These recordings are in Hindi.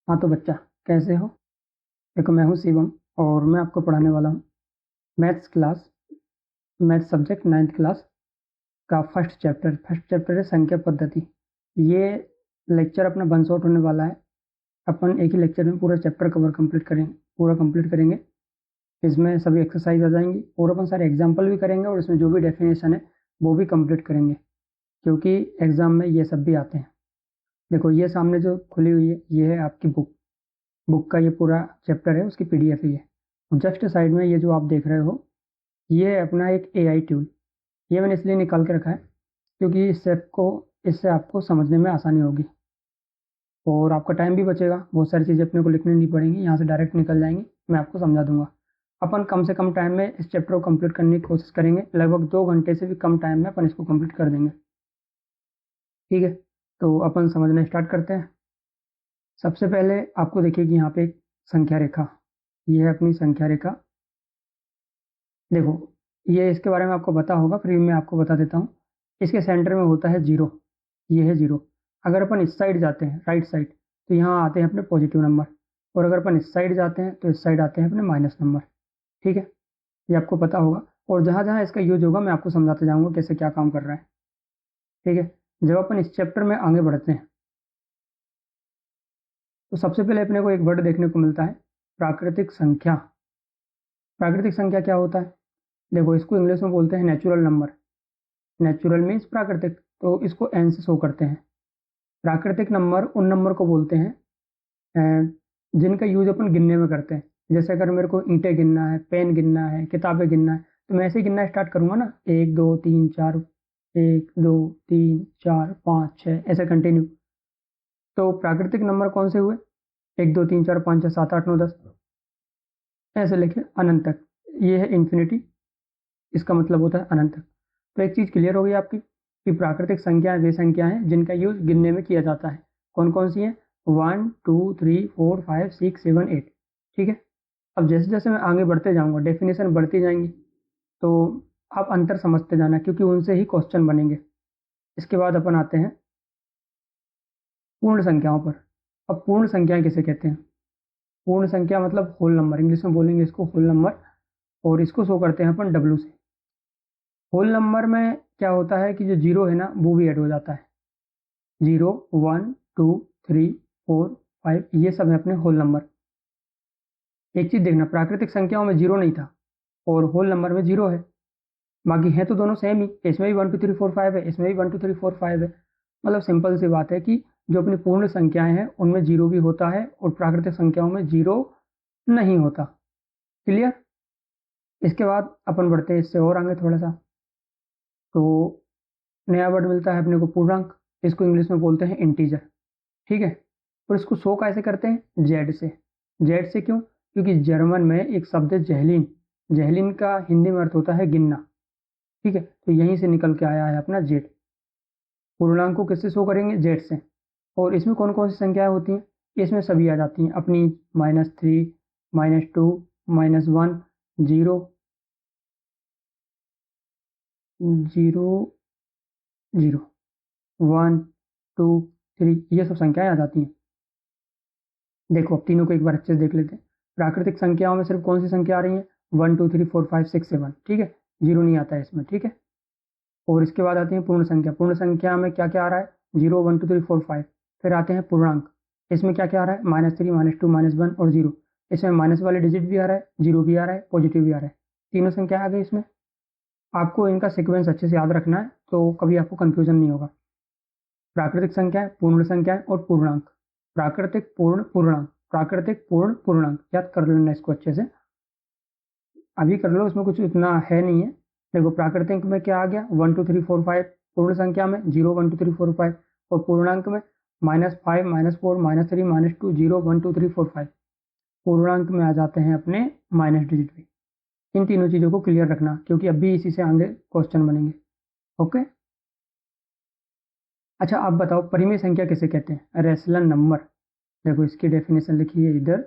हाँ तो बच्चा, कैसे हो? देखो, मैं हूँ शिवम और मैं आपको पढ़ाने वाला हूँ maths class, math subject 9th class का फर्स्ट चैप्टर है संख्या पद्धति। ये लेक्चर अपना वन शॉट होने वाला है। अपन एक ही लेक्चर में पूरा चैप्टर पूरा कंप्लीट करेंगे। इसमें सभी एक्सरसाइज आ जाएंगी और अपन सारे एग्जाम्पल भी करेंगे और इसमें जो भी डेफिनेशन है वो भी कंप्लीट करेंगे, क्योंकि एग्जाम में ये सब भी आते हैं। देखो, ये सामने जो खुली हुई है ये है आपकी बुक। बुक का ये पूरा चैप्टर है, उसकी पीडीएफ ही है। जस्ट साइड में ये जो आप देख रहे हो, ये है अपना एक एआई टूल। ये मैंने इसलिए निकाल के रखा है क्योंकि इससे आपको समझने में आसानी होगी और आपका टाइम भी बचेगा। बहुत सारी चीज़ें अपने को लिखनी नहीं पड़ेंगी, यहाँ से डायरेक्ट निकल जाएंगी, मैं आपको समझा दूंगा। अपन कम से कम टाइम में इस चैप्टर को कंप्लीट करने की कोशिश करेंगे। लगभग 2 घंटे से भी कम टाइम में अपन इसको कंप्लीट कर देंगे। ठीक है, तो अपन समझना स्टार्ट करते हैं। सबसे पहले आपको देखिए कि यहाँ पे एक संख्या रेखा, ये है अपनी संख्या रेखा। देखो, ये इसके बारे में आपको पता होगा, फिर मैं आपको बता देता हूँ। इसके सेंटर में होता है जीरो, ये है जीरो। अगर अपन इस साइड जाते हैं, राइट साइड, तो यहाँ आते हैं अपने पॉजिटिव नंबर, और अगर अपन इस साइड जाते हैं तो इस साइड आते हैं अपने माइनस नंबर। ठीक है, ये आपको पता होगा। और जहाँ जहाँ इसका यूज होगा मैं आपको समझाते जाऊँगा कैसे क्या काम कर रहा है। ठीक है, जब अपन इस चैप्टर में आगे बढ़ते हैं तो सबसे पहले अपने को एक वर्ड देखने को मिलता है, प्राकृतिक संख्या। प्राकृतिक संख्या क्या होता है? देखो, इसको इंग्लिश में बोलते हैं नेचुरल नंबर। नेचुरल मीन्स प्राकृतिक, तो इसको एन से शो करते हैं। प्राकृतिक नंबर उन नंबर को बोलते हैं जिनका यूज अपन गिनने में करते हैं। जैसे अगर मेरे को ईंटें गिनना है, पेन गिनना है, किताबें गिनना है, तो मैं ऐसे ही गिनना स्टार्ट करूंगा ना, 1 2 3 4, 1 2 3 4 5 6, ऐसे कंटिन्यू। तो प्राकृतिक नंबर कौन से हुए? 1 2 3 4 5 6 7 8 9 10, ऐसे लेके अनंत तक। ये है इन्फिनिटी, इसका मतलब होता है अनंत तक। तो एक चीज़ क्लियर हो गई आपकी कि प्राकृतिक संख्याएं वे संख्याएं हैं जिनका यूज गिनने में किया जाता है। कौन कौन सी है? 1 2 3 4 5 6 7 8। ठीक है, अब जैसे जैसे मैं आगे बढ़ते जाऊंगा, डेफिनेशन बढ़ती जाएंगी, तो आप अंतर समझते जाना, क्योंकि उनसे ही क्वेश्चन बनेंगे। इसके बाद अपन आते हैं पूर्ण संख्याओं पर। अब पूर्ण संख्याएं किसे कहते हैं? पूर्ण संख्या मतलब होल नंबर, इंग्लिश में बोलेंगे इसको होल नंबर, और इसको शो करते हैं अपन डब्ल्यू से। होल नंबर में क्या होता है कि जो जीरो है ना वो भी ऐड हो जाता है। 0 1 2 3 4 5, ये सब है अपने होल नंबर। एक चीज देखना, प्राकृतिक संख्याओं में जीरो नहीं था और होल नंबर में जीरो है। बाकी है तो दोनों सेम ही, इसमें भी 1 2 3 4 5 है, इसमें भी 1 2 3 4 5 है। मतलब सिंपल सी बात है कि जो अपनी पूर्ण संख्याएं हैं उनमें जीरो भी होता है और प्राकृतिक संख्याओं में जीरो नहीं होता। क्लियर? इसके बाद अपन बढ़ते हैं इससे और आगे थोड़ा सा, तो नया वर्ड मिलता है अपने को पूर्णांक। इसको इंग्लिश में बोलते हैं इंटीजर। ठीक है, और इसको शो कैसे करते हैं? जेड से। जेड से क्यों? क्योंकि जर्मन में एक शब्द है जहलीन। जहलीन का हिंदी में अर्थ होता है गिनना। ठीक है, तो यहीं से निकल के आया है अपना जेड। पूर्णांक को किससे शो करेंगे? जेड से। और इसमें कौन कौन सी संख्याएं होती हैं? इसमें सभी आ जाती हैं अपनी, -3, -2, -1, 0, 0, 0, 1 2 3, ये सब संख्याएं आ जाती हैं। देखो, अब तीनों को एक बार अच्छे से देख लेते हैं। प्राकृतिक संख्याओं में सिर्फ कौन सी संख्या आ रही है? 1 2 3 4 5 6 7। ठीक है, जीरो नहीं आता है इसमें। ठीक है, और इसके बाद आती है पूर्ण संख्या। पूर्ण संख्या में क्या क्या आ रहा है? 0 1 2 3 4 5। फिर आते हैं पूर्णांक। इसमें क्या क्या आ रहा है? -3, -2, -1 और 0। इसमें माइनस वाले डिजिट भी आ रहा है, जीरो भी आ रहा है, पॉजिटिव भी आ रहा है। तीनों संख्या आ गई इसमें। आपको इनका सीक्वेंस अच्छे से याद रखना है तो कभी आपको कंफ्यूजन नहीं होगा। प्राकृतिक संख्या, पूर्ण संख्या और पूर्णांक। प्राकृतिक पूर्ण पूर्णांक, प्राकृतिक पूर्ण पूर्णांक, याद कर लेना इसको अच्छे से। अभी कर लो, इसमें कुछ इतना है नहीं है। देखो, प्राकृतिक में क्या आ गया? 1 2 3 4 5। पूर्ण संख्या में 0 1 2 3 4 5। और पूर्णांक में -5, -4, -3, -2, 0 1 2 3 4 5। पूर्णांक में आ जाते हैं अपने माइनस डिजिट भी। इन तीनों चीजों को क्लियर रखना, क्योंकि अभी इसी से आगे क्वेश्चन बनेंगे। ओके, अच्छा आप बताओ, परिमेय संख्या किसे कहते हैं? Rational number. देखो, इसकी डेफिनेशन लिखी है इधर।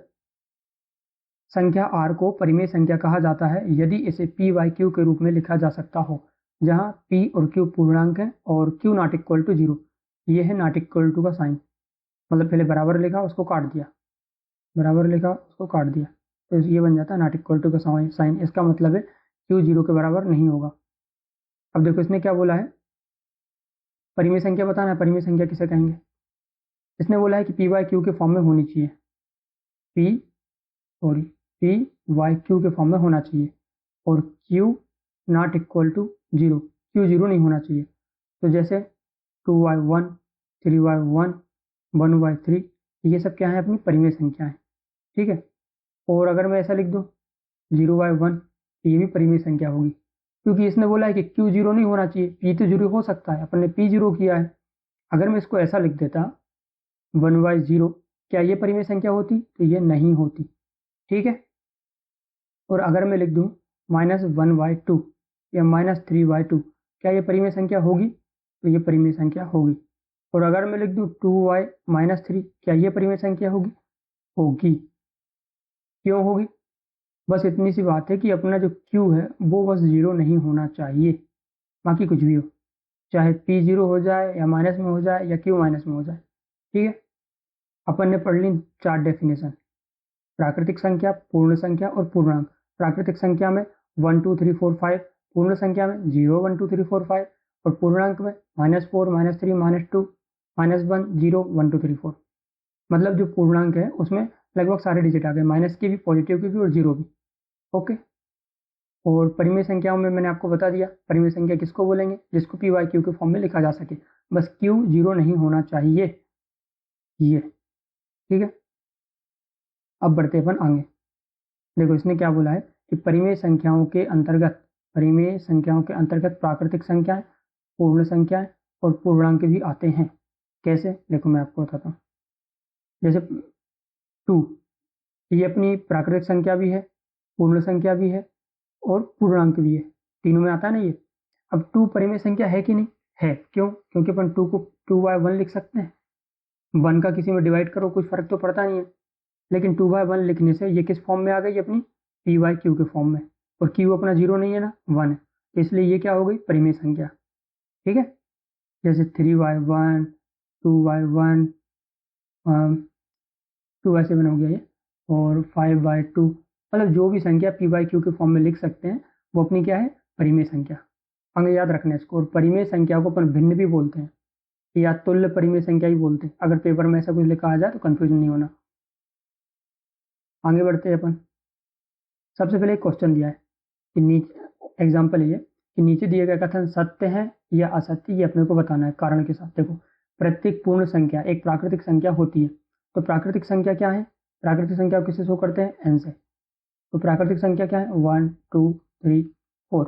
संख्या r को परिमेय संख्या कहा जाता है यदि इसे p बाई q के रूप में लिखा जा सकता हो, जहां p और q पूर्णांक है और q not equal to zero. ये है नॉट इक्वल टू का साइन, मतलब पहले बराबर लिखा उसको काट दिया। बराबर लिखा, उसको काट दिया, तो ये बन जाता है नॉट इक्वल टू का साइन। इसका मतलब है क्यू 0 के बराबर नहीं होगा। अब देखो इसने क्या बोला है, परिमेय संख्या बताना है। परिमेय संख्या किसे कहेंगे? इसने बोला है कि पी वाई क्यू के फॉर्म में होनी चाहिए, पी वाई क्यू के फॉर्म में होना चाहिए, और Q not equal to 0, Q 0 नहीं होना चाहिए। तो जैसे 2y1, 3y1, 1y3, ये सब क्या है? अपनी परिमेय संख्या है, ठीक है। और अगर मैं ऐसा लिख दूं 0y1, ये भी परिमेय संख्या होगी, क्योंकि इसने बोला है कि क्यू 0 नहीं होना चाहिए, पी तो 0 हो सकता है, अपन ने पी 0 किया है। अगर मैं इसको ऐसा लिख देता 1y0, क्या ये परिमेय संख्या होती? तो ये नहीं होती, ठीक है। और अगर मैं लिख दूं -1y2 या -3y2, क्या ये परिमेय संख्या होगी? तो ये परिमेय संख्या होगी। और अगर मैं लिख दूं 2y-3, क्या ये परिमेय संख्या होगी? होगी। क्यों होगी? बस इतनी सी बात है कि अपना जो q है वो बस 0 नहीं होना चाहिए, बाकी कुछ भी हो, चाहे p 0 हो जाए या माइनस में हो जाए या q माइनस में हो जाए, ठीक है। अपन ने पढ़ ली 4 डेफिनेशन, प्राकृतिक संख्या, पूर्ण संख्या और पूर्णांक। प्राकृतिक संख्या में 1 2 3 4 5, पूर्ण संख्या में 0 1 2 3 4 5, और पूर्णांक में -4 -3 -2 -1 0 1 2 3 4। मतलब जो पूर्णांक है उसमें लगभग सारे डिजिट आ गए, माइनस की भी, पॉजिटिव की भी और जीरो भी, ओके। और परिमेय संख्याओं में मैंने आपको बता दिया, परिमेय संख्या किसको बोलेंगे? जिसको पी वाई क्यू के फॉर्म में लिखा जा सके, बस क्यू 0 नहीं होना चाहिए, ये, ठीक है। अब बढ़ते अपन आगे। देखो इसने क्या बोला है कि परिमेय संख्याओं के अंतर्गत, परिमेय संख्याओं के अंतर्गत प्राकृतिक संख्याएं, पूर्ण संख्याएं और पूर्णांक भी आते हैं। कैसे? देखो मैं आपको बताता हूँ। जैसे 2, ये अपनी प्राकृतिक संख्या भी है, पूर्ण संख्या भी है और पूर्णांक भी है, तीनों में आता है ना ये। अब 2 परिमेय संख्या है कि नहीं? है। क्यों? क्योंकि अपन 2 को 2/1 लिख सकते हैं, 1 का किसी में डिवाइड करो कुछ फर्क तो पड़ता नहीं है। लेकिन 2/1 लिखने से ये किस फॉर्म में आ गई? अपनी पी वाई क्यू के फॉर्म में, और क्यू अपना 0 नहीं है ना, 1 है, तो इसलिए ये क्या हो गई? परिमेय संख्या, ठीक है। जैसे 3y1, 2y1, 2y7 हो गया ये, और 5y2, मतलब जो भी संख्या पी वाई क्यू के फॉर्म में लिख सकते हैं वो अपनी क्या है? परिमेय संख्या। हमें याद रखना है इसको। और परिमेय संख्या को अपन भिन्न भी बोलते हैं, या तुल्य परिमेय संख्या ही बोलते हैं। अगर पेपर में ऐसा कुछ लिखा आ जाए तो कंफ्यूजन नहीं होना। आगे बढ़ते हैं अपन। सबसे पहले एक क्वेश्चन दिया है कि नीचे एग्जाम्पल ये कि नीचे दिए गए कथन सत्य है या असत्य, ये अपने को बताना है कारण के साथ। देखो, प्रत्येक पूर्ण संख्या एक प्राकृतिक संख्या होती है। तो प्राकृतिक संख्या क्या है? प्राकृतिक संख्या को किससे शो करते हैं? एन से। तो प्राकृतिक संख्या क्या है? 1 2 3 4।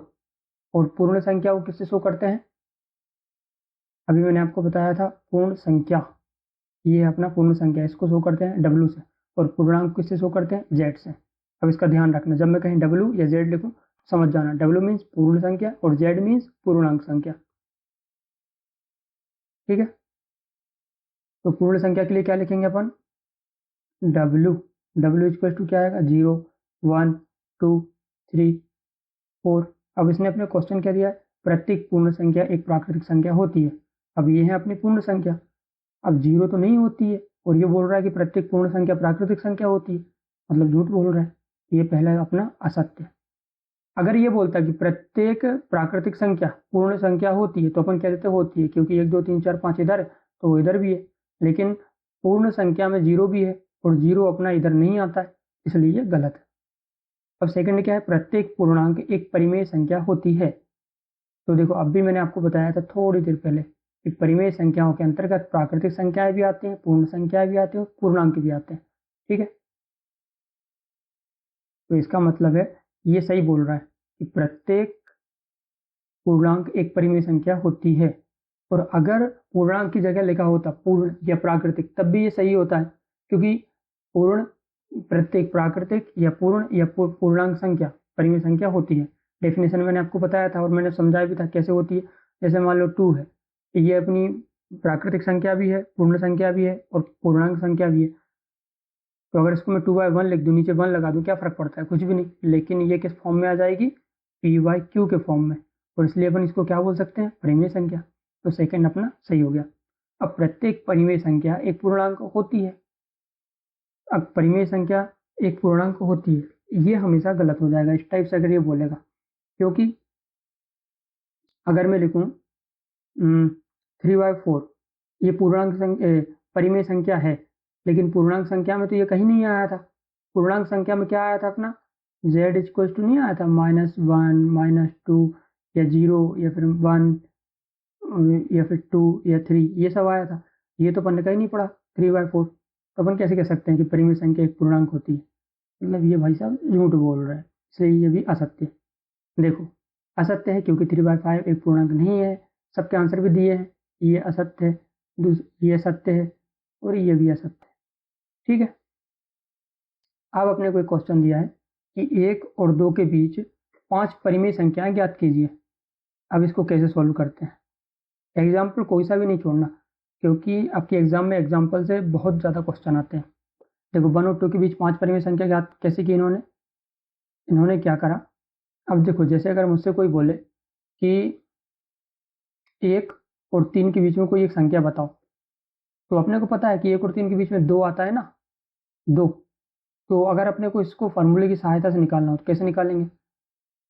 और पूर्ण संख्या को किससे शो करते हैं? अभी मैंने आपको बताया था पूर्ण संख्या, ये है अपना पूर्ण संख्या, इसको शो करते हैं W से। और पूर्णांक किससे शो करते हैं? Z से। अब इसका ध्यान रखना, जब मैं कहीं W या Z लिखूं समझ जाना, W मीन्स पूर्ण संख्या और Z मीन्स पूर्णांक संख्या, ठीक है। तो पूर्ण संख्या के लिए क्या लिखेंगे अपन? W इक्वल टू क्या आएगा? 0 1 2 3 4। अब इसने अपने क्वेश्चन क्या दिया है? प्रत्येक पूर्ण संख्या एक प्राकृतिक संख्या होती है। अब ये है अपनी पूर्ण संख्या, अब 0 तो नहीं होती है, और ये बोल रहा है कि प्रत्येक पूर्ण संख्या प्राकृतिक संख्या होती है, मतलब झूठ बोल रहा है। ये पहला अपना असत्य। अगर ये बोलता कि प्रत्येक प्राकृतिक संख्या पूर्ण संख्या होती है, तो अपन कह देते होती है, क्योंकि 1 2 3 4 5 इधर है तो वो इधर भी है। लेकिन पूर्ण संख्या में 0 भी है और 0 अपना इधर नहीं आता है, इसलिए ये गलत है। अब सेकंड क्या है? प्रत्येक पूर्णांक एक परिमेय संख्या होती है। तो देखो, अब भी मैंने आपको बताया था थोड़ी देर पहले कि परिमेय संख्याओं के अंतर्गत प्राकृतिक संख्याएं भी आती हैं, पूर्ण संख्याएं भी आती हैं, पूर्णांक भी आते हैं, ठीक है। तो इसका मतलब है ये सही बोल रहा है कि प्रत्येक पूर्णांक एक परिमेय संख्या होती है। और अगर पूर्णांक की जगह लिखा होता पूर्ण या प्राकृतिक, तब भी ये सही होता है, क्योंकि पूर्ण, प्रत्येक प्राकृतिक या पूर्ण या पूर्णांक संख्या परिमेय संख्या होती है। डेफिनेशन मैंने आपको बताया था और मैंने समझाया भी था कैसे होती है। जैसे मान लो 2 है, ये अपनी प्राकृतिक संख्या भी है, पूर्ण संख्या भी है और पूर्णांक संख्या भी है। तो अगर इसको मैं 2/1 लिख दूं, नीचे 1 लगा दूं, क्या फर्क पड़ता है? कुछ भी नहीं। लेकिन ये किस फॉर्म में आ जाएगी? पी वाई क्यू के फॉर्म में, और इसलिए अपन इसको क्या बोल सकते हैं? परिमेय संख्या। तो सेकंड अपना सही हो गया। अब प्रत्येक परिमेय संख्या एक पूर्णांक होती है, अब परिमेय संख्या एक पूर्णांक होती है, ये हमेशा गलत हो जाएगा इस टाइप से अगर ये बोलेगा, क्योंकि अगर मैं लिखूं 3/4 ये पूर्णांक संख्या परिमेय संख्या है, लेकिन पूर्णांक संख्या में तो ये कहीं नहीं आया था। पूर्णांक संख्या में क्या आया था अपना, z इक्वल टू नहीं आया था -1 -2 या 0 या फिर 1 या फिर 2 या 3, ये सब आया था। ये तो अपन ने कहीं नहीं पढ़ा 3/4, तो अपन कैसे कह सकते हैं कि परिमेय संख्या एक पूर्णांक होती है। मतलब ये भाई साहब झूठ बोल रहा है, इसलिए ये भी असत्य है। देखो असत्य है क्योंकि 3/5 एक पूर्णांक नहीं है। सबके आंसर भी दिए हैं, ये असत्य है, ये सत्य है और ये भी असत्य है। ठीक है, अब अपने को एक क्वेश्चन दिया है कि 1 और 2 के बीच 5 परिमेय संख्याएं ज्ञात कीजिए। अब इसको कैसे सॉल्व करते हैं, एग्जाम्पल कोई सा भी नहीं छोड़ना, क्योंकि आपके एग्जाम में एग्जाम्पल से बहुत ज़्यादा क्वेश्चन आते हैं। देखो 1 और 2 के बीच 5 परिमेय संख्या ज्ञात कैसे की इन्होंने क्या करा। अब देखो जैसे अगर मुझसे कोई बोले कि 1 और 3 के बीच में कोई एक संख्या बताओ, तो अपने को पता है कि 1 और 3 के बीच में 2 आता है ना, 2। तो अगर अपने को इसको फार्मूले की सहायता से निकालना हो तो कैसे निकालेंगे,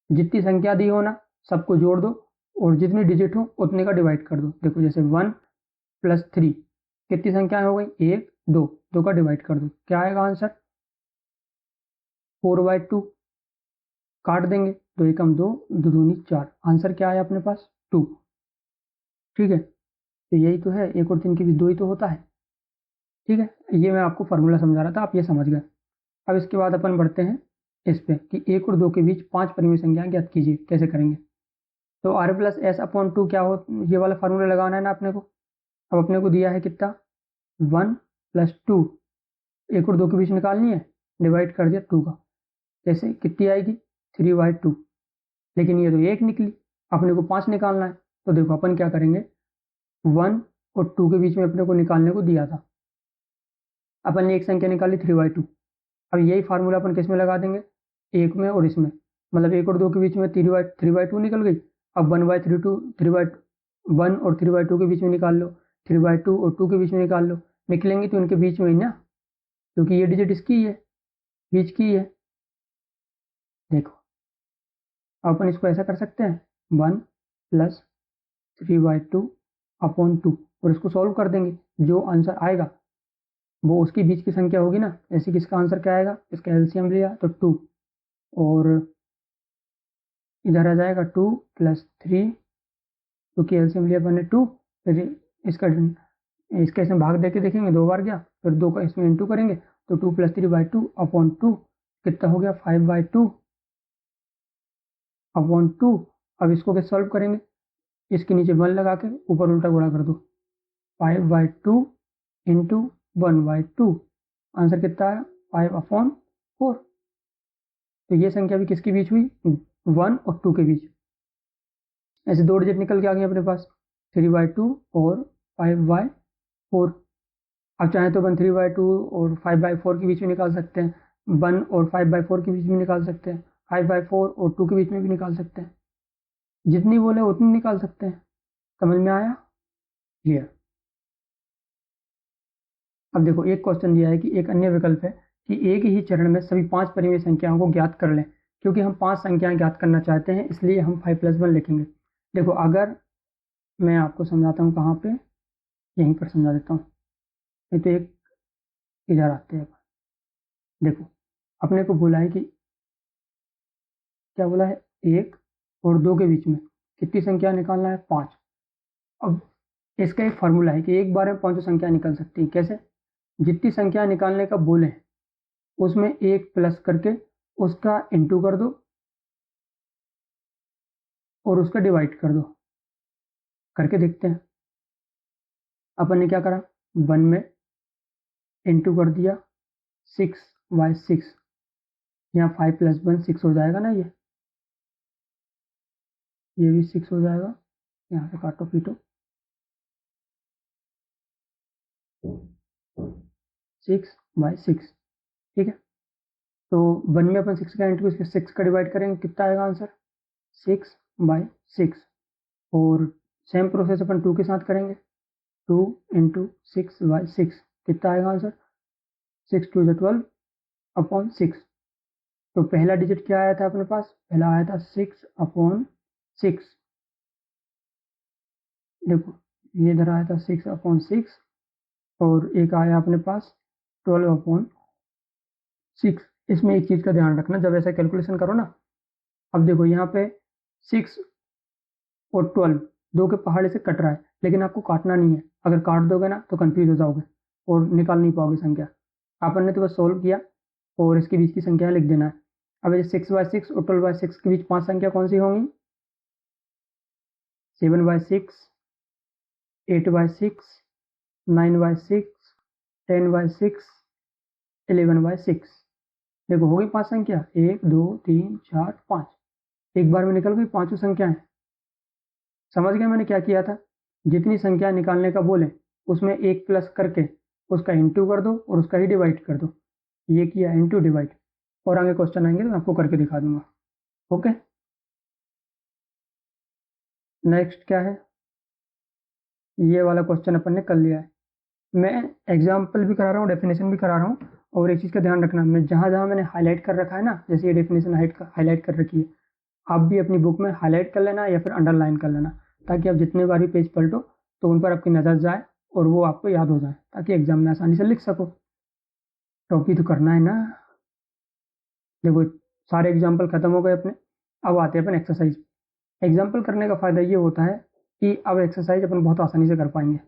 जितनी संख्या दी हो ना सबको जोड़ दो और जितनी डिजिट हो उतने का डिवाइड कर दो। देखो जैसे 1 + 3 कितनी संख्याएं हो गई, 1 2, 2 का डिवाइड कर दो, क्या आएगा आंसर 4/2। काट देंगे, 2 एकम 2, 2 दूनी 4, आंसर क्या आया अपने पास 2। ठीक है, तो यही तो है, 1 और 3 के बीच 2 ही तो होता है। ठीक है, ये मैं आपको फार्मूला समझा रहा था, आप ये समझ गए। अब इसके बाद अपन बढ़ते हैं इस पे कि 1 और 2 के बीच 5 परिमेय संख्याएं ज्ञात कीजिए, कैसे करेंगे। तो r+s/2 क्या हो, ये वाला फार्मूला लगाना है ना अपने को। अब अपने को दिया है कितना 1 + 2, 1 और 2 के बीच निकालनी है, डिवाइड कर दिया 2 का, कैसे कितनी आएगी 3/2, लेकिन ये तो 1 निकली, अपने को 5 निकालना है। तो देखो अपन क्या करेंगे, 1 और 2 के बीच में अपने को निकालने को दिया था, अपन ने एक संख्या निकाली 3/2। अब यही फार्मूला अपन किस में लगा देंगे, एक में और इसमें, मतलब 1 और 2 के बीच में 3/2 निकल गई। अब 1 और 3/2 के बीच में निकाल लो, 3/2 और 2 के बीच में निकाल लो, निकलेंगे तो इनके बीच में ही ना, क्योंकि ये डिजिट इसकी है, बीच की है। देखो अब अपन इसको ऐसा कर सकते हैं 1 + 3/2/2 और इसको सॉल्व कर देंगे, जो आंसर आएगा वो उसके बीच की संख्या होगी ना। ऐसे किसका आंसर क्या आएगा, इसका एलसीएम लिया तो 2, और इधर आ जाएगा 2 + 3, क्योंकि एलसीएम लिया मैंने 2, फिर इसका इसका इसमें भाग देके देखेंगे 2 बार गया, फिर 2 का इसमें इंटू करेंगे तो 2 + 3/2/2 कितना हो गया 5/2/2। अब इसको कैसे सॉल्व करेंगे, इसके नीचे 1 लगा के ऊपर उल्टा गुणा कर दो, 5/2 × 1/2, आंसर कितना आया 5/4। तो ये संख्या भी किसके बीच हुई, 1 और 2 के बीच। ऐसे 2 डिजिट निकल के आ गए अपने पास 3/2 और 5/4। अब चाहे तो 3/2 और 5/4 के बीच में निकाल सकते हैं, 1 और 5/4 के बीच में निकाल सकते हैं, 5/4 और 2 के बीच में भी निकाल सकते हैं, जितनी बोले उतनी निकाल सकते हैं। समझ में आया, क्लियर। अब देखो एक क्वेश्चन दिया है कि एक अन्य विकल्प है कि एक ही चरण में सभी 5 परिमेय संख्याओं को ज्ञात कर लें। क्योंकि हम 5 संख्याएं ज्ञात करना चाहते हैं, इसलिए हम 5+1 लिखेंगे। देखो अगर मैं आपको समझाता हूँ कहाँ पे, यहीं पर समझा देता हूँ, नहीं तो एक इधर आते हैं। देखो अपने को बोला है कि क्या बोला है, 1 और 2 के बीच में कितनी संख्या निकालना है 5। अब इसका एक फार्मूला है कि एक बार में 5 संख्या निकल सकती है। कैसे, जितनी संख्या निकालने का बोले उसमें 1 प्लस करके उसका इंटू कर दो और उसका डिवाइड कर दो। करके देखते हैं, अपन ने क्या करा, 1 में इंटू कर दिया 6/6, यहाँ 5+1 6 हो जाएगा ना, ये भी 6 हो जाएगा, यहाँ से काटो पीटो 6/6। ठीक है, तो 1 में अपन 6 का इंटू 6 का डिवाइड करेंगे, कितना आएगा आंसर 6/6। और सेम प्रोसेस अपन 2 के साथ करेंगे, 2 × 6/6 कितना आएगा आंसर 6 2 12 अपॉन 6। तो पहला डिजिट क्या आया था अपने पास, पहला आया था 6 अपॉन 6। देखो ये इधर आया था 6 अपॉन 6 और एक आया अपने पास 12 अपॉन 6। इसमें एक चीज़ का ध्यान रखना, जब ऐसा कैलकुलेशन करो ना, अब देखो यहाँ पे 6 और 12 दो के पहाड़े से कट रहा है, लेकिन आपको काटना नहीं है। अगर काट दोगे ना तो कंफ्यूज हो जाओगे और निकाल नहीं पाओगे संख्या। अपन ने तो बस सोल्व किया और इसके बीच की संख्या लिख देना है। अब ये 6/6 और 12/6 के बीच 5 संख्या कौन सी होंगी, 7/6, 8/6, 9/6, 10/6, 11/6। देखो हो गई 5 संख्या, 1 2 3 4 5, एक बार में निकल गई पांचों संख्याएं। समझ गए मैंने क्या किया था, जितनी संख्या निकालने का बोले उसमें एक प्लस करके उसका इंटू कर दो और उसका ही डिवाइड कर दो। ये किया इंटू डिवाइड, और आगे क्वेश्चन आएंगे तो मैं आपको करके दिखा दूंगा। ओके, नेक्स्ट क्या है, ये वाला क्वेश्चन अपन ने कर लिया है। मैं एग्जाम्पल भी करा रहा हूँ, डेफिनेशन भी करा रहा हूँ। और एक चीज़ का ध्यान रखना, मैं जहाँ जहाँ मैंने हाईलाइट कर रखा है ना, जैसे ये डेफिनेशन हाईलाइट कर रखी है, आप भी अपनी बुक में हाईलाइट कर लेना या फिर अंडरलाइन कर लेना, ताकि आप जितने बार भी पेज पलटो तो उन पर आपकी नज़र जाए और वो आपको याद हो जाए, ताकि एग्जाम में आसानी से लिख सको। टॉपी तो करना है ना। देखो सारे एग्जाम्पल खत्म हो गए अपने, अब आते हैं अपन एक्सरसाइज। एग्जाम्पल करने का फ़ायदा ये होता है कि अब एक्सरसाइज अपन बहुत आसानी से कर पाएंगे।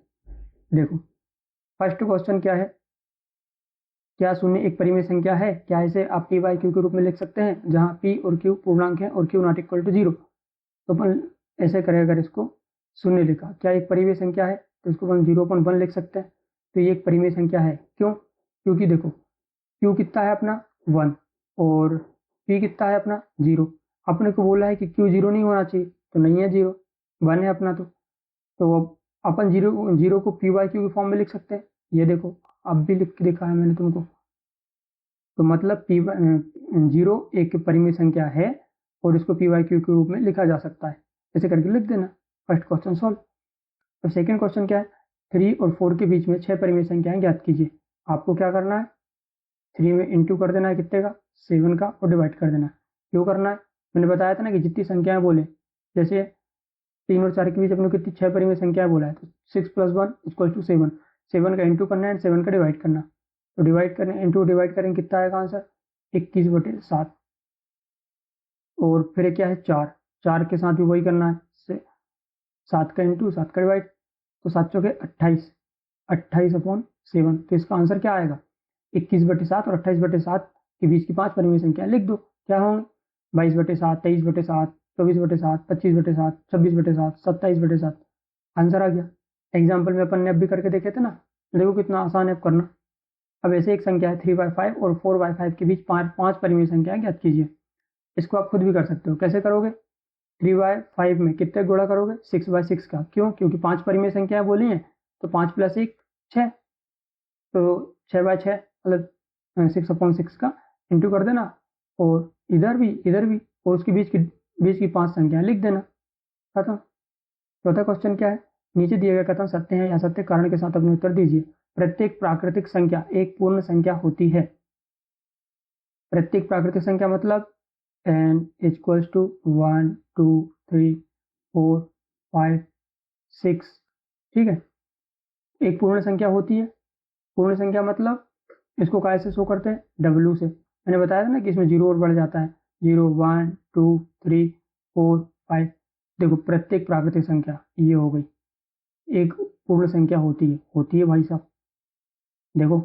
देखो फर्स्ट क्वेश्चन क्या है, क्या शून्य एक परिमेय संख्या है, क्या इसे आप पी बाई क्यू के रूप में लिख सकते हैं, जहाँ पी और क्यू पूर्णांक है और क्यू नॉट इक्वल टू 0। तो अपन ऐसे करें, अगर इसको शून्य लिखा, क्या एक परिमेय संख्या है, तो इसको अपन 0.1 लिख सकते हैं। तो ये एक परिमेय संख्या है, क्यों, क्योंकि देखो क्यू कितना है अपना 1 और पी कितना है अपना 0। अपने को बोला है कि क्यू 0 नहीं होना चाहिए, तो नहीं है 0, 1 है अपना। तो अब अपन जीरो को पी बाई क्यू के फॉर्म में लिख सकते हैं। ये देखो अब भी लिख के दिखा है मैंने तुमको। तो मतलब पी 0 एक परिमेय संख्या है और इसको पी बाई क्यू के रूप में लिखा जा सकता है। ऐसे करके लिख देना, फर्स्ट क्वेश्चन सॉल्व। अब सेकंड क्वेश्चन क्या है, 3 और 4 के बीच में 6 परिमेय संख्याएं ज्ञात कीजिए। आपको क्या करना है, 3 में इंटू कर देना है कितने का, 7 का, और डिवाइड कर देना है। क्यों करना है, मैंने बताया था ना कि जितनी संख्याएं बोले, जैसे 3 और 4 के बीच अपने कितनी 6 परिमेय संख्याएं बोला है, तो 6 + 1 = 7। 7 का इंटू करना है, 7 का डिवाइड करना। तो डिवाइड करने इंटू डिवाइड करेंगे, कितना आएगा आंसर, 21/7। और फिर क्या है 4, 4 के साथ भी वही करना है, 7 का इंटू 7 का डिवाइड। तो 7 चौके 28, 28/7। तो इसका आंसर क्या आएगा, 21/7 और 28/7 के बीच की 5 परिमेय संख्या लिख दो। क्या होंगे, 22/7, 23/7, 24/7, 25/7, 26/7, 27/7। आंसर आ गया। एग्जाम्पल में अपन ने अब भी करके देखे थे ना, देखो कितना आसान है अब करना। अब ऐसे एक संख्या है 3/5 और 4/5 के बीच पांच परिमेय संख्याएं ज्ञात कीजिए। इसको आप खुद भी कर सकते हो। कैसे करोगे, 3/5 में कितने गुणा करोगे, 6/6 का। क्यों, क्योंकि 5 परिमेय संख्याएं बोली हैं, तो 5 + 1 6। तो 6/6 मतलब 6/6 का इंटू कर देना, और इधर भी, और उसके बीच की 5 संख्याएं लिख देना, खत्म। चौथा क्वेश्चन क्या है, नीचे दिए गए कथन सत्य है या असत्य, कारण के साथ अपने उत्तर दीजिए। प्रत्येक प्राकृतिक संख्या एक पूर्ण संख्या होती है। प्रत्येक प्राकृतिक संख्या मतलब n = 1 2 3 4 5 6, ठीक है, एक पूर्ण संख्या होती है। पूर्ण संख्या मतलब इसको काय से शो करते हैं, W से। मैंने बताया था ना कि इसमें 0 और बढ़ जाता है, 0 1 2 3 4 5। देखो प्रत्येक प्राकृतिक संख्या ये हो गई, एक पूर्ण संख्या होती है भाई साहब। देखो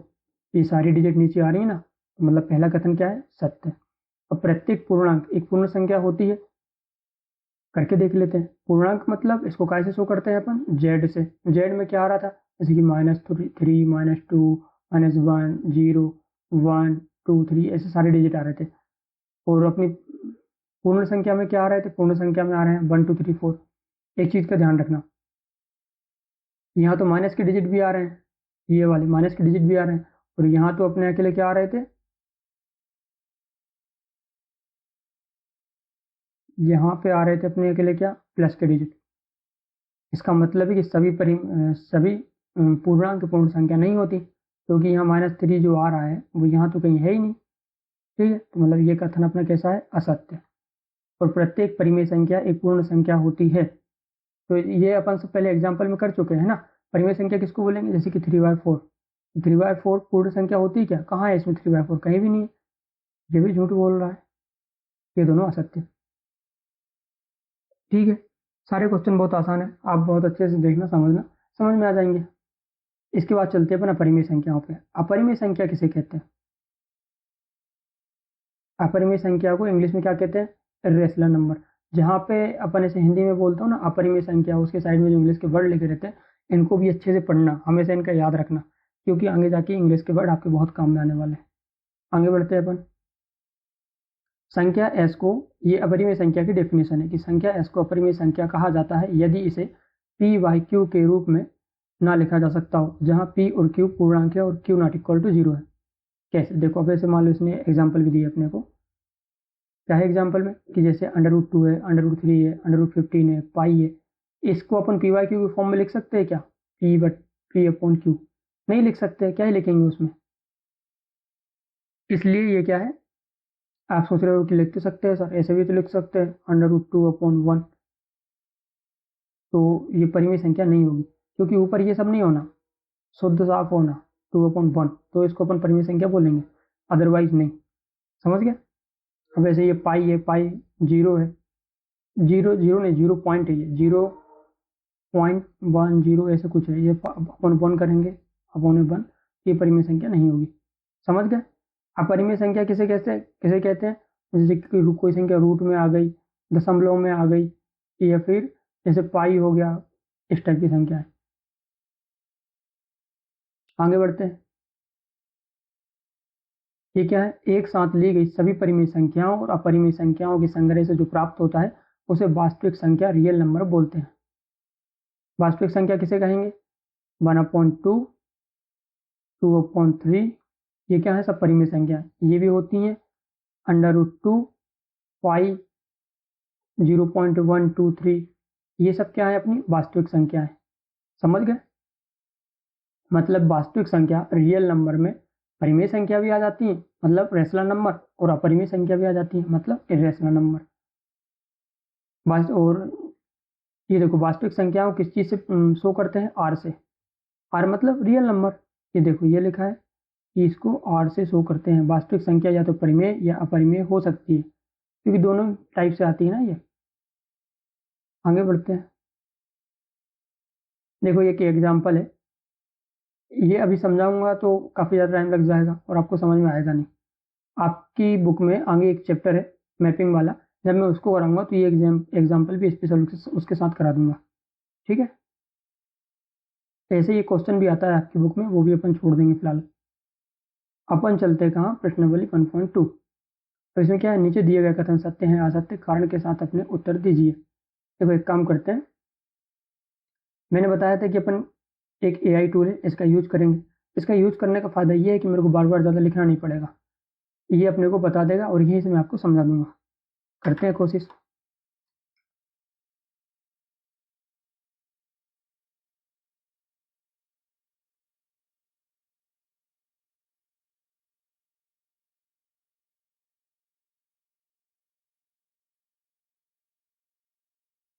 ये सारी डिजिट नीचे आ रही है ना, तो मतलब पहला कथन क्या है, सत्य। अब प्रत्येक पूर्णांक एक पूर्ण संख्या होती है, करके देख लेते हैं। पूर्णांक मतलब इसको कैसे शो करते हैं अपन, जेड से। जेड में क्या आ रहा था, जैसे कि -3 -2 -1 0 1 2 3, ऐसे सारे डिजिट आ रहे थे। और अपनी पूर्ण संख्या में क्या आ रहे थे, पूर्ण संख्या में आ रहे हैं 1 2 3 4। एक चीज का ध्यान रखना, यहाँ तो माइनस के डिजिट भी आ रहे हैं, ये वाले माइनस के डिजिट भी आ रहे हैं, और यहाँ तो अपने अकेले क्या आ रहे थे, यहाँ पे आ रहे थे अपने अकेले क्या, प्लस के डिजिट। इसका मतलब है कि सभी पूर्णांक पूर्ण संख्या नहीं होती। क्योंकि यहाँ -3 जो आ रहा है वो यहाँ तो कहीं है ही नहीं। ठीक है, तो मतलब ये कथन अपना कैसा है, असत्य। और प्रत्येक परिमेय संख्या एक पूर्ण संख्या होती है। तो ये अपन से पहले एग्जाम्पल में कर चुके हैं ना। परिमेय संख्या किसको बोलेंगे, जैसे कि 3/4। 3/4 पूर्ण संख्या होती है क्या, कहाँ है इसमें 3/4, कहीं भी नहीं है। ये भी झूठ बोल रहा है, ये दोनों असत्य। ठीक है, सारे क्वेश्चन बहुत आसान है, आप बहुत अच्छे से देखना, समझना, समझ में आ जाएंगे। इसके बाद चलते हैं अपन अपरिमेय संख्याओं पे। अपरिमेय संख्या किसे कहते हैं, अपरिमेय संख्या को इंग्लिश में क्या कहते हैं, इर्रेशनल नंबर। जहाँ पे अपन ऐसे हिंदी में बोलता हूँ ना अपरिमेय संख्या, उसके साइड में जो इंग्लिश के वर्ड लिखे रहते हैं, इनको भी अच्छे से पढ़ना, हमेशा इनका याद रखना, क्योंकि आगे जाके इंग्लिश के वर्ड आपके बहुत काम में आने वाले हैं। आगे बढ़ते हैं अपन। संख्या s को, ये अपरिमेय संख्या की डेफिनेशन है कि संख्या s को अपरिमेय संख्या कहा जाता है यदि इसे p/q के रूप में ना लिखा जा सकता हो, जहाँ p और q पूर्णांक है और q नॉट इक्वल टू 0 है। कैसे, देखो अब ऐसे मान लो इसने एग्जाम्पल भी दिया अपने को। क्या है एग्जाम्पल में कि जैसे √2 है, √3 है, √15 है, पाई है, इसको अपन p/q के फॉर्म में लिख सकते हैं क्या, p/q नहीं लिख सकते, क्या ही लिखेंगे उसमें। इसलिए ये क्या है, आप सोच रहे हो कि लिख तो सकते हैं सर, ऐसे भी तो लिख सकते हैं √2/1, तो ये परिमेय संख्या नहीं होगी, क्योंकि ऊपर ये सब नहीं होना, शुद्ध साफ होना 2/1, तो इसको अपन परिमेय संख्या बोलेंगे, अदरवाइज नहीं। समझ गया। अब ऐसे ये पाई है, पाई 0 है, 0 0 नहीं, 0 पॉइंट है, ये 0.10 ऐसे कुछ है, ये अपन 1 करेंगे, अपन 1, ये परिमेय संख्या नहीं होगी। समझ गए। अपरिमेय संख्या किसे कहते हैं, जैसे कि कोई संख्या रूट में आ गई, दशमलव में आ गई, या फिर जैसे पाई हो गया, इस टाइप की संख्या है। आगे बढ़ते हैं। ये क्या है, एक साथ ली गई सभी परिमेय संख्याओं और अपरिमेय संख्याओं के संग्रह से जो प्राप्त होता है उसे वास्तविक संख्या, रियल नंबर बोलते हैं। वास्तविक संख्या किसे कहेंगे, 1/2, 2/3, ये क्या है, सब परिमेय संख्या है। ये भी होती हैं √2, पाई, 0.123, ये सब क्या है, अपनी वास्तविक संख्या है। समझ गए। मतलब वास्तविक संख्या, रियल नंबर में परिमेय संख्या भी आ जाती है, मतलब रेशनल नंबर, और अपरिमेय संख्या भी आ जाती है, मतलब इर्रेशनल नंबर। और ये देखो वास्तविक संख्याओं किस चीज से शो करते हैं, आर से। आर मतलब रियल नंबर। ये देखो ये लिखा है कि इसको आर से शो करते हैं। वास्तविक संख्या या तो परिमेय या अपरिमेय हो सकती है, क्योंकि दोनों टाइप से आती है ना ये। आगे बढ़ते हैं। देखो ये क्या एग्जाम्पल है, ये अभी समझाऊंगा तो काफी ज्यादा टाइम लग जाएगा और आपको समझ में आएगा नहीं। आपकी बुक में आगे एक चैप्टर है मैपिंग वाला, जब मैं उसको कराऊंगा तो ये एग्जाम्पल भी स्पेशल उसके साथ करा दूंगा। ठीक है, ऐसे ये क्वेश्चन भी आता है आपकी बुक में, वो भी अपन छोड़ देंगे फिलहाल। अपन चलते हैं कहाँ, प्रश्नावली 1.2। तो इसमें क्या है, नीचे दिए गए कथन सत्य हैं असत्य कारण के साथ अपने उत्तर दीजिए। देखो एक काम करते हैं, मैंने बताया था कि अपन एक AI टूल है, इसका यूज करेंगे। इसका यूज करने का फायदा ये है कि मेरे को बार बार ज़्यादा लिखना नहीं पड़ेगा, ये अपने को बता देगा और यहीं से मैं आपको समझा दूंगा। करते हैं कोशिश।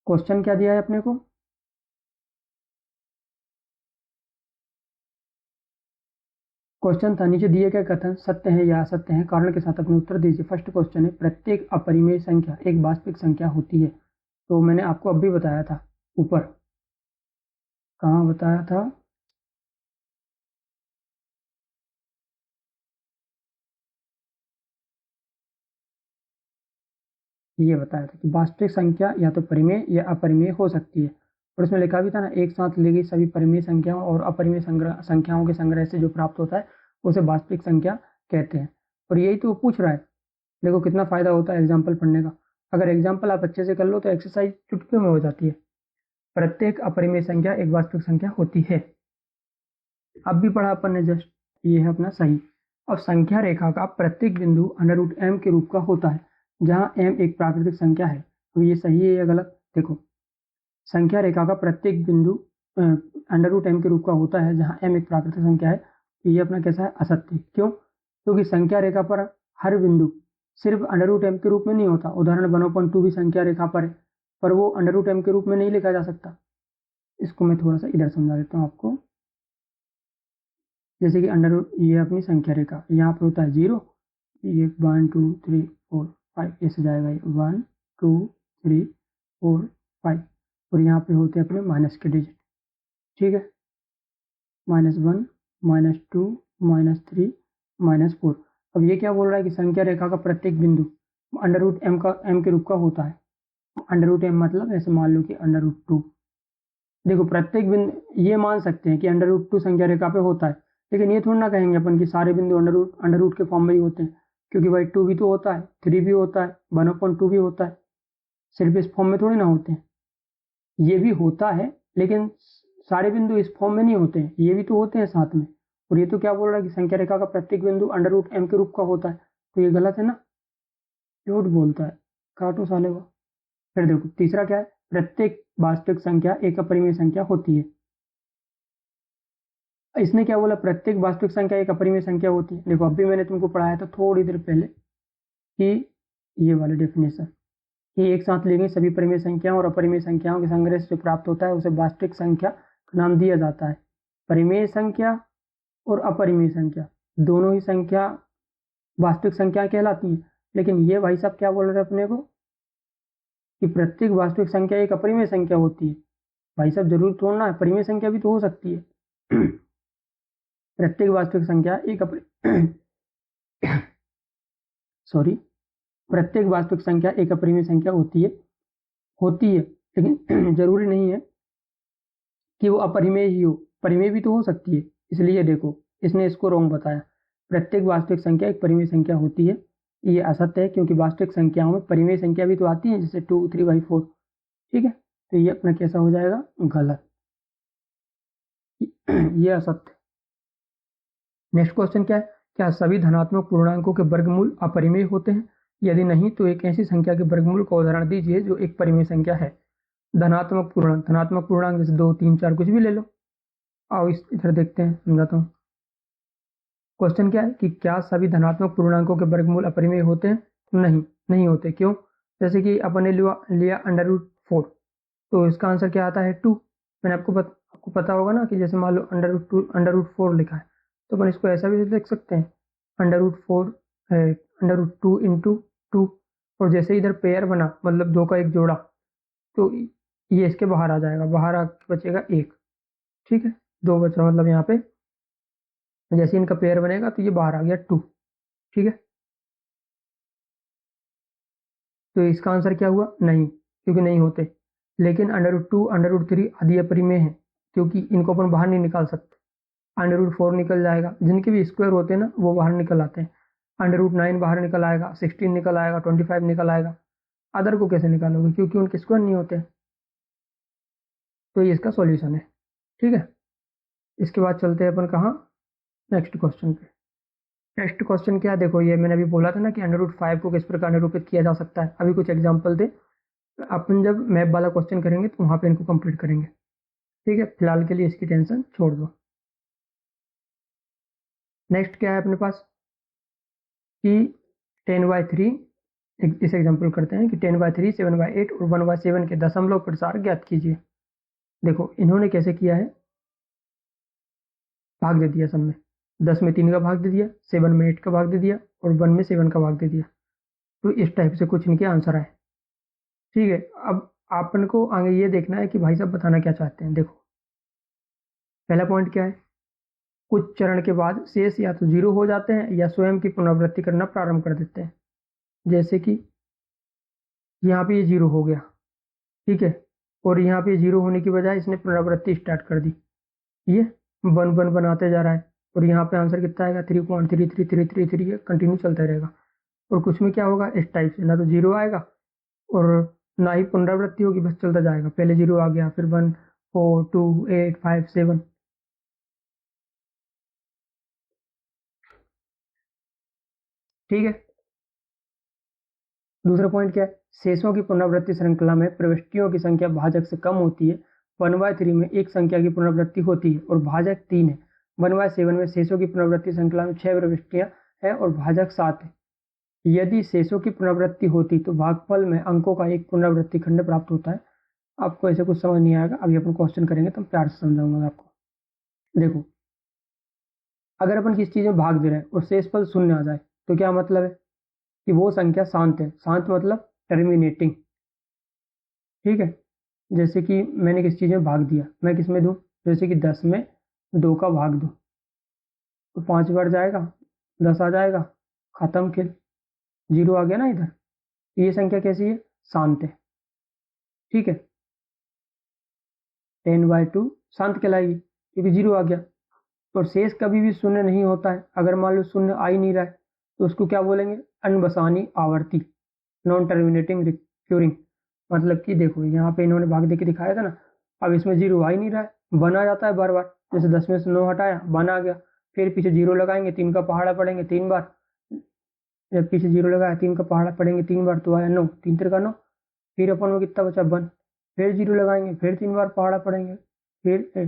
क्वेश्चन क्या दिया है अपने को, क्वेश्चन था नीचे दिए गए कथन सत्य है या असत्य है कारण के साथ अपने उत्तर दीजिए। फर्स्ट क्वेश्चन है, प्रत्येक अपरिमेय संख्या एक वास्तविक संख्या होती है। तो मैंने आपको अब भी बताया था, ऊपर कहाँ बताया था, ये बताया था कि वास्तविक संख्या या तो परिमेय या अपरिमेय हो सकती है। और उसमें लिखा भी था ना, एक साथ ली गई सभी परिमेय संख्याओं और अपरिमेय संख्याओं के संग्रह से जो प्राप्त होता है उसे वास्तविक संख्या कहते हैं। और यही तो वो पूछ रहा है। देखो कितना फायदा होता है एग्जाम्पल पढ़ने का। अगर एग्जाम्पल आप अच्छे से कर लो तो एक्सरसाइज चुटकियों में हो जाती है। प्रत्येक अपरिमेय संख्या एक वास्तविक संख्या होती है। अब भी पढ़ा अपन ने जस्ट, ये है अपना सही। अब संख्या रेखा का प्रत्येक बिंदु √m के रूप का होता है, जहां m एक प्राकृतिक संख्या है। तो ये सही है या गलत, देखो संख्या रेखा का प्रत्येक बिंदु √m के रूप का होता है जहां m एक प्राकृतिक संख्या है, ये अपना कैसा है, असत्य। क्यों? क्योंकि संख्या रेखा पर हर बिंदु सिर्फ √m के रूप में नहीं होता। उदाहरण 1/2 भी संख्या रेखा पर है, पर वो √m के रूप में नहीं लिखा जा सकता। इसको मैं थोड़ा सा इधर समझा देता हूँ आपको। जैसे कि ये अपनी संख्या रेखा, यहाँ पे होता है 0, ये 1 2 3 4 5 ऐसे जाएगा, 1 2 3 4 5, और यहाँ पे होते हैं अपने माइनस के डिजिट, ठीक है, -1 -2 -3 -4। अब ये क्या बोल रहा है कि संख्या रेखा का प्रत्येक बिंदु √m के रूप का होता है। √m मतलब ऐसे मान लो कि √2। देखो प्रत्येक बिंदु ये मान सकते हैं कि √2 संख्या रेखा पे होता है, लेकिन ये थोड़ा ना कहेंगे अपन कि सारे बिंदु अंडर रूट के फॉर्म में ही होते हैं, क्योंकि भाई 2 भी तो होता है, 3 भी होता है, 1/2 भी होता है, सिर्फ इस फॉर्म में थोड़ी ना होते हैं। ये भी होता है, लेकिन सारे बिंदु इस फॉर्म में नहीं होते हैं, ये भी तो होते हैं साथ में। और ये तो क्या बोल रहा है कि संख्या रेखा का प्रत्येक बिंदु √m के रूप का होता है, तो ये गलत है ना, झूठ बोलता है, काटो साले को। फिर देखो तीसरा क्या है, प्रत्येक वास्तविक संख्या एक अपरिमेय संख्या होती है। इसने क्या बोला, प्रत्येक वास्तविक संख्या एक अपरिमेय संख्या होती है। देखो अभी मैंने तुमको पढ़ाया था थोड़ी देर पहले कि ये वाली डेफिनेशन, ये एक साथ ली गई सभी परिमेय संख्याओं और अपरिमेय संख्याओं के संग्रह से जो प्राप्त होता है उसे वास्तविक संख्या का नाम दिया जाता है। परिमेय संख्या और अपरिमेय संख्या दोनों ही संख्या वास्तविक संख्या कहलाती है। लेकिन ये भाई साहब क्या बोल रहे हैं अपने को कि प्रत्येक वास्तविक संख्या एक अपरिमेय संख्या होती है। भाई साहब जरूर थोड़ा ना, परिमेय संख्या भी तो हो सकती है। प्रत्येक वास्तविक संख्या एक प्रत्येक वास्तविक संख्या एक अपरिमेय संख्या होती है, लेकिन जरूरी नहीं है कि वो अपरिमेय ही हो, परिमेय भी तो हो सकती है। इसलिए देखो इसने इसको रॉन्ग बताया, प्रत्येक वास्तविक संख्या एक परिमेय संख्या होती है, ये असत्य है, क्योंकि वास्तविक संख्याओं में परिमेय संख्या भी तो आती है, जैसे 2 3 4, ठीक है। तो ये अपना कैसा हो जाएगा, गलत, ये असत्य। नेक्स्ट क्वेश्चन क्या है, क्या सभी धनात्मक पूर्णांकों के वर्गमूल अपरिमेय होते हैं? यदि नहीं तो एक ऐसी संख्या के वर्गमूल का उदाहरण दीजिए जो एक परिमेय संख्या है। धनात्मक पूर्णांक जैसे 2 3 4 कुछ भी ले लो। आओ इस इधर देखते हैं, समझाता हूँ। क्वेश्चन क्या है कि क्या सभी धनात्मक पूर्णांकों के वर्गमूल अपरिमेय होते हैं? नहीं होते। क्यों? जैसे कि अपन ने लिया √4, तो इसका आंसर क्या आता है, 2। मैंने आपको पता होगा ना कि जैसे मान लो √4 लिखा है, तो अपन इसको ऐसा भी लिख सकते हैं, √4 √2 इंटू 2, और जैसे इधर पेयर बना मतलब 2 का एक जोड़ा, तो ये इसके बाहर आ जाएगा, बाहर बचेगा 1, ठीक है, 2 बचा, मतलब यहाँ पे जैसे इनका पेयर बनेगा तो ये बाहर आ गया 2, ठीक है। तो इसका आंसर क्या हुआ, नहीं, क्योंकि नहीं होते। लेकिन √2 √3 आदि अपरिमेय है, क्योंकि इनको अपन बाहर नहीं निकाल सकते। √4 निकल जाएगा, जिनके भी स्क्वायर होते हैं ना वो बाहर निकल आते हैं। √9 बाहर निकल आएगा, 16 निकल आएगा, 25 निकल आएगा। अदर को कैसे निकालोगे, क्योंकि उनके स्क्वायर नहीं होते। तो ये इसका सॉल्यूशन है, ठीक है। इसके बाद चलते हैं अपन कहाँ, नेक्स्ट क्वेश्चन पे। नेक्स्ट क्वेश्चन क्या है, देखो ये मैंने अभी बोला था ना कि √5 को किस प्रकार निरूपित किया जा सकता है। अभी कुछ एग्जांपल दे, अपन जब मैप वाला क्वेश्चन करेंगे तो वहां पे इनको कंप्लीट करेंगे, ठीक है। फिलहाल के लिए इसकी टेंशन छोड़ दो। नेक्स्ट क्या है अपने पास कि 10/3, इस एग्जांपल करते हैं कि 10/3 7/8 और 1/7 के दशमलव प्रसार ज्ञात कीजिए। देखो इन्होंने कैसे किया है, भाग दे दिया सब में, 10 में 3 का भाग दे दिया, 7 में 8 का भाग दे दिया, और 1 में 7 का भाग दे दिया। तो इस टाइप से कुछ इनके आंसर आए, ठीक है। अब अपन को आगे ये देखना है कि भाई साहब बताना क्या चाहते हैं। देखो पहला पॉइंट क्या है, कुछ चरण के बाद शेष या तो 0 हो जाते हैं या स्वयं की पुनरावृत्ति करना प्रारंभ कर देते हैं। जैसे कि यहाँ पे ये 0 हो गया, ठीक है, और यहाँ पे 0 होने की बजाय इसने पुनरावृत्ति स्टार्ट कर दी, ये 1 बनाते जा रहा है, और यहाँ पे आंसर कितना आएगा, 3.333333, कंटिन्यू चलता रहेगा। और कुछ में क्या होगा, इस टाइप से ना तो 0 आएगा और ना ही पुनरावृत्ति होगी, बस चलता जाएगा, पहले 0 आ गया, फिर 1 4 2 8 5 7, ठीक है। दूसरा पॉइंट क्या है, शेषों की पुनरावृत्ति श्रृंखला में प्रविष्टियों की संख्या भाजक से कम होती है। 1/3 में एक संख्या की पुनरावृत्ति होती है और भाजक 3 है, 1/7 में शेषों की पुनरावृत्ति श्रृंखला में 6 प्रविष्टियां है और भाजक 7 है। यदि शेषों की पुनरावृत्ति होती तो भागफल में अंकों का एक पुनरावृत्ति खंड प्राप्त होता है। आपको ऐसे कुछ समझ नहीं आएगा, अभी अपन क्वेश्चन करेंगे तो प्यार से समझाऊंगा मैं आपको। देखो, अगर अपन किसी चीज में भाग दे रहे हैं और शेषफल शून्य आ जाए तो क्या मतलब है कि वो संख्या शांत है। शांत मतलब टर्मिनेटिंग। ठीक है, जैसे कि मैंने किसी चीज में भाग दिया, मैं किस में दूं, जैसे कि 10 में 2 का भाग दूं तो 5 बार जाएगा, 10 आ जाएगा, खत्म, खेल, 0 आ गया ना इधर। ये संख्या कैसी है, शांत है। ठीक है, 10/2 शांत कहलाएगी क्योंकि 0 आ गया। और शेष कभी भी शून्य नहीं होता है। अगर मान लो शून्य आ ही नहीं रहा है तो उसको क्या बोलेंगे, अनबसानी आवर्ती, नॉन टर्मिनेटिंग रिक्यूरिंग। मतलब कि देखो यहाँ पे इन्होंने भाग दे के दिखाया था ना, अब इसमें 0 आ ही नहीं रहा है, 1 आ जाता है बार बार। जैसे 10 में से 9 हटाया, 1 आ गया, फिर पीछे 0 लगाएंगे, 3 का पहाड़ा पड़ेंगे 3 बार, जब पीछे 0 लगाया 3 का पहाड़ा पड़ेंगे 3 बार तो आया 9, 3 3 का 9, फिर अपन को कितना बचा 1, फिर 0 लगाएंगे, फिर 3 बार पहाड़ा पड़ेंगे, फिर तो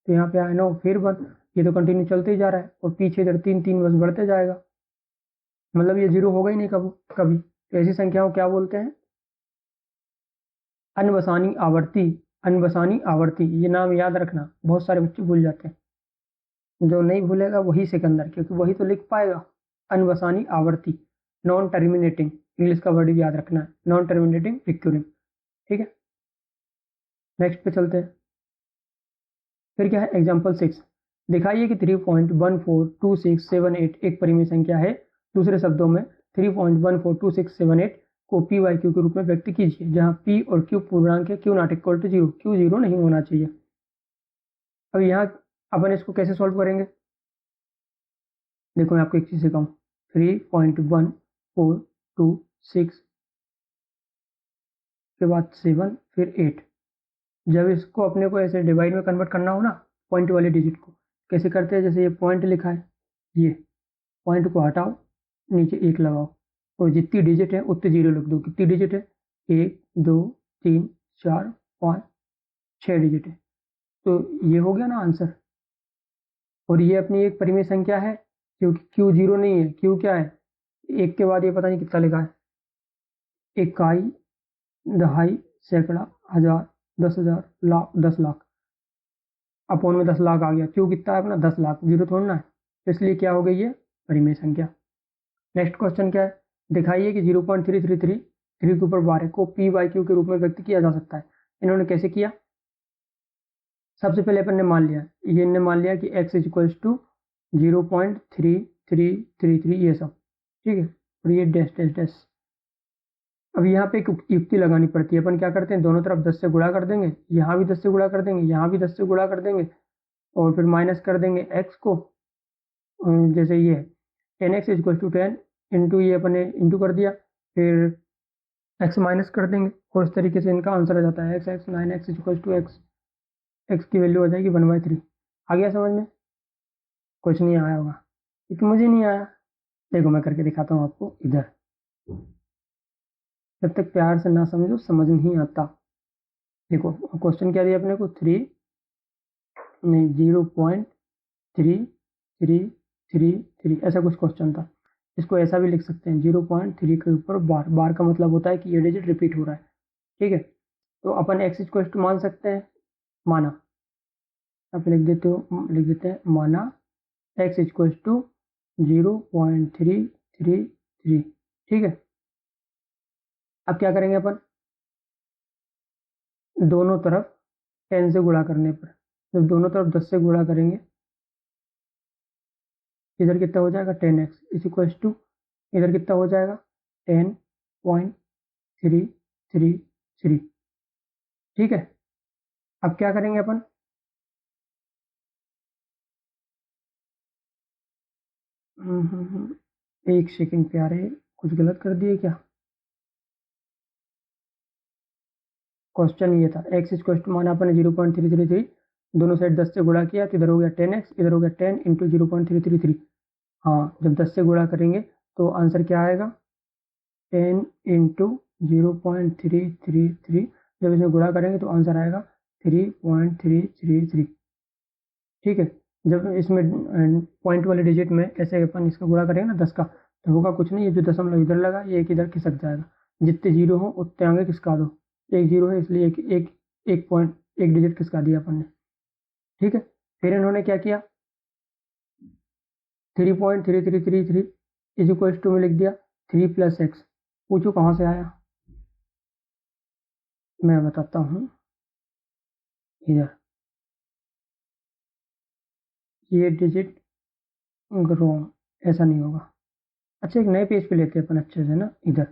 यहाँ पे आया 9, फिर 1। ये तो कंटिन्यू चलते ही जा रहा है और पीछे इधर 3 3 बस बढ़ते जाएगा, मतलब ये 0 होगा ही नहीं कभी कभी। तो ऐसी संख्याओं क्या बोलते हैं, अनबसानी आवर्ती। अनबसानी आवर्ती, ये नाम याद रखना, बहुत सारे बच्चे भूल जाते हैं, जो नहीं भूलेगा वही सिकंदर, क्योंकि वही तो लिख पाएगा। अनबसानी आवर्ती, नॉन टर्मिनेटिंग, इंग्लिश का वर्ड भी याद रखना है, नॉन टर्मिनेटिंग रिक्यूरिंग। ठीक है, नेक्स्ट पे चलते हैं। फिर क्या है, एग्जाम्पल 6, दिखाइए कि 3.142678 एक परिमेय संख्या है। दूसरे शब्दों में 3.142678 को पी वाई क्यू के रूप में व्यक्त कीजिए, जहां पी और क्यू पूर्णांक है, Q not equal to 0, Q 0 नहीं होना चाहिए। अब यहाँ अपन इसको कैसे सॉल्व करेंगे, देखो मैं आपको एक चीज सिखाऊं। 3.1426 के बाद 7 फिर 8, जब इसको अपने को ऐसे डिवाइड में कन्वर्ट करना हो ना, पॉइंट वाले डिजिट को कैसे करते हैं, जैसे ये पॉइंट लिखा है, ये पॉइंट को हटाओ, नीचे 1 लगाओ और जितनी डिजिट है उतनी 0 लिख दो। कितनी डिजिट है, 1 2 3 4 5 6 डिजिट है। तो ये हो गया ना आंसर। और ये अपनी एक परिमेय संख्या है क्योंकि क्यू 0 नहीं है, क्यू क्या है, 1 के बाद ये पता नहीं कितना लिखा है, इकाई, दहाई, सैकड़ा, हजार, 10,000, लाख, 10 लाख, अपोन में 10 लाख आ गया, क्यू कितना है अपना 10 लाख, 0 थोड़ा ना है, तो इसलिए क्या हो गई ये परिमेय संख्या। नेक्स्ट क्वेश्चन क्या है, दिखाइए कि 0.333 3 के ऊपर 12 को पी वाई क्यू के रूप में व्यक्त किया जा सकता है। इन्होंने कैसे किया, सबसे पहले अपन ने मान लिया, ये ने मान लिया कि x इज इक्वल्स टू 0.3333 ये सब, ठीक है, और ये डैश डैश डैश। अब यहाँ पे एक युक्ति लगानी पड़ती है, अपन क्या करते हैं, दोनों तरफ 10 से गुणा कर देंगे, यहाँ भी 10 से गुणा कर देंगे, यहाँ भी 10 से गुणा कर देंगे, और फिर माइनस कर देंगे x को, जैसे ये 10x is equal to 10 into, ये अपने इंटू कर दिया, फिर x माइनस कर देंगे और इस तरीके से इनका आंसर आ जाता है x x 9x is equal to x, x की वैल्यू आ जाएगी 1/3। आ गया समझ में, कुछ नहीं आया होगा क्योंकि मुझे नहीं आया। देखो मैं करके दिखाता हूँ आपको, इधर जब तक प्यार से ना समझो समझ नहीं आता। देखो क्वेश्चन क्या दिया अपने को, 0.3333 ऐसा कुछ क्वेश्चन था। इसको ऐसा भी लिख सकते हैं, 0.3 के ऊपर बार, बार का मतलब होता है कि ये डिजिट रिपीट हो रहा है। ठीक है, तो अपन x इक्वल टू मान सकते हैं, माना, आप लिख देते हो, लिख देते हैं माना x इक्वल टू 0.333। ठीक है, अब क्या करेंगे अपन, दोनों तरफ 10 से गुणा करने पर, जब दोनों तरफ 10 से गुणा करेंगे, इधर कितना हो जाएगा 10x इज इक्वल टू, इधर कितना हो जाएगा 10.333। ठीक है, अब क्या करेंगे अपन, एक सेकंड प्यारे, कुछ गलत कर दिए क्या, क्वेश्चन ये था x इक्वल टू, माना अपन ने 0.333, दोनों साइड 10 से गुणा किया तो इधर हो गया 10x, इधर हो गया 10 इंटू 0.333। हाँ, जब 10 से गुणा करेंगे तो आंसर क्या आएगा, 10 इंटू 0.333, जब इसमें गुणा करेंगे तो आंसर आएगा 3.333। ठीक है, जब इसमें पॉइंट वाले डिजिट में ऐसे अपन इसका गुणा करेंगे ना 10 का, तो होगा कुछ नहीं, ये जो दशमलव इधर लगा ये एक इधर खिसक जाएगा, जितने जीरो हो उतने आगे खिसका दो, एक जीरो है इसलिए एक पॉइंट एक डिजिट खिसका दिया अपन ने, ठीक है। फिर इन्होंने क्या किया, 3.3333 इज इक्वल टू में लिख दिया 3 + x। पूछो कहाँ से आया, मैं बताता हूँ, इधर ये डिजिट रोम ऐसा नहीं होगा। अच्छा एक नए पेज पे लेते हैं अपन अच्छे से ना, इधर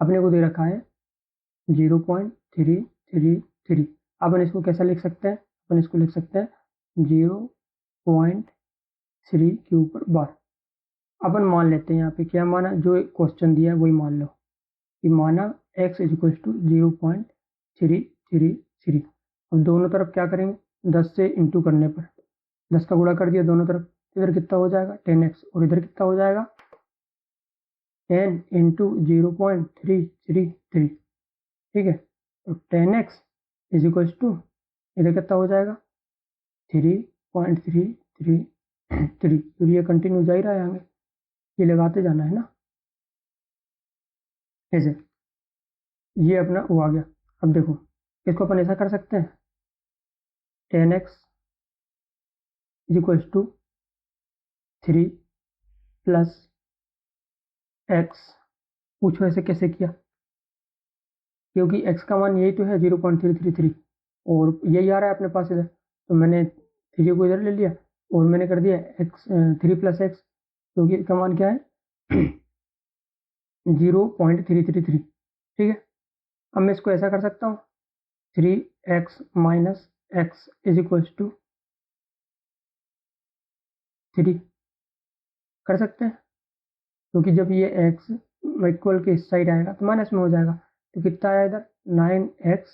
अपने को दे रखा है 0.333। अपन इसको कैसा लिख सकते हैं, अपन इसको लिख सकते हैं 0.3 के ऊपर बार। अपन मान लेते हैं यहाँ पे क्या माना, जो क्वेश्चन दिया है वही मान लो कि माना x इज इक्वल टू 0.333। अब दोनों तरफ क्या करेंगे, 10 से इंटू करने पर 10 का गुणा कर दिया दोनों तरफ, इधर कितना हो जाएगा 10x, और इधर कितना हो जाएगा 10 इंटू 0.333, ठीक है। तो 10x इज इक्वल टू इधर कितना हो जाएगा 3.333, तो ये कंटिन्यू जा ही रहा है आगे, ये लगाते जाना है ना ऐसे, ये अपना वो आ गया। अब देखो इसको अपन ऐसा कर सकते हैं 10x is equal to 3 + x। पूछो ऐसे कैसे किया, क्योंकि x का मान यही तो है 0.333 और यही आ रहा है अपने पास इधर, तो मैंने 3 को इधर ले लिया और मैंने कर दिया x 3 + x, क्योंकि इसका मान क्या है 0.333, ठीक है। अब मैं इसको ऐसा कर सकता हूँ 3x - x is equal to 3 कर सकते हैं, क्योंकि जब ये x इक्वल के इस साइड आएगा तो माइनस में हो जाएगा, तो कितना आया इधर 9x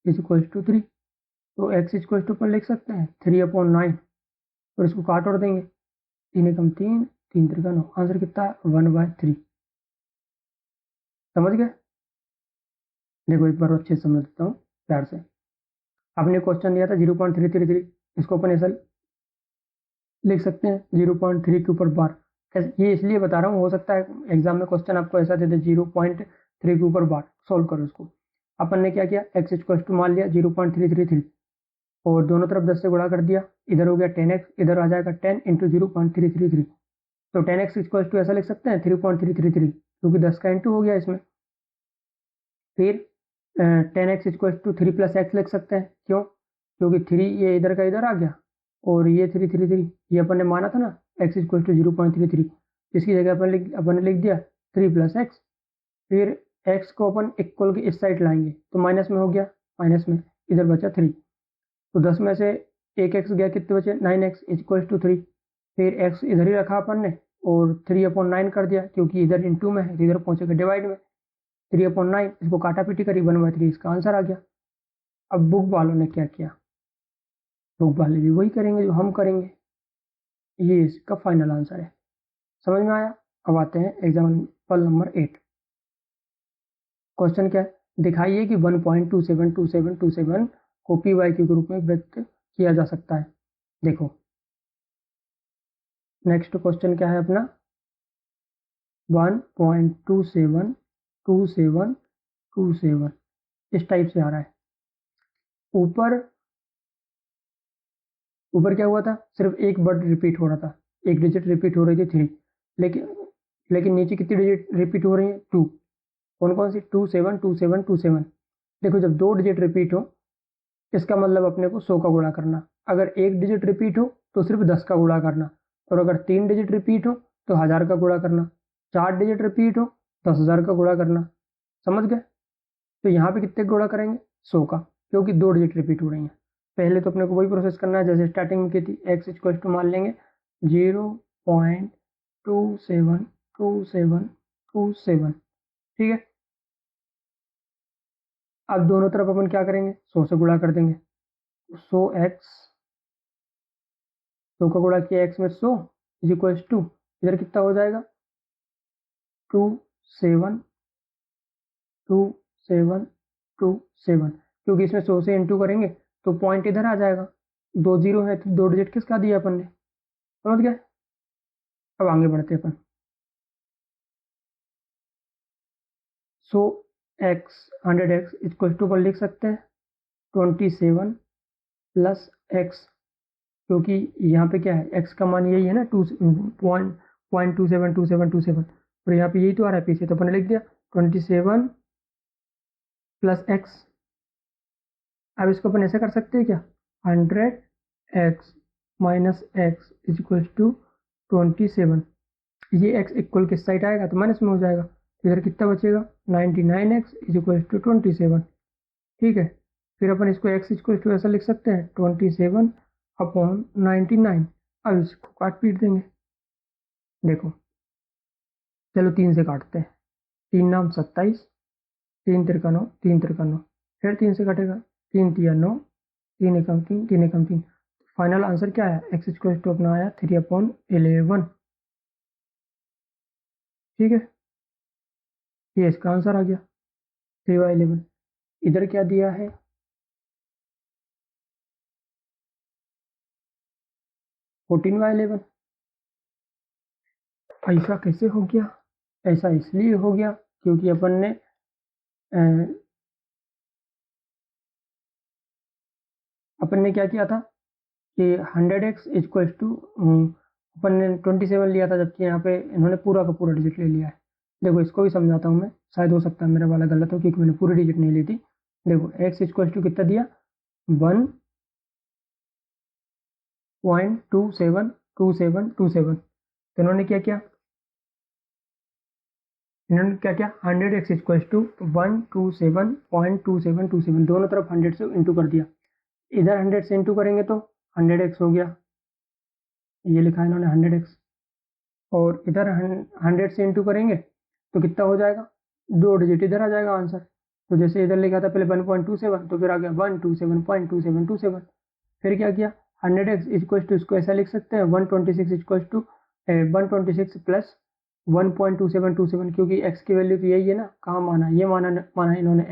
इज इक्वल टू 3। तो x इक्वल टू पर लिख सकते हैं 3/9 और इसको काट और देंगे, 3 एकम 3, 3 त्रिका 9, आंसर कितना है 1/3। समझ गए, देखो एक बार अच्छे से समझ देता हूँ प्यार से। आपने क्वेश्चन दिया था 0.333, इसको अपन ऐसा लिख सकते हैं 0.3 के ऊपर बार। ये इसलिए बता रहा हूँ, हो सकता है एग्जाम में क्वेश्चन आपको ऐसा दे दे 0.3 के ऊपर बार, सोल्व करो इसको। अपन ने क्या किया, x इक्वल टू मान लिया 0.333 और दोनों तरफ 10 से गुणा कर दिया, इधर हो गया 10x, इधर आ जाएगा 10 इंटू 0.333, तो 10x इक्वल टू ऐसा लिख सकते हैं 3.333, क्योंकि 10 का इंटू हो गया इसमें। फिर 10x इक्वल टू 3 + x लिख सकते हैं, क्यों, क्योंकि 3 ये इधर का इधर आ गया और ये 333 ये अपन ने माना था ना x इक्वल टू 0.33, इसकी जगह अपन ने लिख दिया 3 + x। फिर x को अपन इक्वल की इस साइड लाएंगे तो माइनस में हो गया, माइनस में इधर बचा 3, तो 10 में से एक x गया, कितने बचे 9x इक्वल टू 3। फिर x इधर ही रखा अपन ने और 3/9 कर दिया, क्योंकि इधर इंटू में है तो इधर पहुंचेगा डिवाइड में, 3/9 इसको काटा पीटी करी 1/3, इसका आंसर आ गया। अब बुक वालों ने क्या किया, बुक वाले भी वही करेंगे जो हम करेंगे, ये इसका फाइनल आंसर है। समझ में आया। अब आते हैं एग्जाम्पल नंबर 8। क्वेश्चन क्या है, दिखाइए कि 1.272727 को पी वाई के रूप में व्यक्त किया जा सकता है। देखो नेक्स्ट क्वेश्चन क्या है अपना 1.272727 इस टाइप से आ रहा है। ऊपर ऊपर क्या हुआ था, सिर्फ एक वर्ड रिपीट हो रहा था, एक डिजिट रिपीट हो रही थी 3, लेकिन नीचे कितनी डिजिट रिपीट हो रही है 2। कौन कौन सी 272727। देखो जब 2 डिजिट रिपीट हो इसका मतलब अपने को 100 का गुणा करना, अगर एक डिजिट रिपीट हो तो सिर्फ 10 का गुणा करना, और अगर 3 डिजिट रिपीट हो तो 1000 का गुणा करना, 4 डिजिट रिपीट हो 10,000 का गुणा करना। समझ गए, तो यहाँ पे कितने गुणा करेंगे 100 का, क्योंकि 2 डिजिट रिपीट हो रही हैं। पहले तो अपने को वही प्रोसेस करना है जैसे स्टार्टिंग में की थी, x इक्वल टू मान लेंगे 0.272727, ठीक है। अब दोनों तरफ अपन क्या करेंगे 100 से गुणा कर देंगे, 100x, 100 का गुणा किया x में 100 इज इक्वल टू इधर कितना हो जाएगा 272727, क्योंकि इसमें 100 से इंटू करेंगे तो पॉइंट इधर आ जाएगा, 2 जीरो है तो 2 डिजिट किसका दिया अपन ने, समझ गए। अब आगे बढ़ते अपन। सो एक्स 100x इक्वल टू पर लिख सकते हैं 27 प्लस एक्स, क्योंकि यहाँ पे क्या है x का मान यही है ना 2.272727, और यहाँ पे यही तो आ रहा है पीछे, तो अपन ने लिख दिया 27 प्लस एक्स। अब इसको अपन ऐसे कर सकते हैं क्या, 100x minus X is equal to 27, ये x इक्वल किस साइड आएगा तो माइनस में हो जाएगा, तो इधर कितना बचेगा 99x इज इक्वल टू 27, ठीक है। फिर अपन इसको x इक्वल टू ऐसा लिख सकते हैं 27 अपॉन 99। अब इसको काट पीट देंगे, देखो चलो 3 से काटते हैं, 3 नाम 27, 3 तिरका 9, 3 तिरका 9, फिर 3 से कटेगा 3 तिया 9, 3 एकम 3, 3 एकम 3। फाइनल आंसर क्या है, एक्स इक्वल टू अपना आया 3/11, ठीक है। ये इसका आंसर आ गया 3/11। इधर क्या दिया है 14/11। ऐसा कैसे हो गया, ऐसा इसलिए हो गया क्योंकि अपन ने क्या किया था कि 100x इक्वल टू अपन ने 27 लिया था, जबकि यहाँ पे इन्होंने पूरा का पूरा डिजिट ले लिया है। देखो इसको भी समझाता हूँ मैं, शायद हो सकता है मेरा वाला गलत हो क्योंकि मैंने पूरी डिजिट नहीं ली थी। देखो x इक्वल टू कितना दिया 1.272727, तो इन्होंने क्या किया, 100x इक्वल टू 127.2727, दोनों तरफ 100 से इंटू कर दिया। इधर 100 से इंटू करेंगे तो 100x हो गया, ये लिखा है इन्होंने 100x, और इधर 100 से इंटू करेंगे तो कितना हो जाएगा, 2 डिजिट इधर आ जाएगा आंसर। तो जैसे इधर लिखा था पहले 1.27, तो फिर आ गया 127.2727। फिर क्या किया 100x इक्वल टू, इसको ऐसा लिख सकते हैं 126 इक्वल टू 126 प्लस 1.2727, क्योंकि x की वैल्यू तो यही है ना, कहाँ माना, ये माना इन्होंने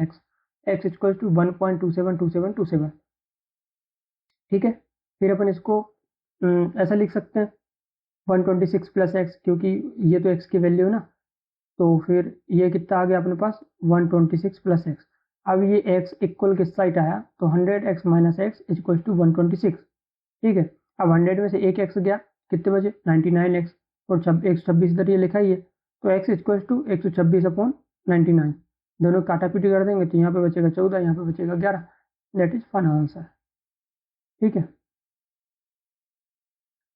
x इक्वल टू 1.272727, ठीक है। फिर अपन इसको ऐसा लिख सकते हैं 126 प्लस एक्स, क्योंकि ये तो x की वैल्यू है ना, तो फिर ये कितना आ गया अपने पास 126 प्लस एक्स। अब ये x इक्वल किस साइड आया, तो 100x minus X equal to 126, ठीक है। अब 100 में से एक x गया, कितने बचे 99x, और 126 इधर ये लिखा ही है, तो x इक्वल टू 126 अपॉन 99, दोनों काटा पीटी कर देंगे तो यहाँ पे बचेगा 14, यहाँ पे बचेगा 11, दैट इज फाइनल आंसर, ठीक है।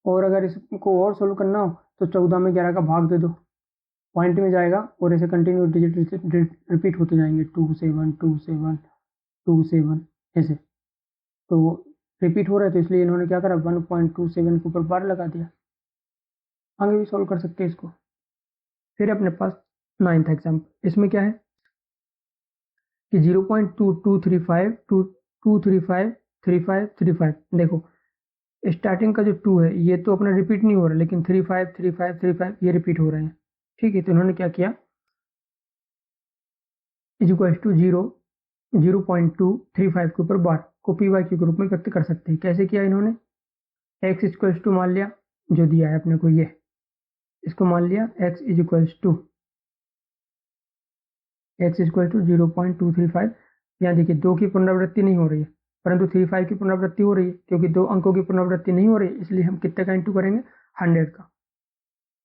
और अगर इसको और सोल्व करना हो तो 14 में 11 का भाग दे दो, पॉइंट में जाएगा और ऐसे कंटिन्यू डिजिट रिपीट होते जाएंगे 272727 ऐसे, तो रिपीट हो रहा है तो इसलिए इन्होंने क्या करा 1.27 के ऊपर बार लगा दिया। आगे भी सॉल्व कर सकते हैं इसको। फिर अपने पास 9th एग्जाम्पल, इसमें क्या है कि 0.2235 देखो स्टार्टिंग का जो 2 है ये तो अपना रिपीट नहीं हो रहा, लेकिन 353535 ये रिपीट हो रहे हैं, ठीक है। तो इन्होंने क्या किया इज इक्वल टू 0.235 के ऊपर बार को पी वाई के रूप में व्यक्त कर सकते हैं। कैसे किया इन्होंने, x इक्वल टू मान लिया जो दिया है अपने को, ये इसको मान लिया x इज इक्वल टू 0.235। यहाँ देखिए 2 की पुनरावृत्ति नहीं हो रही है, परंतु 35 की पुनरावृत्ति हो रही है, क्योंकि 2 अंकों की पुनरावृत्ति नहीं हो रही है, इसलिए हम कितने का इंटू करेंगे 100 का,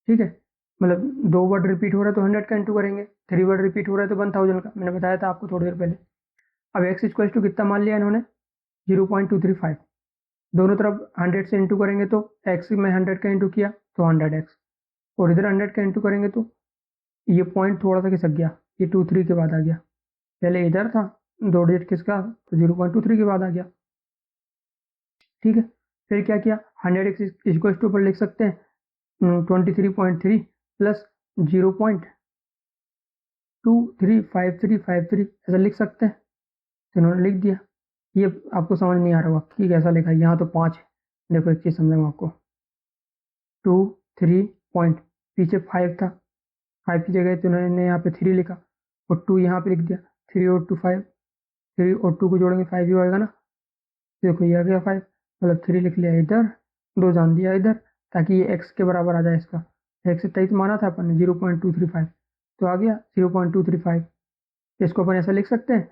ठीक है। मतलब 2 वर्ड रिपीट हो रहा है तो 100 का इंटू करेंगे, 3 वर्ड रिपीट हो रहा है तो 1000 का, मैंने बताया था आपको थोड़ी देर पहले। अब x इक्वल टू कितना मान लिया इन्होंने 0.235, दोनों तरफ 100 से इंटू करेंगे तो x में 100 का इंटू किया तो 100x, और इधर 100 का इंटू करेंगे तो ये पॉइंट थोड़ा सा खिसक गया, ये 23 के बाद आ गया, पहले इधर था 2 डिजिट किसका तो 0.23 के बाद आ गया, ठीक है। फिर क्या किया 100x इक्वल टू पर लिख सकते हैं 23.3 प्लस 0.235353 ऐसा लिख सकते हैं, तो इन्होंने लिख दिया। ये आपको समझ नहीं आ रहा होगा कि कैसा लिखा है, यहाँ तो 5 है, देखो एक चीज़ समझाऊँ आपको, 2 3 पॉइंट पीछे 5 था, 5 की जगह तो इन्होंने यहाँ पे 3 लिखा और 2 यहाँ पे लिख दिया, 3 और 2 5, 3 और 2 को जोड़ेंगे 5 ही आएगा ना, देखो ये आ गया 5, मतलब 3 लिख लिया इधर, 2 जान दिया इधर, ताकि ये x के बराबर आ जाए। इसका x 23 माना था अपन ने, 0.235 तो आ गया 0.235। इसको अपन ऐसा लिख सकते हैं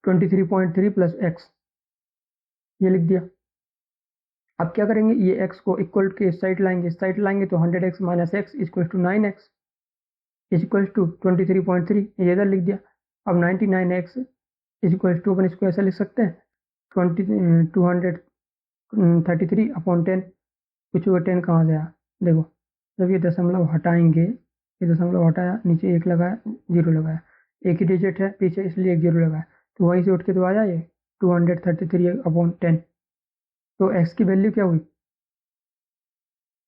23.3 प्लस एक्स, ये लिख दिया। अब क्या करेंगे, ये x को इक्वल के इस साइड लाएंगे, इस साइड लाएंगे तो 100x minus X equal to 9x equal to 23.3, ये इधर लिख दिया। अब 99x इक्वल टू अपन इसको ऐसा लिख सकते हैं 233 अपॉन 10। कुछ हुआ 10 कहाँ से आया, देखो जब ये दशमलव हटाएंगे, ये दशमलव हटाया, नीचे 1 लगाया, 0 लगाया, एक ही डिजिट है पीछे इसलिए 1 0 लगाया, तो वहीं से उठ के तो आ जाए ये 233 अपॉन 10। तो x की वैल्यू क्या हुई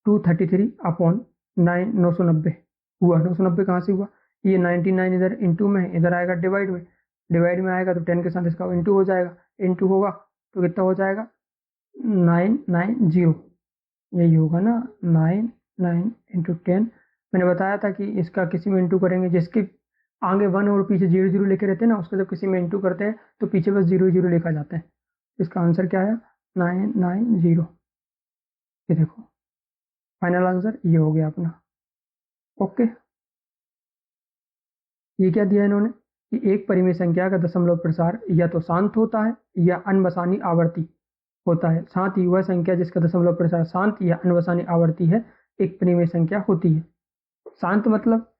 233 अपॉन 990 हुआ। 990 कहाँ से हुआ, ये 99 इधर इंटू में, इधर आएगा डिवाइड में, डिवाइड में आएगा तो 10 के साथ इसका इंटू हो जाएगा, इंटू होगा तो कितना हो जाएगा 990, यही होगा ना 9 इंटू 10। मैंने बताया था कि इसका किसी में इंटू करेंगे, जिसके आगे 1 और पीछे 0 0 लेके रहते हैं ना, उसको जब किसी में इंटू करते हैं तो पीछे बस 0 0 लेकर जाते हैं। इसका आंसर क्या है 990, ये देखो फाइनल आंसर ये हो गया अपना। ओके, ये क्या दिया इन्होंने कि एक परिमेय संख्या का दशमलव प्रसार या तो शांत होता है या अनबसानी आवर्ती होता है, साथ ही वह संख्या जिसका दशमलव प्रसार शांत या अनबसानी आवर्ती है एक परिमेय संख्या होती है। शांत मतलब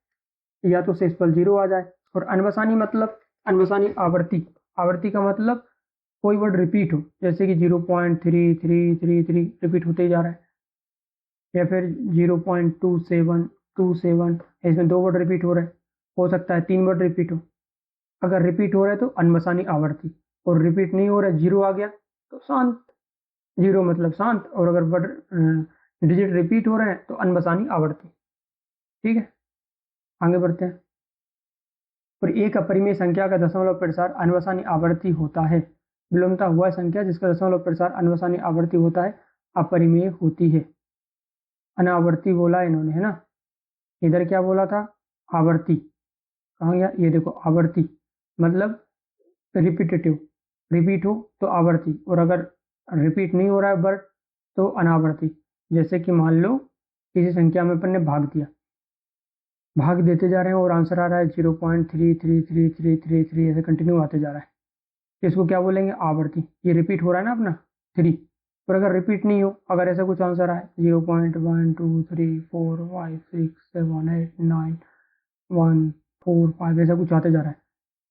या तो शेषफल 0 आ जाए, और अनबसानी मतलब अनबसानी आवर्ती, आवर्ती का मतलब कोई वर्ड रिपीट हो, जैसे कि 0.3333 रिपीट होते ही जा रहा है, या फिर 0.2727, इसमें 2 वर्ड रिपीट हो रहे हैं, हो सकता है 3 वर्ड रिपीट हो। अगर रिपीट हो रहा है तो अनबसानी आवर्ती, और रिपीट नहीं हो रहा है 0 आ गया तो शांत, 0 मतलब शांत, और अगर वर्ड डिजिट रिपीट हो रहे हैं तो अनबसानी आवर्ती। ठीक है, आगे बढ़ते हैं। और एक अपरिमेय संख्या का दशमलव प्रसार अनवसानी आवर्ती होता है। विलोमता हुआ संख्या जिसका दशमलव प्रसार अनवसानी आवर्ती होता है अपरिमेय होती है। अनावर्ती बोला इन्होंने, है ना, इधर क्या बोला था आवर्ती, कहाँ गया, ये देखो आवर्ती मतलब रिपीटेटिव, रिपीट हो तो आवर्ती, और अगर रिपीट नहीं हो रहा है वर्ड तो अनावर्ती। जैसे कि मान लो किसी संख्या में अपन ने भाग दिया, भाग देते जा रहे हैं और आंसर आ रहा है 0.33333 ऐसे कंटिन्यू आते जा रहा है, तो इसको क्या बोलेंगे आवर्ती। ये रिपीट हो रहा है ना अपना 3, और अगर रिपीट नहीं हो, अगर ऐसा कुछ आंसर आए 0.1234567891145 ऐसा कुछ आते जा रहा है,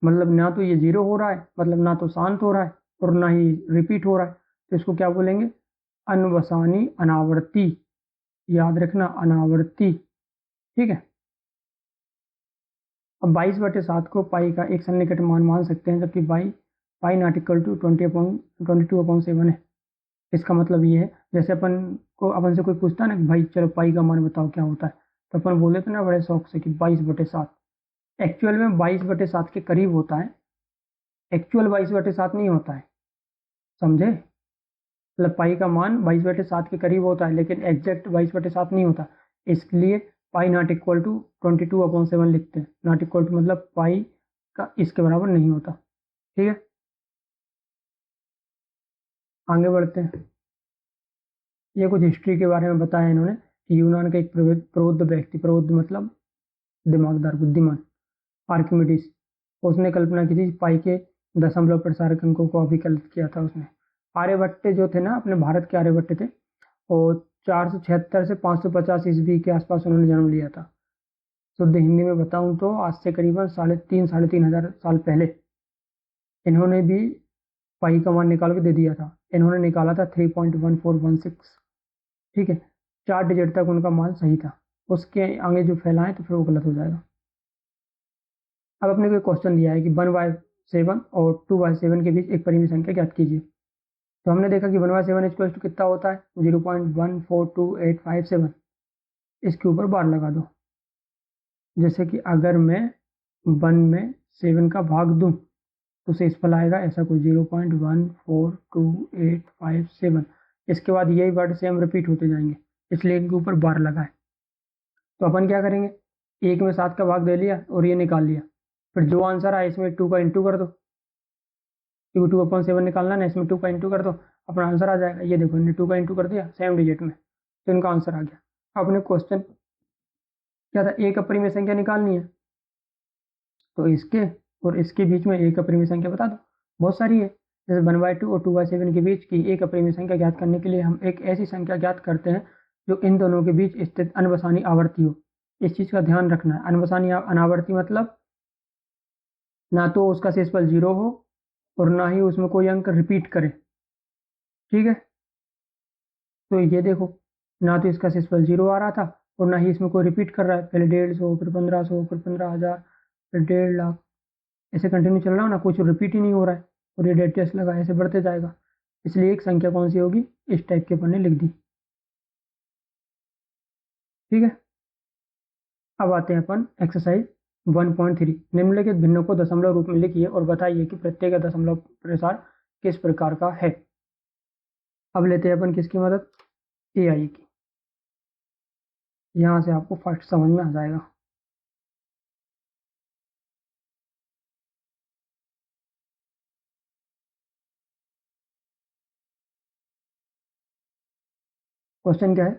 मतलब ना तो ये 0 हो रहा है, मतलब ना तो शांत हो रहा है, और ना ही रिपीट हो रहा है, तो इसको क्या बोलेंगे अनवसानी अनावर्ती, याद रखना अनावर्ती। ठीक है, अब 22/7 को पाई का एक सन्निकट मान मान सकते हैं, जबकि पाई नॉट इक्वल टू 22/7 है। इसका मतलब ये है, जैसे अपन से कोई पूछता है ना कि भाई चलो पाई का मान बताओ क्या होता है, तो अपन बोले थे ना बड़े शौक से कि 22/7, एक्चुअल में 22/7 के करीब होता है, एक्चुअल 22/7 नहीं होता है, समझे, मतलब पाई का मान 22/7 के करीब होता है, लेकिन एग्जैक्ट 22/7 नहीं होता। इसलिए पाई नॉट इक्वल टू 22/7 लिखते हैं, नॉट इक्वल टू मतलब पाई का इसके बराबर नहीं होता। ठीक है, आगे बढ़ते हैं। ये कुछ हिस्ट्री के बारे में बताया इन्होंने कि यूनान का एक प्रबुद्ध व्यक्ति, प्रबुद्ध मतलब दिमागदार बुद्धिमान, आर्किमिडीज, उसने कल्पना की थी पाई के दशमलव प्रसारक अंकों को अभिकलित किया था उसने। आर्यभट्ट जो थे ना, अपने भारत के आर्यभट्ट थे, और 476 से 550 ईस्वी के आसपास उन्होंने जन्म लिया था। शुद्ध हिंदी में बताऊं तो आज से करीबन 3,500 साल पहले इन्होंने भी पाई का मान निकाल के दे दिया था। इन्होंने निकाला था 3.1416। ठीक है, 4 डिजिट तक उनका मान सही था, उसके आगे जो फैलाएं तो फिर वो गलत हो जाएगा। अब अपने को क्वेश्चन दिया है कि 1/7 और 2/7 के बीच एक परिमेय संख्या ज्ञात कीजिए। तो हमने देखा कि 1/7 इक्वल टू कितना होता है 0.142857। इसके ऊपर बार लगा दो, जैसे कि अगर मैं 1 में 7 का भाग दूं तो शेषफल आएगा ऐसा कुछ 0.142857। इसके बाद यही वर्ड सेम रिपीट होते जाएंगे, इसलिए इनके ऊपर बार लगाए। तो अपन क्या करेंगे, 1 में 7 का भाग दे लिया और ये निकाल लिया, फिर जो आंसर आए इसमें 2 का इंटू कर दो, क्योंकि 2/7 निकालना ना, इसमें 2 का इंटू कर दो, अपना आंसर आ जाएगा। ये देखो, 2 का इंटू कर दिया सेम डिजिट में, तो इनका आंसर आ गया। अपने क्वेश्चन क्या था, एक अपरिमेय संख्या निकालनी है, तो इसके और इसके बीच में एक अपरिमेय संख्या बता दो। बहुत सारी है, जैसे 1/2 और 2/7 के बीच की एक अपरिमेय संख्या ज्ञात करने के लिए हम एक ऐसी संख्या ज्ञात करते हैं जो इन दोनों के बीच स्थित अनबसानी आवर्ती हो। इस चीज का ध्यान रखना है। अनबसानी अनावर्ती मतलब ना तो उसका शेषफल 0 हो और ना ही उसमें कोई अंक रिपीट करे। ठीक है, तो ये देखो, ना तो इसका शेषफल 0 आ रहा था और ना ही इसमें कोई रिपीट कर रहा है। पहले 150, फिर 1500, फिर 15,000, फिर 1,50,000, ऐसे कंटिन्यू चल रहा हो ना, कुछ रिपीट ही नहीं हो रहा है और ये डेट टेस्ट लगा, ऐसे बढ़ते जाएगा। इसलिए एक संख्या कौन सी होगी, इस टाइप के अपन ने लिख दी। ठीक है, अब आते हैं अपन एक्सरसाइज 1.3। निम्नलिखित भिन्नों को दशमलव रूप में लिखिए और बताइए कि प्रत्येक का दशमलव प्रसार किस प्रकार का है। अब लेते हैं अपन किसकी मदद, AI की। यहां से आपको फर्स्ट समझ में आ जाएगा। क्वेश्चन क्या है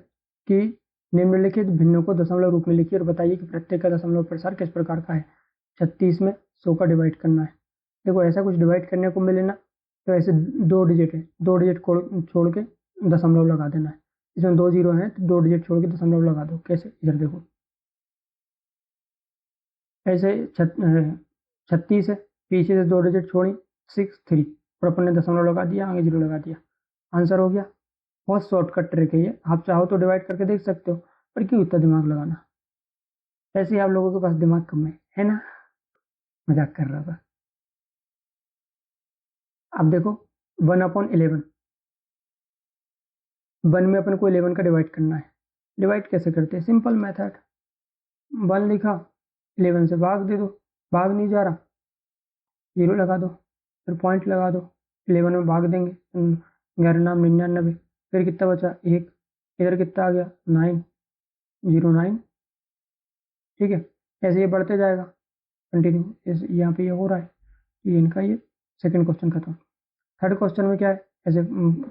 कि निम्नलिखित भिन्नों को दशमलव रूप में लिखिए और बताइए कि प्रत्येक का दशमलव प्रसार किस प्रकार का है। 36 में 100 का डिवाइड करना है। देखो, ऐसा कुछ डिवाइड करने को मिले ना, तो ऐसे 2 डिजिट है, 2 डिजिट छोड़ के दशमलव लगा देना है। इसमें 2 जीरो है तो 2 डिजिट छोड़ के दशमलव लगा दो। कैसे, इधर देखो, ऐसे 36 है, पीछे से 2 डिजिट छोड़ी 63 और अपन ने दशमलव लगा दिया, आगे जीरो लगा दिया, आंसर हो गया। बहुत शॉर्टकट ट्रिक है ये, आप चाहो तो डिवाइड करके देख सकते हो, पर क्यों इतना दिमाग लगाना। ऐसे ही आप लोगों के पास दिमाग कम है ना, मजाक कर रहा था। अब देखो, 1/11, 1 में अपन को 11 का डिवाइड करना है। डिवाइड कैसे करते हैं, सिंपल मेथड, 1 लिखा, 11 से भाग दे दो, भाग नहीं जा रहा, जीरो लगा दो, फिर पॉइंट लगा दो, 11 में भाग देंगे, 11 नाम 99, फिर कितना बचा, 1, इधर कितना आ गया, 909। ठीक है, ऐसे ये बढ़ते जाएगा कंटिन्यू। यहाँ पे ये हो रहा है, ये इनका ये सेकंड क्वेश्चन खत्म। थर्ड क्वेश्चन में क्या है, ऐसे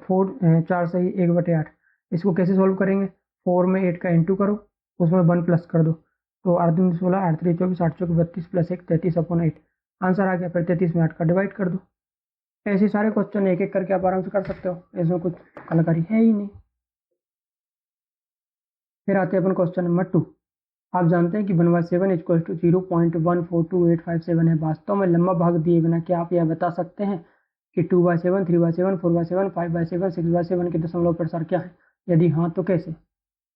4 सही 1/8, इसको कैसे सोल्व करेंगे, 4 में 8 का इंटू करो, उसमें 1 प्लस कर दो, तो 8 दूनी 16, 8 3 24, 8 चौके 32 प्लस 1 33/8, आंसर आ गया। फिर 33 में 8 का डिवाइड कर दो। ऐसे सारे क्वेश्चन एक एक करके आप आराम से कर सकते हो, इसमें कुछ कलाकारी है ही नहीं। फिर आते हैं अपन क्वेश्चन नंबर 2। आप जानते हैं कि 1/7 इक्वल टू 0.142857 है। वास्तव में लंबा भाग दिए बिना क्या आप यह बता सकते हैं कि 2/7, 3/7, 4/7, 5/7, 6/7 के दशमलव प्रसार क्या है? यदि हाँ तो कैसे?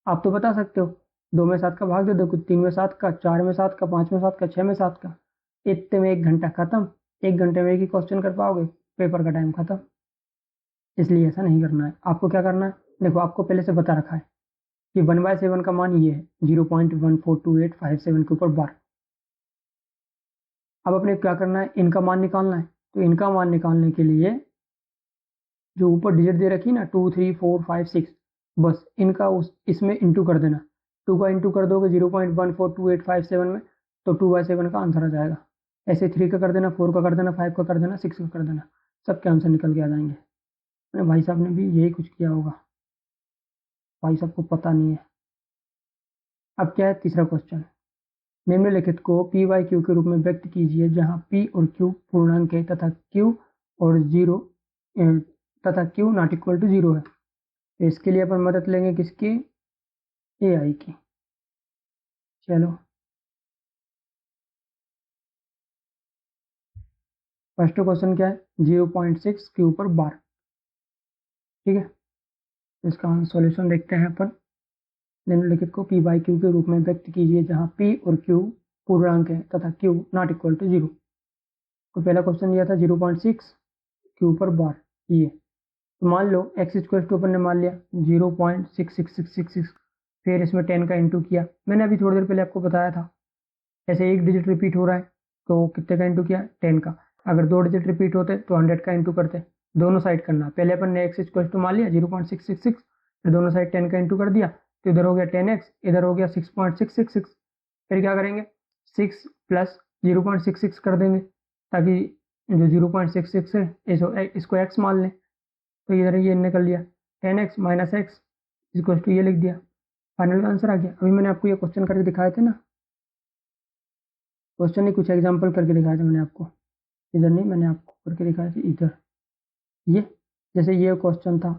आप तो बता सकते हो, 2 में 7 का भाग दे दो, 3 में 7 का, 4 में 7 का, 5 में 7 का, 6 में 7 का, इतने में 1 घंटा खत्म। 1 घंटे में एक ही क्वेश्चन कर पाओगे, पेपर का टाइम खत्म। इसलिए ऐसा नहीं करना है। आपको क्या करना है, देखो आपको पहले से बता रखा है कि 1/7 का मान ये है, 0.142857 के ऊपर बार। अब अपने क्या करना है, इनका मान निकालना है। तो इनका मान निकालने के लिए जो ऊपर डिजिट दे रखी ना, 2 3 4 5 6, बस इनका इसमें इंटू कर देना। 2 का इंटू कर दोगे 0.142857 में, तो 2/7 का आंसर आ जाएगा। ऐसे 3 का कर देना, 4 का कर देना, 5 का कर देना, 6 का कर देना, सबके आंसर निकल के आ जाएंगे। अपने भाई साहब ने भी यही कुछ किया होगा, भाई साहब को पता नहीं है। अब क्या है, तीसरा क्वेश्चन, निम्नलिखित को पी वाई क्यू के रूप में व्यक्त कीजिए, जहां पी और क्यू पूर्णांक है तथा क्यू और जीरो तथा क्यू नॉट इक्वल टू 0 है। तो इसके लिए अपन मदद लेंगे किसकी, AI की। चलो, फर्स्ट क्वेश्चन क्या है, 0.6 के ऊपर बार। ठीक है, इसका सॉल्यूशन देखते हैं अपन। निम्नलिखित को पी बाई क्यू के रूप में व्यक्त कीजिए, जहां पी और क्यू पूर्णांक है तथा क्यू नॉट इक्वल टू 0। तो पहला क्वेश्चन दिया था 0.6 के ऊपर बार, ये तो मान लो एक्स इक्वल टू अपन ने मान लिया 0.66666, फिर इसमें 10 का इंटू किया। मैंने अभी थोड़ी देर पहले आपको बताया था, ऐसे एक डिजिट रिपीट हो रहा है तो कितने का इंटू किया, 10 का। अगर 2 डिजिट रिपीट होते तो 100 का इंटू करते। दोनों साइड करना, पहले अपन ने एक्स इक्वल टू मान लिया 0.666, फिर दोनों साइड 10 का इंटू कर दिया, तो इधर हो गया 10x, इधर हो गया 6.666। फिर क्या करेंगे, 6 प्लस 0.66 कर देंगे ताकि जो 0.66 है इसको x मान लें, तो इधर ये निकल लिया 10x minus X equal to ये लिख दिया, फाइनल आंसर आ गया। अभी मैंने आपको ये क्वेश्चन करके दिखाए थे ना, क्वेश्चन नहीं कुछ एग्जाम्पल करके दिखाए थे मैंने आपको, इधर नहीं मैंने आपको करके दिखाए थे इधर, ये जैसे ये क्वेश्चन था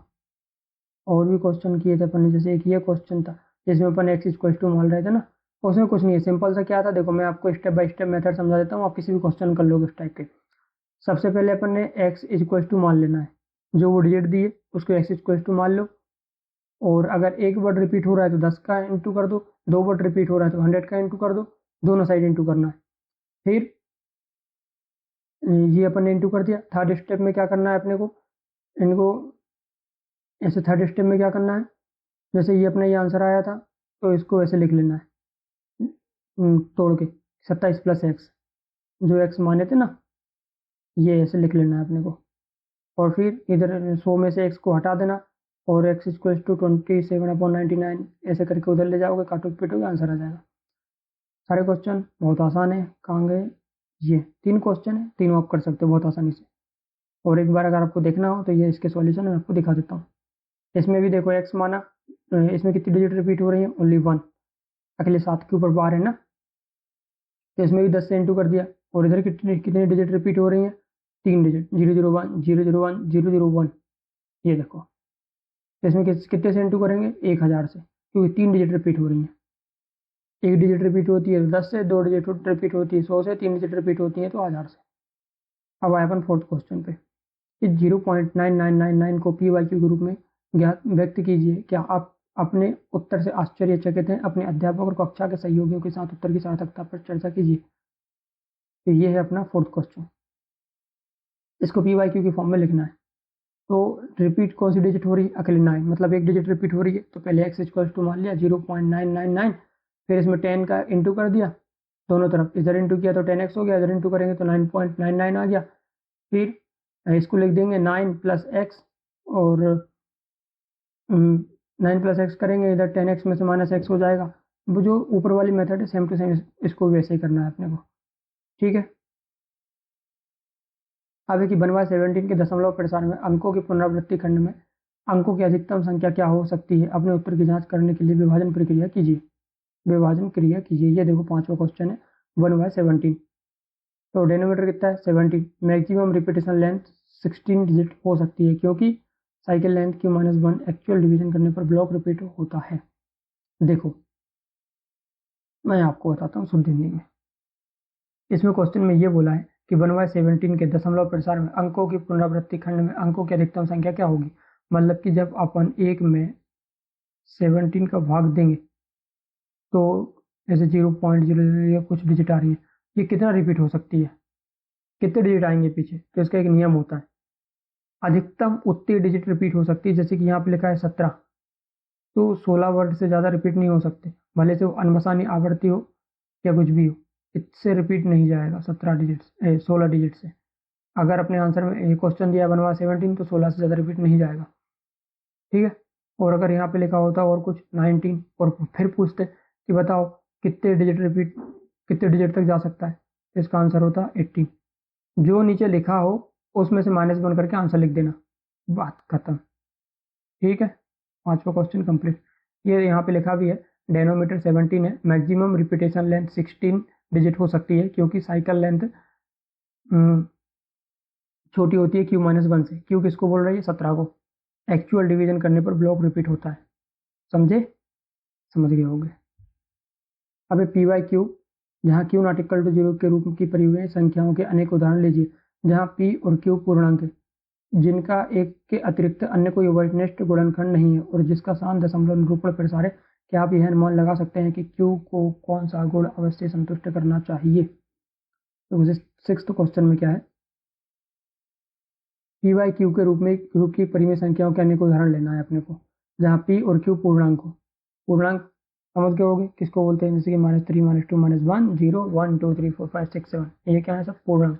और भी क्वेश्चन किए थे अपन ने, जैसे एक ये क्वेश्चन था जिसमें अपन एक्स इक्वल टू मान रहे थे ना, उसमें कुछ नहीं है, सिंपल सा क्या था देखो मैं आपको स्टेप बाय स्टेप मेथड समझा देता हूँ, आप किसी भी क्वेश्चन कर लोगे इस टाइप के। सबसे पहले अपन ने एक्स इक्वल टू मान लेना है, जो वो डिजिट दिए उसको एक्स इक्वल टू मान लो, और अगर एक वर्ड रिपीट हो रहा है तो 10 का इंटू कर दो, 2 वर्ड रिपीट हो रहा है तो 100 का इंटू कर दो, दोनों साइड इंटू करना है। फिर ये अपन ने इंटू कर दिया। थर्ड स्टेप में क्या करना है अपने को, इनको ऐसे थर्ड स्टेप में क्या करना है, जैसे ये अपना ये आंसर आया था तो इसको ऐसे लिख लेना है तोड़ के 27 प्लस एक्स, जो एक्स माने थे ना ये ऐसे लिख लेना है अपने को, और फिर इधर 100 में से एक्स को हटा देना और एक्स इक्वल टू 27/99 ऐसे करके उधर ले जाओगे, काटोगे पीटोगे आंसर आ जाएगा। सारे क्वेश्चन बहुत आसान है, कहाँ गए, ये 3 क्वेश्चन है, तीनों आप कर सकते हो बहुत आसानी से। और एक बार अगर आपको देखना हो तो ये इसके सॉल्यूशन मैं आपको दिखा देता हूँ। इसमें भी देखो एक्स माना, इसमें कितनी डिजिट रिपीट हो रही है, ओनली 1, अगले 7 के ऊपर बार है ना, तो इसमें भी 10 से इंटू कर दिया, और इधर कितनी कितनी डिजिट रिपीट हो रही है, 3 डिजिट 001 001 001, ये देखो। तो इसमें कितने से इंटू करेंगे, 1000 से, क्योंकि 3 डिजिट रिपीट हो रही है। एक डिजिट रिपीट होती है तो 10 से, 2 डिजिट रिपीट होती है 100 से, 3 डिजिट रिपीट होती है तो 1000 से। अब आए अपन फोर्थ क्वेश्चन पे, इस 0.9999 को पी वाई क्यू के रूप में ज्ञात व्यक्त कीजिए। क्या आप अपने उत्तर से आश्चर्यचकित हैं? अपने अध्यापक और कक्षा के सहयोगियों के साथ उत्तर की सार्थकता पर चर्चा कीजिए। तो ये है अपना फोर्थ क्वेश्चन, इसको पी वाई क्यू की फॉर्म में लिखना है। तो रिपीट कौन सी डिजिट हो रही है, अकेले 9, मतलब एक डिजिट रिपीट हो रही है, तो पहले एक्स इक्वल टू मान लिया 0.999, फिर इसमें 10 का इंटू कर दिया दोनों तरफ, इधर इंटू किया तो 10x हो गया, इधर इंटू करेंगे तो 9.99 आ गया। फिर इसको लिख देंगे 9 प्लस एक्स, और 9 प्लस एक्स करेंगे, इधर 10x में से माइनस एक्स हो जाएगा। वो जो ऊपर वाली मेथड है सेम टू सेम इसको भी वैसे ही करना है अपने को, ठीक है। अब है कि 1/17 के दशमलव प्रसार में अंकों की पुनरावृत्ति खंड में अंकों की अधिकतम संख्या क्या हो सकती है, अपने उत्तर की जांच करने के लिए विभाजन प्रक्रिया कीजिए। विभाजन क्रिया कीजिए, ये देखो 5वां क्वेश्चन है 1/17। तो डिनोमिनेटर कितना है 17, मैक्सिमम रिपीटेशन लेंथ 16 डिजिट हो सकती है, क्योंकि साइकिल लेंथ की -1 एक्चुअल डिवीजन करने पर ब्लॉक रिपीट होता है। देखो मैं आपको बताता हूँ शुद्ध हिंदी में, इसमें क्वेश्चन में ये बोला है कि 1/17 के दशमलव प्रसार में अंकों की पुनरावृत्ति खंड में अंकों की अधिकतम संख्या क्या होगी। मतलब कि जब अपन 1 में 17 का भाग देंगे तो जैसे 0.00 कुछ डिजिट आ रही है, ये कितना रिपीट हो सकती है, कितने डिजिट आएंगे पीछे, तो इसका एक नियम होता है, अधिकतम उतनी डिजिट रिपीट हो सकती है। जैसे कि यहाँ पे लिखा है 17, तो 16 वर्ड से ज़्यादा रिपीट नहीं हो सकते, भले से वो अनबसानी आवर्ती हो या कुछ भी हो, इससे रिपीट नहीं जाएगा 16 डिजिट से। अगर अपने आंसर में ये क्वेश्चन दिया 1/17 तो 16 से ज़्यादा रिपीट नहीं जाएगा, ठीक है। और अगर यहाँ पे लिखा होता और कुछ 19 और फिर पूछते कि बताओ कितने डिजिट तक जा सकता है, तो इसका आंसर होता 18। जो नीचे लिखा हो उसमें से -1 करके आंसर लिख देना, बात खत्म, ठीक है। 5वां क्वेश्चन कंप्लीट। ये यहाँ पे लिखा भी है डेनोमीटर 17 है, मैक्सिमम रिपीटेशन लेंथ 16 डिजिट हो सकती है, क्योंकि साइकिल लेंथ छोटी होती है q-1 से। q किसको बोल रही है, 17 को। एक्चुअल डिवीजन करने पर ब्लॉक रिपीट होता है, समझे, समझ गए होंगे। अब पी वाई क्यू, जहाँ क्यू नॉट इक्वल टू 0 के रूप की परी हुई संख्याओं के अनेक उदाहरण लीजिए, जहाँ पी और क्यू पूर्णांक है, जिनका एक के अतिरिक्त अन्य कोई वर्टनिष्ठ गुणनखंड नहीं है और जिसका शांत दशमलव निरूपण प्रसार है। क्या आप यह अनुमान लगा सकते हैं कि क्यू को कौन सा गुण अवश्य संतुष्ट करना चाहिए। तो 6th क्वेश्चन में क्या है, पी वाई क्यू के रूप की परिमेय संख्याओं के अनेक उदाहरण लेना है अपने को, जहाँ पी और क्यू पूर्णांक हो। पूर्णांक समझ गए होगे किसको बोलते हैं, जैसे कि -3 -2 -1 0 1 2 3 4 5 6 7, ये क्या है सब पूर्णांक,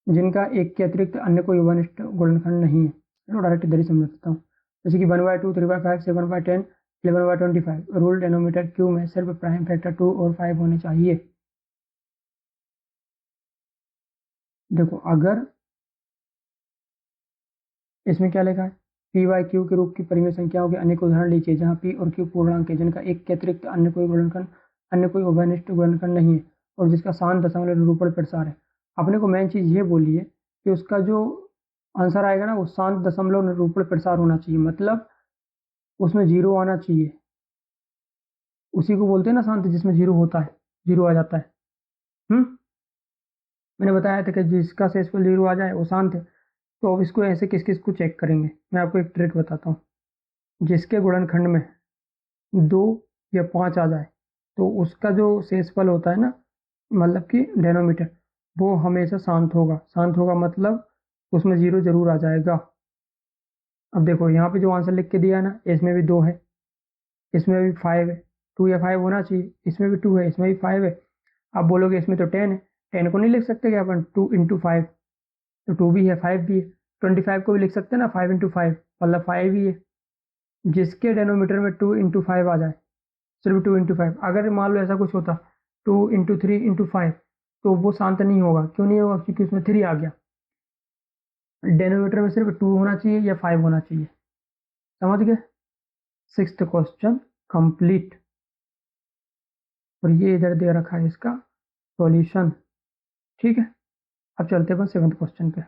जिनका एक के अतिरिक्त अन्य कोई वनिष्ठ गुणनखंड नहीं है। चलो डायरेक्ट इधर ही समझ सकता हूँ, जैसे कि 1/2 3/5 7/10 11/25। रूल डेनोमीटर क्यू में सिर्फ प्राइम फैक्टर 2 और 5 होने चाहिए। देखो अगर इसमें क्या लिखा है, पी वाई क्यू के रूप की परिमेय संख्याओं के अनेक उदाहरण लीजिए जहाँ पी और क्यू पूर्णांक है जिनका एक के अतिरिक्त अन्य कोई उभयनिष्ठ गुणनखंड नहीं है और जिसका शांत दशमलव निरूपण प्रसार है। अपने को मेन चीज ये बोली है कि उसका जो आंसर आएगा ना वो शांत दशमलव निरूपण प्रसार होना चाहिए, मतलब उसमें जीरो आना चाहिए। उसी को बोलते हैं ना शांत, जिसमें जीरो होता है, जीरो आ जाता है। मैंने बताया था कि जिसका शेषफल जीरो आ जाए वो शांत है। तो अब इसको ऐसे किस किस को चेक करेंगे, मैं आपको एक ट्रिक बताता हूँ। जिसके गुणनखंड में 2 या 5 आ जाए तो उसका जो शेषफल होता है ना, मतलब कि डेनोमीटर, वो हमेशा शांत होगा। शांत होगा मतलब उसमें जीरो जरूर आ जाएगा। अब देखो यहाँ पे जो आंसर लिख के दिया है ना, इसमें भी 2 है, इसमें भी 5 है, 2 या 5 होना चाहिए, इसमें भी 2 है, इसमें भी 5 है। आप बोलोगे इसमें तो 10 है, 10 को नहीं लिख सकते क्या अपन 2 इंटू 5, तो 2 भी है 5 भी है। 25 को भी लिख सकते हैं ना 5 इंटू 5, मतलब 5 ही है। जिसके डेनोमीटर में 2 इंटू 5 आ जाए, सिर्फ 2 इंटू 5, अगर मान लो ऐसा कुछ होता 2 इंटू 3 इंटू 5, तो वो शांत नहीं होगा। क्यों नहीं होगा? क्योंकि उसमें 3 आ गया। डेनोमीटर में सिर्फ 2 होना चाहिए या 5 होना चाहिए। समझ गए? 6th question complete. और ये इधर दे रखा है इसका सॉल्यूशन। ठीक है, अब चलते हैं 7th क्वेश्चन पे।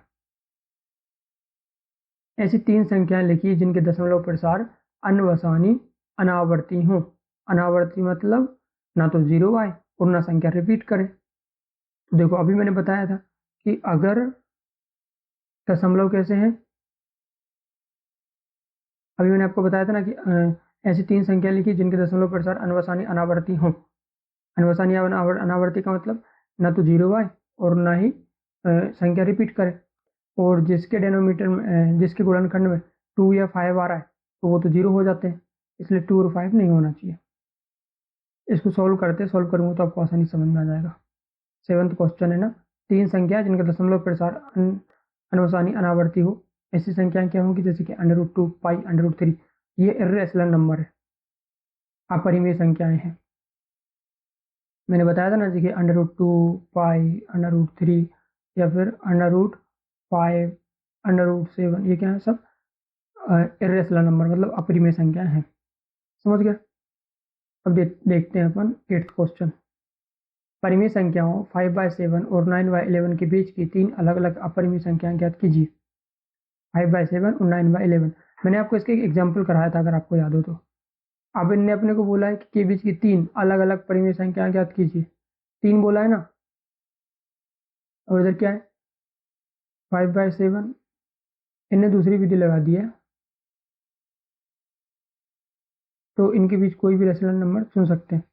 ऐसी 3 संख्याएं लिखी जिनके दशमलव प्रसार अनवसानी अनावर्ती हों। अनावर्ती मतलब ना तो जीरो आए और ना संख्या रिपीट करे। तो देखो अभी मैंने बताया था कि अगर दशमलव कैसे हैं, अभी मैंने आपको बताया था ना कि ऐसी 3 संख्या लिखी जिनके दशमलव प्रसार अनवसानी अनावर्ती हों। अनवसानी अनावर्ती का मतलब ना तो जीरो आए और ना ही संख्या रिपीट करे। और जिसके डेनोमीटर में जिसके गुणनखंड में 2 या 5 आ रहा है तो वो तो जीरो हो जाते हैं, इसलिए 2 और 5 नहीं होना चाहिए। इसको सॉल्व करूंगा तो आपको आसानी समझ में आ जाएगा। 7th क्वेश्चन है ना, 3 संख्या जिनका दशमलव प्रसार अनवसानी अनावर्ती हो। ऐसी संख्याएं क्या होंगी? जैसे कि √2 पाई √3, ये इर्रेशनल नंबर है, अपरिमेय संख्याएं हैं। मैंने बताया था ना जी कि √2 पाई √3 या फिर √5 √7, ये क्या है? सब इर्रेशनल नंबर, मतलब अपरिमेय संख्याएं हैं। समझ गए? अब देखते हैं अपन 8th क्वेश्चन। परिमेय संख्याओं 5/7 और 9/11 के बीच की 3 अलग अलग अपरिमेय संख्याएं ज्ञात कीजिए। 5/7 और 9/11, मैंने आपको इसके एक एग्जाम्पल कराया था अगर आपको याद हो तो। अब इनने अपने को बोला है कि के बीच की 3 अलग अलग परिमेय संख्याएं ज्ञात कीजिए। 3 बोला है ना, और इधर क्या है 5/7, इनने दूसरी विधि लगा दी है, तो इनके बीच कोई भी रेशनल नंबर चुन सकते हैं।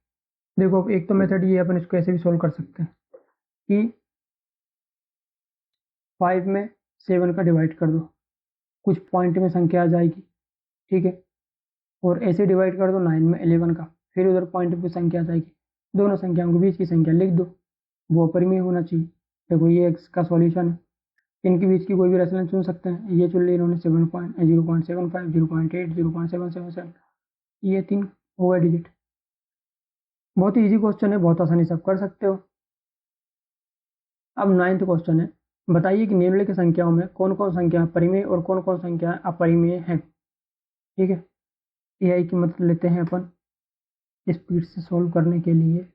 देखो अब एक तो मेथड ये अपन इसको ऐसे भी सोल्व कर सकते हैं कि 5 में 7 का डिवाइड कर दो, कुछ पॉइंट में संख्या आ जाएगी। ठीक है, और ऐसे डिवाइड कर दो 9 में 11 का, फिर उधर पॉइंट पे संख्या आ जाएगी। दोनों संख्याओं के बीच की संख्या लिख दो, वो अपरिमेय होना चाहिए। देखो ये एक्स का सॉल्यूशन है। इनके बीच की कोई भी रेशनल चुन सकते हैं। ये चुन ली इन्होंने 0.75, 0.8, 0.777, ये 3 हो गए डिजिट। बहुत ही ईजी क्वेश्चन है, बहुत आसानी से आप कर सकते हो। अब 9th क्वेश्चन है, बताइए कि निम्नलिखित संख्याओं में कौन कौन संख्या परिमेय और कौन कौन संख्या अपरिमेय है। ठीक है, एआई की मदद लेते हैं अपन स्पीड से सॉल्व करने के लिए।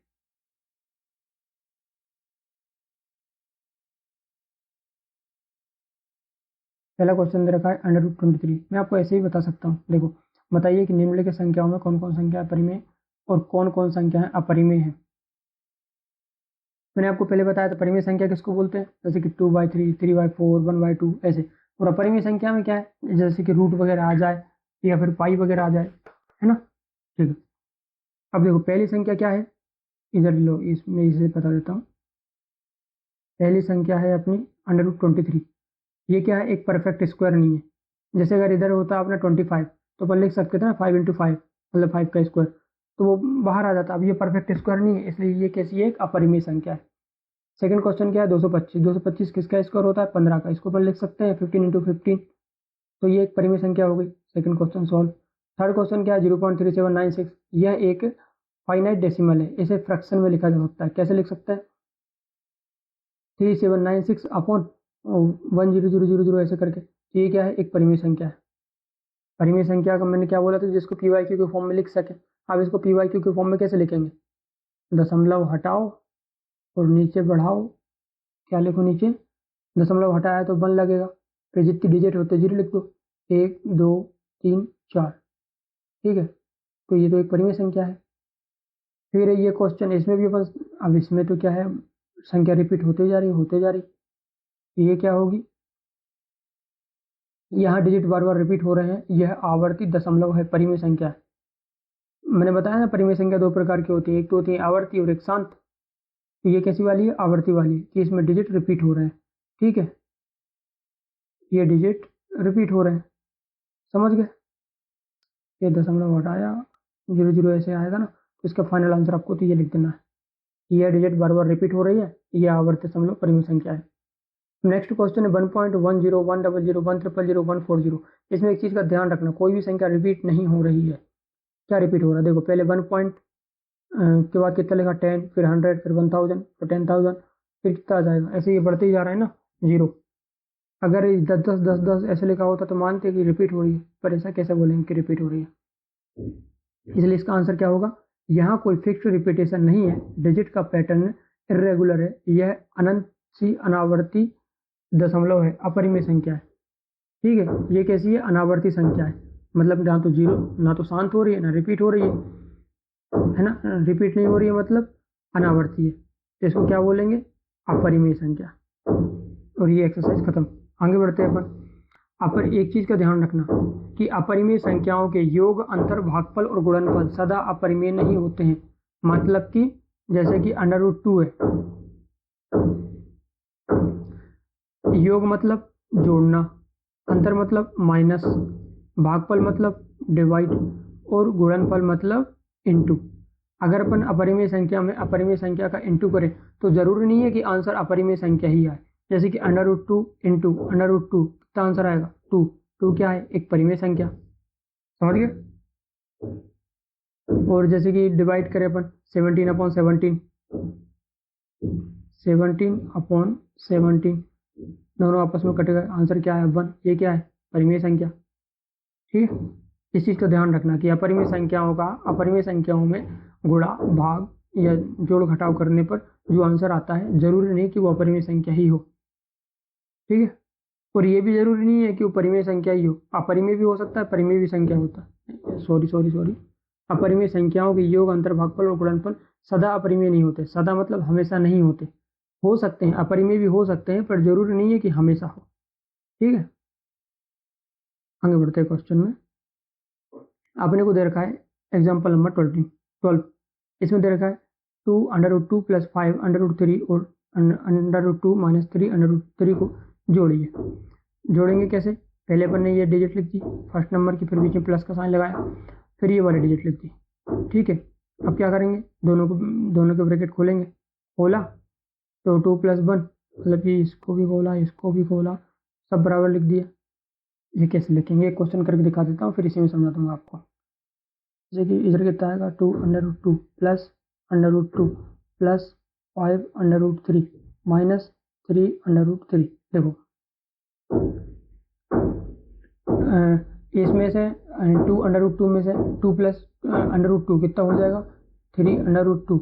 पहला क्वेश्चन दे रखा है √23। मैं आपको ऐसे ही बता सकता हूँ। देखो बताइए कि निम्नलिखित संख्याओं में कौन कौन संख्या परिमेय और कौन कौन संख्या अपरिमेय है। मैंने आपको पहले बताया था परिमेय संख्या किसको बोलते हैं, जैसे कि 2/3, 3/4, 1/2 ऐसे। और अपरिमेय संख्या में क्या है, जैसे कि रूट वगैरह आ जाए या फिर पाई वगैरह आ जाए, है ना। ठीक है, अब देखो पहली संख्या क्या है, इधर लो, इसमें इसे बता देता हूँ। पहली संख्या है अपनी √23। ये क्या है, एक परफेक्ट स्क्वायर नहीं है। जैसे अगर इधर होता अपना 25 तो अपन लिख सकते थे ना 5 इंटू 5, मतलब 5 का स्क्वायर, तो वो बाहर आ जाता। अब ये परफेक्ट स्क्वायर नहीं है, इसलिए ये कैसी है, एक अपरिमेय संख्या है। सेकंड क्वेश्चन क्या है, 225। 225 किसका स्क्वायर होता है, 15 का। इसको अपन लिख सकते हैं 15 इंटू 15, तो ये एक परिमेय संख्या हो गई। Second question solve. Third question क्या है, 0.3796। यह एक फाइनाइट डेसिमल है, इसे फ्रैक्शन में लिखा जा सकता है। कैसे लिख सकते हैं, 3796 अपॉन 10000 ऐसे करके। ये क्या है? एक परिमेय संख्या है। परिमेय संख्या का मैंने क्या बोला था? जिसको पी वाई क्यू के फॉर्म में लिख सके। अब इसको पी वाई क्यू के फॉर्म में कैसे लिखेंगे? दशमलव हटाओ और नीचे बढ़ाओ। क्या लिखो नीचे? दशमलव हटाया तो 1 लगेगा, फिर जितनी डिजिट होते 0 लिख दो। 1 2 3 4। ठीक है, तो ये तो एक परिमेय संख्या है। फिर ये क्वेश्चन इसमें भी अपन, अब इसमें तो क्या है, संख्या रिपीट होते जा रही। ये क्या होगी? यहाँ डिजिट बार बार रिपीट हो रहे हैं, यह आवर्ती दशमलव है, परिमेय संख्या है। मैंने बताया ना परिमेय संख्या दो प्रकार की होती है, एक तो होती है आवर्ती और एक शांत। तो ये कैसी वाली है? आवर्ती वाली, कि इसमें डिजिट रिपीट हो रहे हैं। ठीक है, ये डिजिट रिपीट हो रहे हैं, समझ गए? ये दशमलव हटाया 00 ऐसे आएगा ना, तो इसका फाइनल आंसर आपको तो ये लिख देना है, ये डिजिट बार बार रिपीट हो रही है, ये आवर्ती दशमलव परिमेय संख्या है। नेक्स्ट क्वेश्चन है 1.10 100 100 100 140। इसमें एक चीज का ध्यान रखना, कोई भी संख्या रिपीट नहीं हो रही है। क्या रिपीट हो रहा है? देखो, पहले 1 पॉइंट के बाद कितना लिखा? 10, फिर 100, फिर 1000, फिर 10,000, फिर कितना आ जाएगा? ऐसे ये बढ़ते ही जा रहा है ना, 0। अगर 10 10 10 10 ऐसे लिखा होता तो मानते कि रिपीट हो रही है, पर ऐसा कैसे बोलेंगे कि रिपीट हो रही है? इसलिए इसका आंसर क्या होगा? यहाँ कोई फिक्स्ड रिपीटेशन नहीं है, डिजिट का पैटर्न इरेगुलर है, यह अनंत सी अनावर्ती दशमलव है, अपरिमेय संख्या है। ठीक है, ये कैसी है? अनावर्ती संख्या है, मतलब ना तो 0, ना तो शांत हो रही है, ना रिपीट हो रही है ना? रिपीट नहीं हो रही है मतलब अनावर्ती है, तो इसको क्या बोलेंगे? अपरिमेय संख्या। और ये एक्सरसाइज खत्म। आगे बढ़ते हैं अपन। एक चीज का ध्यान रखना कि अपरिमेय संख्याओं के योग, अंतर, भागफल और गुणनफल सदा अपरिमेय नहीं होते हैं। मतलब कि जैसे कि √2 है, योग मतलब जोड़ना, अंतर मतलब माइनस, भागफल मतलब डिवाइड, और गुणनफल मतलब इनटू। अगर अपन अपरिमेय संख्या में अपरिमेय संख्या का इनटू करें तो जरूरी नहीं है कि आंसर अपरिमेय संख्या ही आए। जैसे कि √2 इंटू √2 कितना आंसर आएगा? 2। 2 क्या है? एक परिमेय संख्या, समझ गए? और जैसे कि डिवाइड करें अपन 17/17, 17/17, दोनों आपस में कटेगा, आंसर क्या है? 1। ये क्या है? परिमेय संख्या। ठीक है, इस चीज का ध्यान रखना कि अपरिमेय संख्याओं में गुणा, भाग या जोड़ घटाव करने पर जो आंसर आता है जरूरी नहीं कि वो अपरिमेय संख्या ही हो। ठीक है, और ये भी जरूरी नहीं है कि वो परिमेय संख्या ही हो, अपरिमेय भी हो सकता है, परिमेय भी संख्या होता है। सॉरी, अपरिमेय संख्याओं के योग, अंतर, भागफल और गुणनफल सदा अपरिमेय नहीं होते। सदा मतलब हमेशा नहीं होते, हो सकते हैं, अपरिमेय भी हो सकते हैं, पर जरूरी नहीं है कि हमेशा हो। ठीक है, आगे बढ़ते हैं क्वेश्चन में। आपने को दे रखा है एग्जाम्पल नंबर 12। इसमें दे रखा है 2√2 + 5√3 और √2 - 3√3 को जोड़िए। जोड़ेंगे कैसे? पहले अपन ने ये डिजिट लिख दी फर्स्ट नंबर की, फिर बीच में प्लस का साइन लगाया, फिर ये वाली डिजिट लिख दी। ठीक है, अब क्या करेंगे? दोनों के ब्रैकेट खोलेंगे। खोला तो 2 + 1, मतलब कि इसको भी खोला, इसको भी खोला, सब बराबर लिख दिया। ये कैसे लिखेंगे? क्वेश्चन करके दिखा देता हूँ, फिर इसी में समझा दूंगा आपको। जैसे कि इधर कितना आएगा? 2√2 + √2 + 5√3 - 3√3। देखो, इसमें से 2√2 में से 2 + √2 कितना हो जाएगा? 3√2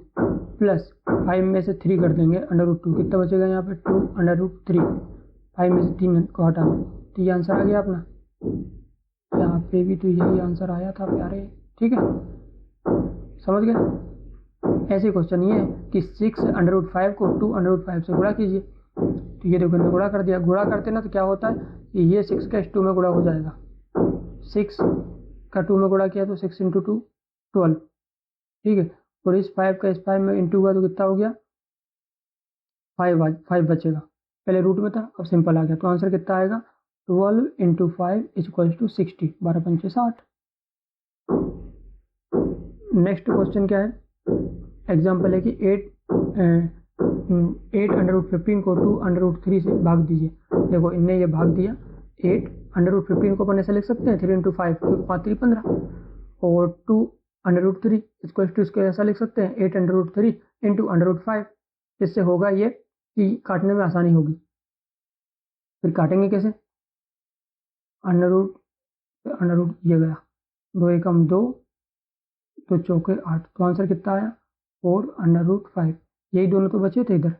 प्लस 5 में से 3 कर देंगे √2, कितना बचेगा यहाँ पे? 2√3। 5 में से 3 को हटा दो, तो ये आंसर आ गया अपना। यहाँ पे भी तो यही आंसर आया था प्यारे। ठीक है, समझ गए? ऐसे क्वेश्चन ये है कि 6√5 को 2√5 से गुणा कीजिए। तो ये देखो, गुणा कर दिया। गुणा करते ना तो क्या होता है कि ये 6 का 2 में गुणा हो जाएगा। 6 का 2 में गुणा किया तो 6 × 2 12। ठीक है, और इस 5 का इस 5 में इंटू हुआ तो कितना हो गया? 5 बचेगा, पहले रूट में था, अब सिंपल आ गया, तो आंसर कितना आएगा? 12 × 5 = 60। 12 × 5 = 60। नेक्स्ट क्वेश्चन क्या है? एग्जाम्पल है कि 8√15 को 2√3 से भाग दीजिए। देखो, इनने ये भाग दिया। 8√15 को अपन ऐसे लिख सकते हैं 3 × 5 क्योंकि 5 3 15, और 2√3 इसको ऐसा लिख सकते हैं 8√3 × √5। इससे होगा ये कि काटने में आसानी होगी। फिर काटेंगे कैसे? अंडर रूट ये गया, 2 एकम 2, 2 चौके 8, तो आंसर कितना आया? 4√5। यही दोनों तो बचे थे इधर,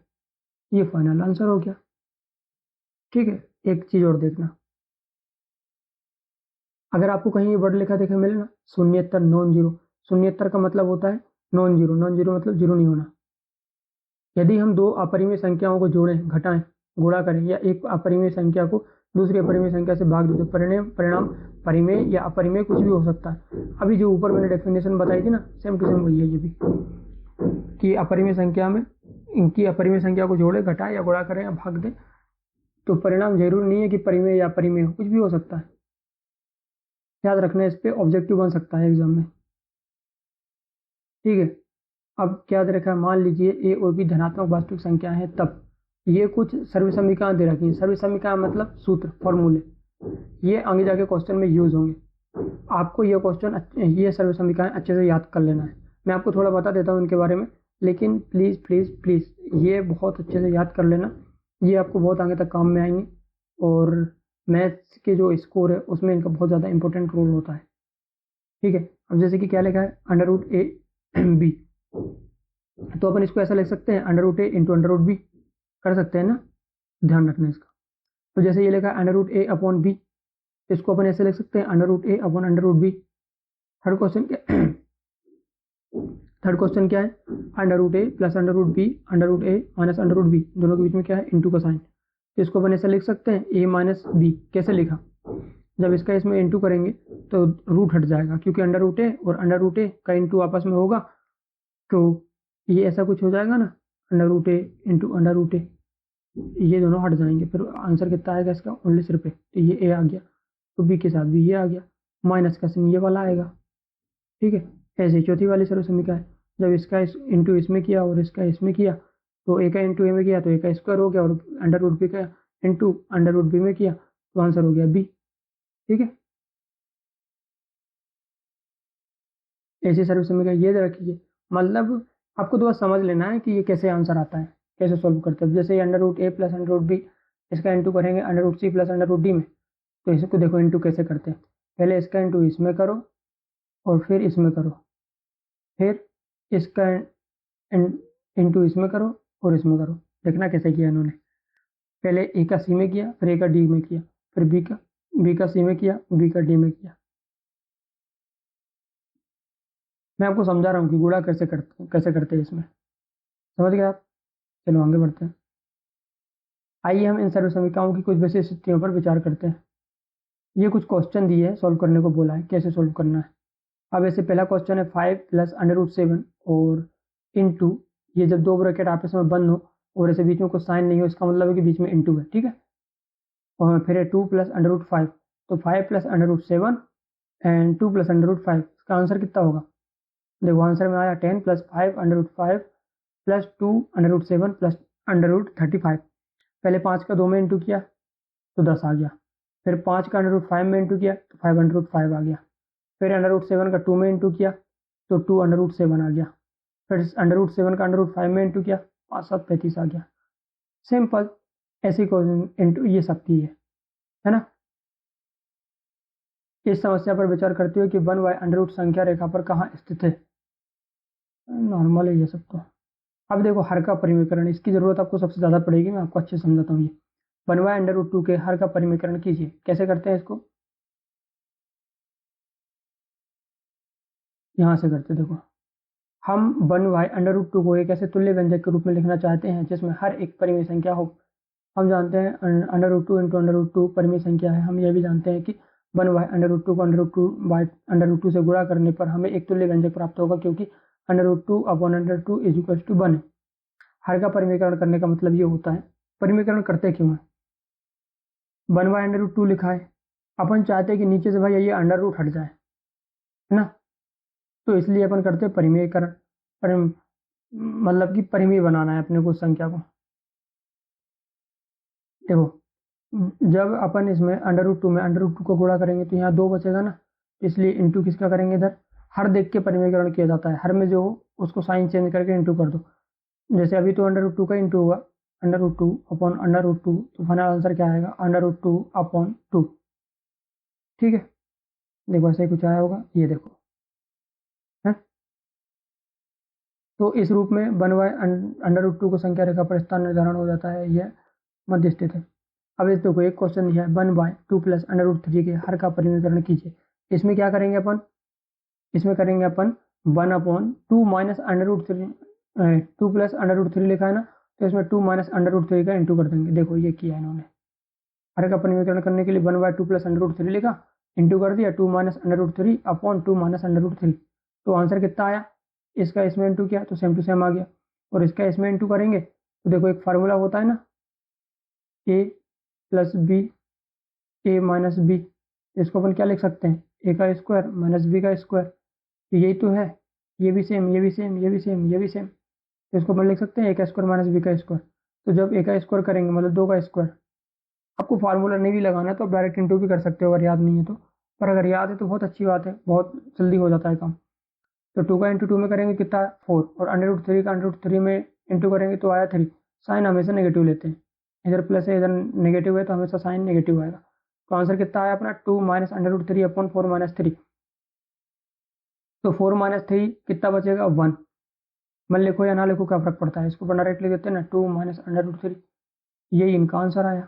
ये फाइनल आंसर हो गया। ठीक है, एक चीज और देखना, अगर आपको कहीं ये वर्ड लिखा देखे मिले ना, शून्यतर नॉन जीरो, शून्यतर का मतलब होता है नॉन जीरो, नॉन जीरो मतलब जीरो नहीं होना। यदि हम दो अपरिमेय संख्याओं को जोड़ें, घटाएं, गुणा करें या एक अपरिमेय संख्या को दूसरी अपरिमेय संख्या से भाग दें तो परिणाम परिमेय या अपरिमेय कुछ भी हो सकता है। अभी जो ऊपर मैंने डेफिनेशन बताई थी ना, सेम टू सेम वही है ये भी, कि अपरिमेय संख्या में इनकी अपरिमेय संख्या को जोड़े, घटाएं या गुणा करें या भाग दें तो परिणाम जरूरी नहीं है कि परिमेय या अपरिमेय हो, कुछ भी हो सकता है। याद रखना, इस पे ऑब्जेक्टिव बन सकता है एग्जाम में। ठीक है, अब क्या दे रखा है, मान लीजिए ए और बी धनात्मक वास्तविक संख्या है, तब ये कुछ सर्व समीकरण दे रखी है। सर्व समीकरण मतलब सूत्र, फॉर्मूले, ये आगे जाके क्वेश्चन में यूज होंगे। आपको ये क्वेश्चन, ये सर्व समीकरण अच्छे से याद कर लेना है। मैं आपको थोड़ा बता देता हूँ इनके बारे में, लेकिन प्लीज प्लीज प्लीज ये बहुत अच्छे से याद कर लेना, ये आपको बहुत आगे तक काम में आएंगे। और मैथ्स के जो स्कोर है उसमें इनका बहुत ज़्यादा इंपॉर्टेंट रोल होता है। ठीक है, अब जैसे कि क्या लिखा है, अंडर रूट ए बी, तो अपन इसको ऐसा लिख सकते हैं, अंडर रूट ए इंटू अंडर रूट बी कर सकते हैं ना, ध्यान रखना इसका। तो जैसे ये लिखा है under root A upon B, इसको अपन ऐसे लिख सकते हैं, under root A upon under root B. Third question क्या है, under root A plus under root B, under root A minus under root B, दोनों के बीच में क्या है, इंटू का साइन। तो इसको अपन ऐसे लिख सकते हैं, ए माइनस बी। कैसे लिखा, जब इसका इसमें इंटू करेंगे तो रूट हट जाएगा, क्योंकि अंडर रूट ए और अंडर रूट ए का इंटू आपस में होगा, तो ये ऐसा कुछ हो जाएगा ना, अंडर रूट ए इंटू अंडर रूट ए, ये दोनों हट जाएंगे। फिर आंसर कितना आएगा इसका, 19 रुपये। तो ये ए आ गया, तो बी के साथ भी ये आ गया, माइनस का साइन ये वाला आएगा। ठीक है, ऐसे चौथी वाली सर्व समीकरण है, जब इसका इंटू इसमें किया और इसका इसमें किया, तो ए का इंटू ए में किया तो ए का स्क्वायर हो गया, और अंडर रूट बी का इंटू अंडर रूट बी में किया तो आंसर हो गया बी। ठीक है, ऐसी सर्व समीकरण ये रखिए, मतलब आपको तो बस समझ लेना है कि ये कैसे आंसर आता है, कैसे सॉल्व करते हैं। जैसे under root A plus under root B, इसका इंटू करेंगे under root C plus under root D में, तो इसको देखो इंटू कैसे करते हैं, पहले इसका इंटू इसमें करो और फिर इसमें करो, फिर इसका इंटू इसमें करो और इसमें करो। देखना कैसे किया इन्होंने, पहले ए का सी में किया, फिर ए का डी में किया, फिर बी का सी में किया, बी का डी में किया। मैं आपको समझा रहा हूँ कि गुणा कैसे करते हैं इसमें, समझ गए आप? चलो आगे बढ़ते हैं। आइए हम इन सर्व समीकरणों की कुछ विशेष स्थितियों पर विचार करते हैं। ये कुछ क्वेश्चन दिए है, सॉल्व करने को बोला है, कैसे सॉल्व करना है। अब ऐसे पहला क्वेश्चन है 5 प्लस अंडर रूट 7 और इंटू, ये जब दो ब्रैकेट आपस में बंद हो और ऐसे बीच में कुछ साइन नहीं हो, इसका मतलब है कि बीच में इंटू है। ठीक है, और फिर है 2 प्लस अंडर रूट 5, तो 5 plus under root 7 and 2 plus under root 5, इसका आंसर कितना होगा? देखो आंसर में आया 10 plus 5 under root 5 plus 2 under root 7 plus under root 35। पहले 5 का 2 में इंटू किया तो 10 आ गया, फिर 5 का अंडर रूट 5 में इंटू किया तो 5 अंडर रूट 5 आ गया, फिर अंडर रूट 7 का 2 में इंटू किया तो 2 अंडर रूट 7 आ गया, फिर अंडर रूट 7 का अंडर रूट 5 में इंटू किया, 5 7 35 आ गया। सिंपल, ऐसी क्वेश्चन इंटू ये सब की है ना। इस समस्या पर विचार करते हुए कि 1 बाय अंडर रूट संख्या रेखा पर कहाँ स्थित है, नॉर्मल है ये सब तो। अब देखो हर का परिमीकरण, इसकी जरूरत आपको सबसे ज्यादा पड़ेगी, मैं आपको अच्छे से समझाता हूँ। ये 1 बाय अंडर रूट 2 के हर का परिमीकरण कीजिए। कैसे करते हैं इसको, यहाँ से करते, देखो हम 1 बाय अंडर रूट 2 को एक ऐसे तुल्य व्यंजक के रूप में लिखना चाहते हैं जिसमें हर एक परिमेय संख्या हो। हम जानते हैं under root 2 into under root 2 परिमेय संख्या है। हम ये भी जानते हैं कि 1 बाय अंडर रूट 2 को under root 2 by under root 2 से गुणा करने पर हमें एक तुल्य व्यंजक प्राप्त होगा, क्योंकि under root 2 upon under 2 is equal to 1 है। हर का परिमीकरण करने का मतलब ये होता है, परिमीकरण करते क्यों है, 1 बाय अंडर रूट 2 लिखा है, अपन चाहते हैं कि नीचे से भाई ये अंडर रूट हट जाए, है ना, तो इसलिए अपन करते हैं परिमेयकरण। मतलब कि परिमेय बनाना है अपने को संख्या को। देखो जब अपन इसमें अंडर रूट 2 में अंडर रूट 2 को गुणा करेंगे तो यहाँ 2 बचेगा ना, इसलिए इंटू किसका करेंगे, इधर हर देख के परिमेयकरण किया जाता है। हर में जो हो उसको साइन चेंज करके इंटू कर दो। जैसे अभी तो अंडर रूट 2 का इंटू हुआ, √2 अपॉन √2, तो फाइनल आंसर क्या आएगा √2 अपॉन 2। ठीक है, देखो ऐसे ही कुछ आया होगा, ये देखो है। तो इस रूप में 1/√2 को संख्या रेखा पर स्थान निर्धारण हो जाता है, यह मध्य स्थित है। अब इस देखो एक क्वेश्चन दिया है 1/2 प्लस √3 के हर का परिमीकरण कीजिए। इसमें क्या करेंगे अपन, इसमें करेंगे अपन 1/2 माइनस √3, 2 प्लस √3 लिखा है ना, तो इसमें 2 माइनस √3 का इंटू कर देंगे। देखो ये किया इन्होंने, हर का परिमीकरण करने के लिए 1/2 प्लस √3 लिखा, इंटू कर दिया 2 माइनस √3 अपॉन 2 माइनस √3। तो आंसर कितना आया, इसका इसमें इंटू किया तो सेम टू सेम आ गया, और इसका इसमें इंटू करेंगे तो देखो एक फार्मूला होता है ना, ए प्लस बी, ए माइनस बी, इसको अपन क्या लिख सकते हैं, ए का स्क्वायर माइनस बी का स्क्वायर। तो यही तो है, ये भी सेम, ये भी सेम, ये भी सेम, ये भी सेम, तो इसको अपन लिख सकते हैं ए का स्क्वायर माइनस बी का स्क्वायर। तो जब ए का स्क्वायर करेंगे मतलब 2 का स्क्वायर, आपको फार्मूला नहीं भी लगाना है तो आप डायरेक्ट इंटू भी कर सकते हो अगर याद नहीं है तो, पर अगर याद है तो बहुत अच्छी बात है, बहुत जल्दी हो जाता है काम। तो 2 का इंटू 2 में करेंगे कितना 4, और √3 का √3 में इंटू करेंगे तो आया 3। साइन हमेशा नेगेटिव लेते हैं, इधर प्लस है इधर नेगेटिव है तो हमेशा साइन नेगेटिव आएगा। तो आंसर कितना आया अपना 2 माइनस √3 अपॉन 4 माइनस 3। तो 4 माइनस 3 कितना बचेगा 1। मन लिखो या ना लिखो क्या फर्क पड़ता है, इसको अपन डायरेक्ट लिख देते हैं ना 2 माइनस √3, यही इनका आंसर आया।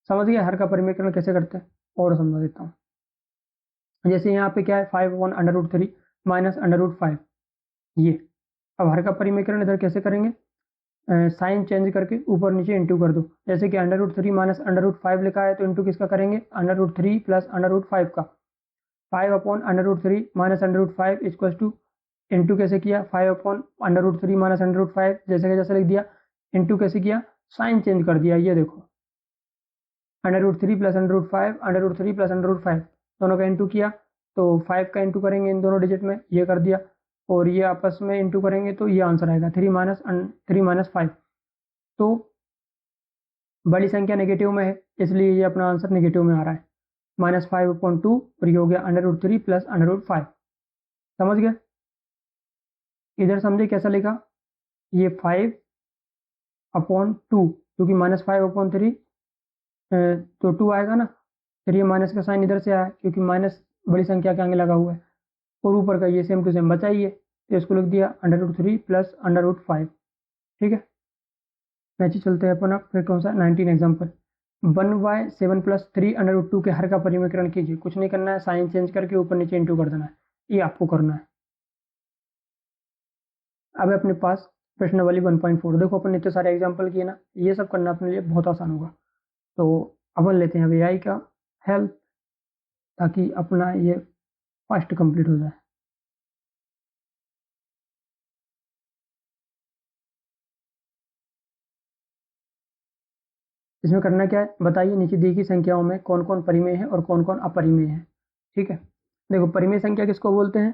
समझ गए हर का परिमीकरण कैसे करते हैं, और समझा देता हूँ। जैसे यहाँ पे क्या है 5/√3 माइनस √5, ये अब हर का परिमीकरण इधर कैसे करेंगे, साइन चेंज करके ऊपर नीचे इंटू कर दो। जैसे कि √3 माइनस √5 लिखा है तो इंटू किसका करेंगे √3 प्लस √5 का। 5 upon √3 minus √5 equal to, into कैसे किया 5 अपॉन √3 माइनस √5, जैसे कि जैसे लिख दिया, इंटू कैसे किया साइन चेंज कर दिया। ये देखो √3 प्लस √5, √3 प्लस √5 दोनों का इंटू किया, तो 5 का इंटू करेंगे इन दोनों डिजिट में, ये कर दिया, और ये आपस में इंटू करेंगे तो ये आंसर आएगा 3 माइनस 5। तो बड़ी संख्या नेगेटिव में है इसलिए ये अपना आंसर नेगेटिव में आ रहा है, -5/2, और ये हो गया √3 प्लस √5। समझ गए, इधर समझे कैसा लिखा, ये 5/2 क्योंकि -5/3 तो 2 आएगा ना, फिर ये माइनस का साइन इधर से आया क्योंकि माइनस बड़ी संख्या के आगे लगा हुआ है, और ऊपर का ये सेम टू सेम बचा ही है तो इसको लिख दिया √3 प्लस √5। ठीक है, नेक्स्ट चलते हैं अपन अब फिर कौन सा 19 एग्जाम्पल। 1/7 प्लस 3√2 के हर का परिमीकरण कीजिए। कुछ नहीं करना है, साइन चेंज करके ऊपर नीचे इंटू कर देना है, ये आपको करना है। अब अपने पास प्रश्नावली 1.4, देखो अपन इतने सारे एग्जाम्पल किए ना, ये सब करना अपने लिए बहुत आसान होगा। तो अपन लेते हैं अब AI का हेल्प ताकि अपना ये फास्ट कंप्लीट हो जाए। इसमें करना क्या है बताइए, नीचे दी गई संख्याओं में कौन कौन परिमेय है और कौन कौन अपरिमेय है। ठीक है, देखो परिमेय संख्या किसको बोलते हैं,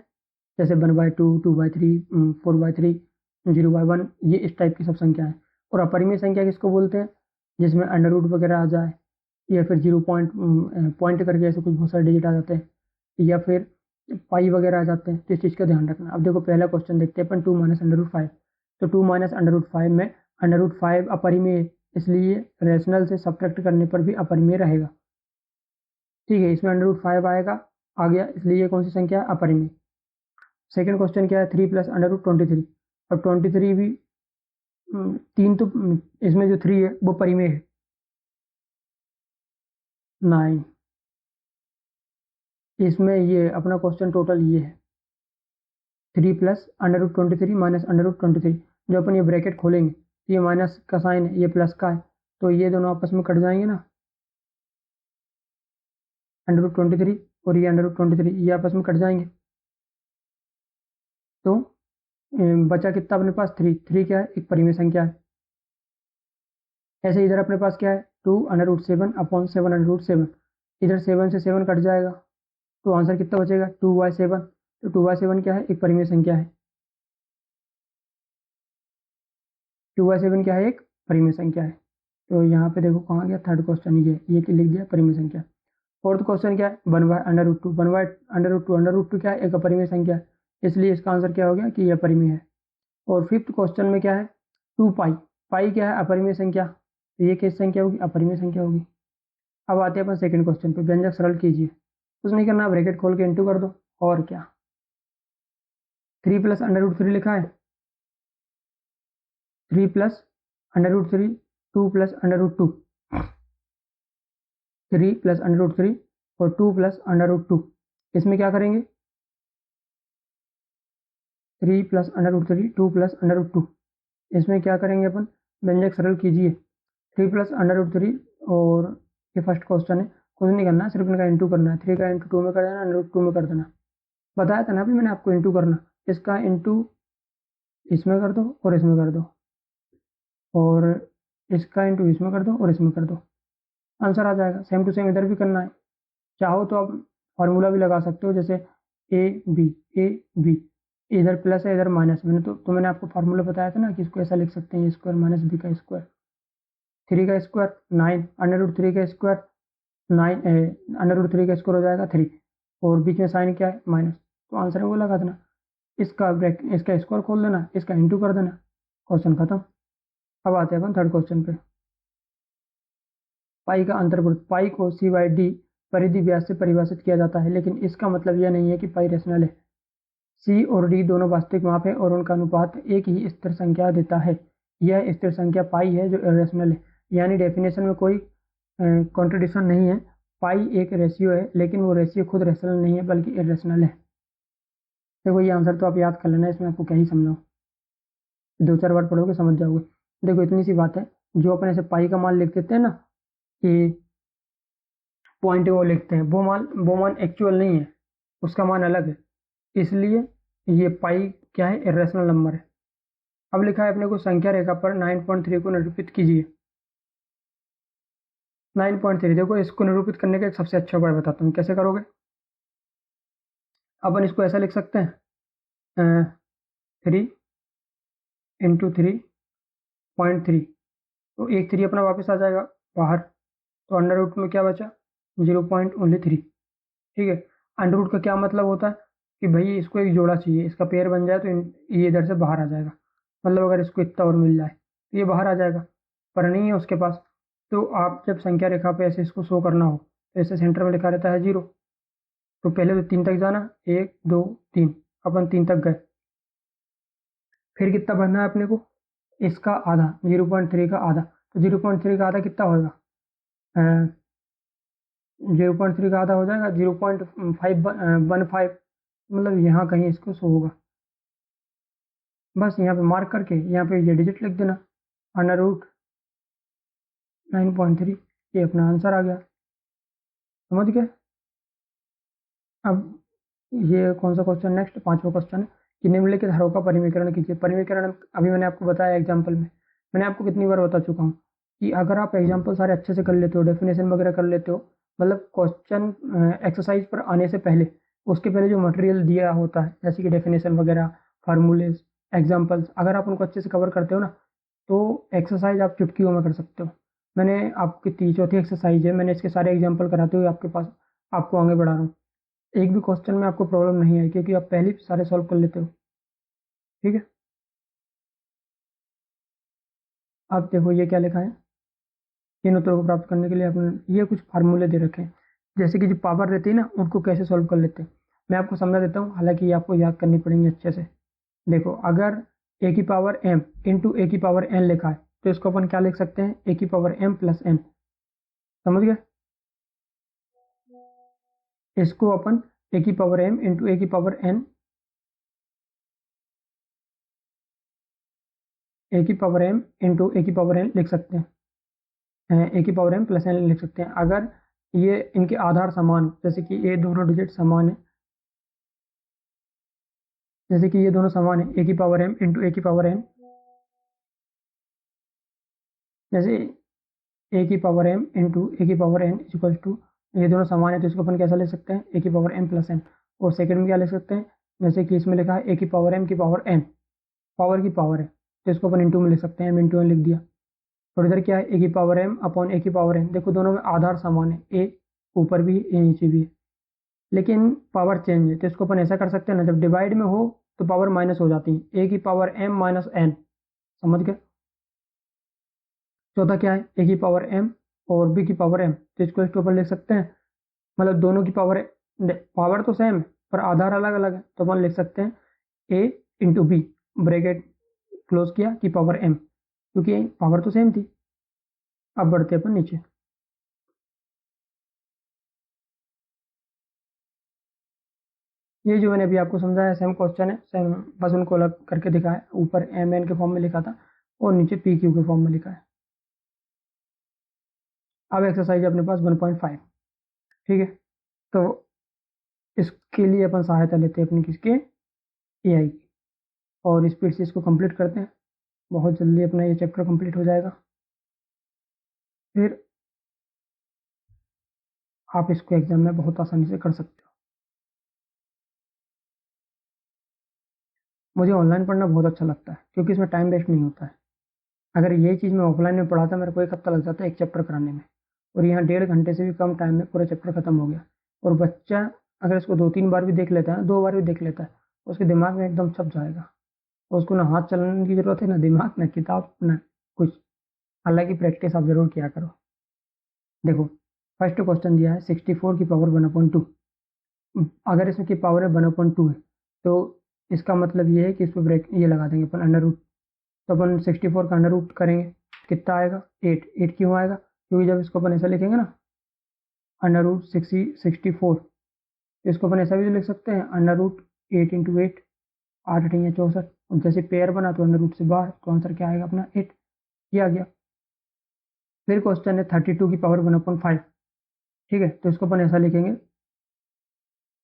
जैसे 1/2, 2/3, 4/3, 0/1, ये इस टाइप की सब संख्या है। और अपरिमेय संख्या किसको बोलते हैं, जिसमें अंडर रूट वगैरह आ जाए, या फिर 0 पॉइंट करके ऐसे कुछ बहुत सारे डिजिट आ जाते हैं, या फिर पाई वगैरह आ जाते हैं, तो इस चीज़ का ध्यान रखना। अब देखो पहला क्वेश्चन देखते हैं अपन, 2 माइनस √5, तो 2 माइनस √5 में √5 अपरिमेय, इसलिए रेशनल से सब्ट्रैक्ट करने पर भी अपरिमेय रहेगा। ठीक है, इसमें √5 आएगा, आ गया, इसलिए ये कौन सी संख्या है अपरिमेय। सेकंड क्वेश्चन क्या है 3 प्लस √23, और 23 भी 3 तो इसमें जो 3 है वो परिमेय है। 9, इसमें ये अपना क्वेश्चन टोटल ये है 3 प्लस √23 माइनस √23, जो अपन ये ब्रैकेट खोलेंगे ये माइनस का साइन है, ये प्लस का है, तो ये दोनों आपस में कट जाएंगे ना, √23 और ये √23 ये आपस में कट जाएंगे, तो बचा कितना अपने पास 3। 3 क्या है, एक परिमेय संख्या है। ऐसे इधर अपने पास क्या है 2 √7 अपॉन 7 √7, इधर 7 से 7 कट जाएगा, तो आंसर कितना बचेगा 2/7। तो 2/7 क्या है, एक परिमेय संख्या है। 2/7 क्या है, एक परिमेय संख्या है। तो यहाँ पे देखो कहाँ गया थर्ड क्वेश्चन, ये लिख दिया परिमेय संख्या। फोर्थ क्वेश्चन क्या है 1/√2, 1/√2, √2 क्या है, एक अपरिमेय संख्या है, इसलिए इसका आंसर क्या हो गया कि यह परिमेय है। और फिफ्थ क्वेश्चन में क्या है 2 पाई, पाई क्या है? अपरिमेय संख्या, तो ये किस संख्या होगी? अपरिमेय संख्या होगी। अब आते हैं अपन सेकंड क्वेश्चन पे, व्यंजक सरल कीजिए। कुछ नहीं करना, ब्रैकेट खोल के इंटू कर दो, और क्या। 3 प्लस √3 लिखा है, 3 प्लस √3, 2 प्लस √2, 3 प्लस √3 और 2 प्लस √2। इसमें क्या करेंगे? 3 प्लस √3, 2 प्लस √2, इसमें क्या करेंगे अपन? व्यंजक सरल कीजिए। 3 प्लस √3, और ये फर्स्ट क्वेश्चन है, कुछ नहीं करना, सिर्फ इनका इंटू करना है। 3 का इंटू 2 में कर देना, √2 में कर देना। बताया था ना अभी मैंने आपको इंटू करना। इसका इंटू इसमें कर दो और इसमें कर दो, और इसका इंटू इसमें कर दो और इसमें कर दो, आंसर आ जाएगा। सेम टू सेम इधर भी करना है। चाहो तो आप फार्मूला भी लगा सकते हो, जैसे ए बी, इधर प्लस है इधर माइनस। मैंने आपको फार्मूला बताया था ना कि इसको ऐसा लिख सकते हैं, स्क्वायर माइनस बी का स्क्वायर, 3 का स्क्वायर 9, √3 का स्क्वायर 9, √3 का स्क्वायर हो जाएगा 3, और बीच में साइन क्या है? माइनस, तो आंसर है वो लगा देना। इसका स्क्वायर खोल देना, इसका इंटू कर देना, क्वेश्चन खत्म। अब आते हैं अपन थर्ड क्वेश्चन पे। पाई का अंतर्वृत्त। पाई को c/d परिधि व्यास से परिभाषित किया जाता है, लेकिन इसका मतलब यह नहीं है कि पाई रेशनल है। c और d दोनों वास्तविक माप है और उनका अनुपात एक ही स्थिर संख्या देता है। यह स्थिर संख्या पाई है जो इरेशनल है, यानी डेफिनेशन में कोई कॉन्ट्रडिक्शन नहीं है। पाई एक रेशियो है, लेकिन वो रेशियो खुद रेशनल नहीं है बल्कि इरेशनल है। देखो ये आंसर तो आप याद कर लेना, इसमें आपको क्या ही समझाऊं, 2-4 बार पढ़ोगे समझ जाओगे। देखो इतनी सी बात है, जो अपन ऐसे पाई का मान लिख देते हैं ना कि पॉइंट वो लिखते हैं, वो मान एक्चुअल नहीं है, उसका मान अलग है, इसलिए ये पाई क्या है? इरेशनल नंबर है। अब लिखा है अपने को संख्या रेखा पर 9.3 को निरूपित कीजिए। 9.3, देखो इसको निरूपित करने का एक सबसे अच्छा उपाय बताता हूँ, कैसे करोगे। अपन इसको ऐसा लिख सकते हैं, 3 इंटू 3.3, तो एक 3 अपना वापस आ जाएगा बाहर, तो अंडर रूट में क्या बचा? 0.3। ठीक है, अंडर रूट का क्या मतलब होता है कि भाई इसको एक जोड़ा चाहिए, इसका पेयर बन जाए तो ये इधर से बाहर आ जाएगा, मतलब अगर इसको इतना और मिल जाए तो ये बाहर आ जाएगा, पर नहीं है उसके पास। तो आप जब संख्या रेखा पे ऐसे इसको शो करना हो तो ऐसे सेंटर में लिखा रहता है 0, तो पहले तो 3 तक जाना, 1 2 3, अपन 3 तक गए, फिर कितना भरना है अपने को? इसका आधा, 0.3 का आधा, तो 0.3 का आधा कितना होगा? 0.3 का आधा हो जाएगा 0.515, मतलब यहाँ कहीं इसको शो होगा। बस यहाँ पे मार्क करके यहाँ पे ये डिजिट लिख देना, अंडर रूट 9.3, ये अपना आंसर आ गया। समझ गए? अब ये कौन सा क्वेश्चन? नेक्स्ट 5वां क्वेश्चन है कि निम्नलिखित हरों का परिमीकरण कीजिए। परिमीकरण अभी मैंने आपको बताया एग्जाम्पल में, मैंने आपको कितनी बार बता चुका हूँ कि अगर आप एग्जाम्पल सारे अच्छे से कर लेते हो, डेफिनेशन वगैरह कर लेते हो, मतलब क्वेश्चन एक्सरसाइज पर आने से पहले, उसके पहले जो मटेरियल दिया होता है जैसे कि डेफिनेशन वगैरह, फार्मूलेज, एग्जाम्पल्स, अगर आप उनको अच्छे से कवर करते हो ना, तो एक्सरसाइज आप चुटकियों में कर सकते हो। मैंने आपकी चौथी एक्सरसाइज है, मैंने इसके सारे एग्जाम्पल कराते हुए आपके पास आपको आगे बढ़ा रहा हूँ। एक भी क्वेश्चन में आपको प्रॉब्लम नहीं है क्योंकि आप पहले ही सारे सॉल्व कर लेते हो। ठीक है, आप देखो ये क्या लिखा है। इन उत्तरों को प्राप्त करने के लिए आपने ये कुछ फार्मूले दे रखे हैं, जैसे कि जो पावर रहती है ना उनको कैसे सॉल्व कर लेते हैं। मैं आपको समझा देता हूँ, हालांकि ये आपको याद करनी पड़ेंगे अच्छे से। देखो अगर ए की पावर m इंटू ए की पावर n लिखा है तो इसको अपन क्या लिख सकते हैं? ए की पावर m प्लस n। समझ गए? इसको अपन ए की पावर m इंटू ए की पावर n, ए की पावर m इंटू ए की पावर n लिख सकते हैं, ए की पावर m प्लस n लिख सकते हैं। अगर ये इनके आधार समान, जैसे कि ये दोनों डिजिट समान है, जैसे कि ये दोनों समान है, ए की पावर m इंटू ए की पावर n, जैसे ए की पावर m इंटू ए की पावर n इक्वल टू, ये दोनों समान है तो इसको अपन कैसा ले सकते हैं? ए की पावर m प्लस n। और सेकंड में क्या ले सकते हैं? जैसे कि इसमें लिखा है ए की पावर m की पावर n, पावर की पावर है तो इसको अपन इंटू में लिख सकते हैं, m इंटू n लिख दिया। और इधर क्या है? ए की पावर m अपॉन ए की पावर n। देखो दोनों में आधार समान है, ए ऊपर भी है ए नीचे भी है, लेकिन पावर चेंज है, तो इसको अपन ऐसा कर सकते हैं ना, जब डिवाइड में हो तो पावर माइनस हो जाती है, ए की पावर m माइनस n। समझ गए? चौथा क्या है, ए की पावर m और b की पावर m, तो इसको इसके ऊपर लिख सकते हैं, मतलब दोनों की पावर तो सेम है पर आधार अलग अलग है, तो अपन लिख सकते हैं a into B, bracket close किया, की पावर m, क्योंकि पावर तो सेम थी। अब बढ़ते अपन नीचे। ये जो मैंने अभी आपको समझाया सेम क्वेश्चन है, सेम, बस उनको अलग करके दिखाया, ऊपर एम एन के फॉर्म में लिखा था और नीचे पी क्यू के फॉर्म में लिखा है। अब एक्सरसाइज अपने पास 1.5, ठीक है। तो इसके लिए अपन सहायता लेते हैं अपनी किसके, एआई की, और स्पीड से इसको कंप्लीट करते हैं। बहुत जल्दी अपना ये चैप्टर कंप्लीट हो जाएगा, फिर आप इसको एग्जाम में बहुत आसानी से कर सकते हो। मुझे ऑनलाइन पढ़ना बहुत अच्छा लगता है क्योंकि इसमें टाइम वेस्ट नहीं होता है। अगर यही चीज़ मैं ऑफलाइन में पढ़ाता, मेरे को एक हफ्ता लग जाता है एक चैप्टर कराने में, और यहाँ 1.5 घंटे से भी कम टाइम में पूरा चैप्टर खत्म हो गया। और बच्चा अगर इसको 2-3 बार भी देख लेता है, 2 बार भी देख लेता है, उसके दिमाग में एकदम छप जाएगा, और उसको ना हाथ चलाने की जरूरत है, ना दिमाग, ना किताब, ना कुछ। हालांकि प्रैक्टिस आप जरूर किया करो। देखो, फर्स्ट क्वेश्चन दिया है 64 की पावर 1/2। अगर इसमें की पावर है 1/2 है, तो इसका मतलब ये है कि इस पर ब्रेक ये लगा देंगे अपन, अंडर रूट। तो अपन 64 का अंडर रूट करेंगे, कितना आएगा, 8। 8 क्यों आएगा, क्योंकि जब इसको अपन ऐसा लिखेंगे ना, अंडर रूट 64, तो इसको अपन ऐसा भी लिख सकते हैं, अंडर रूट 8 इंटू 8, 8×8 = 64। और जैसे पेयर बना तो अंडर रूट से बाहर, तो आंसर क्या आएगा अपना 8, ये आ गया। फिर क्वेश्चन है 32 की पावर 1/5, ठीक है, तो इसको अपन ऐसा लिखेंगे,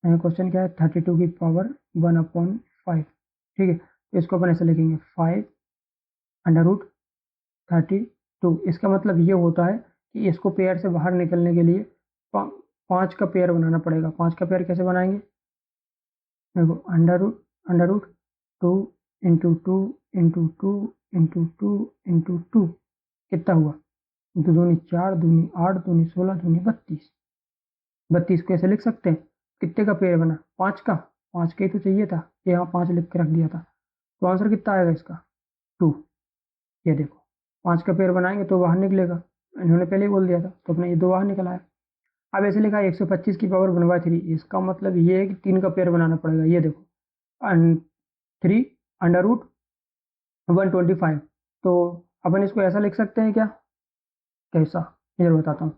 क्वेश्चन क्या है, 32 की पावर 1/5, ठीक है, तो इसको अपन ऐसे लिखेंगे 5 अंडर रूट 32। इसका मतलब ये होता है कि इसको पेयर से बाहर निकलने के लिए 5 का पेयर बनाना पड़ेगा। 5 का पेयर कैसे बनाएंगे, देखो, under root 2 into 2 into 2 into 2 into 2, कितना हुआ, 2 दूनी 4, दूनी 8, दूनी 16, दूनी 32। 32 को ऐसे लिख सकते हैं, कितने का पेयर बना, 5 का, 5 का ही तो चाहिए था, यहाँ 5 लिख के रख दिया था, तो आंसर कितना आएगा इसका, 2। ये देखो, 5 का पेयर बनाएंगे तो बाहर निकलेगा, इन्होंने पहले ही बोल दिया था, तो अपना ये 2 बाहर निकल आया। अब ऐसे लिखा है 125 की पावर 1/3, इसका मतलब ये है कि 3 का पेयर बनाना पड़ेगा। ये देखो, 3 अंडर रूट 125, तो अपन इसको ऐसा लिख सकते हैं क्या, कैसा, इधर बताता हूँ,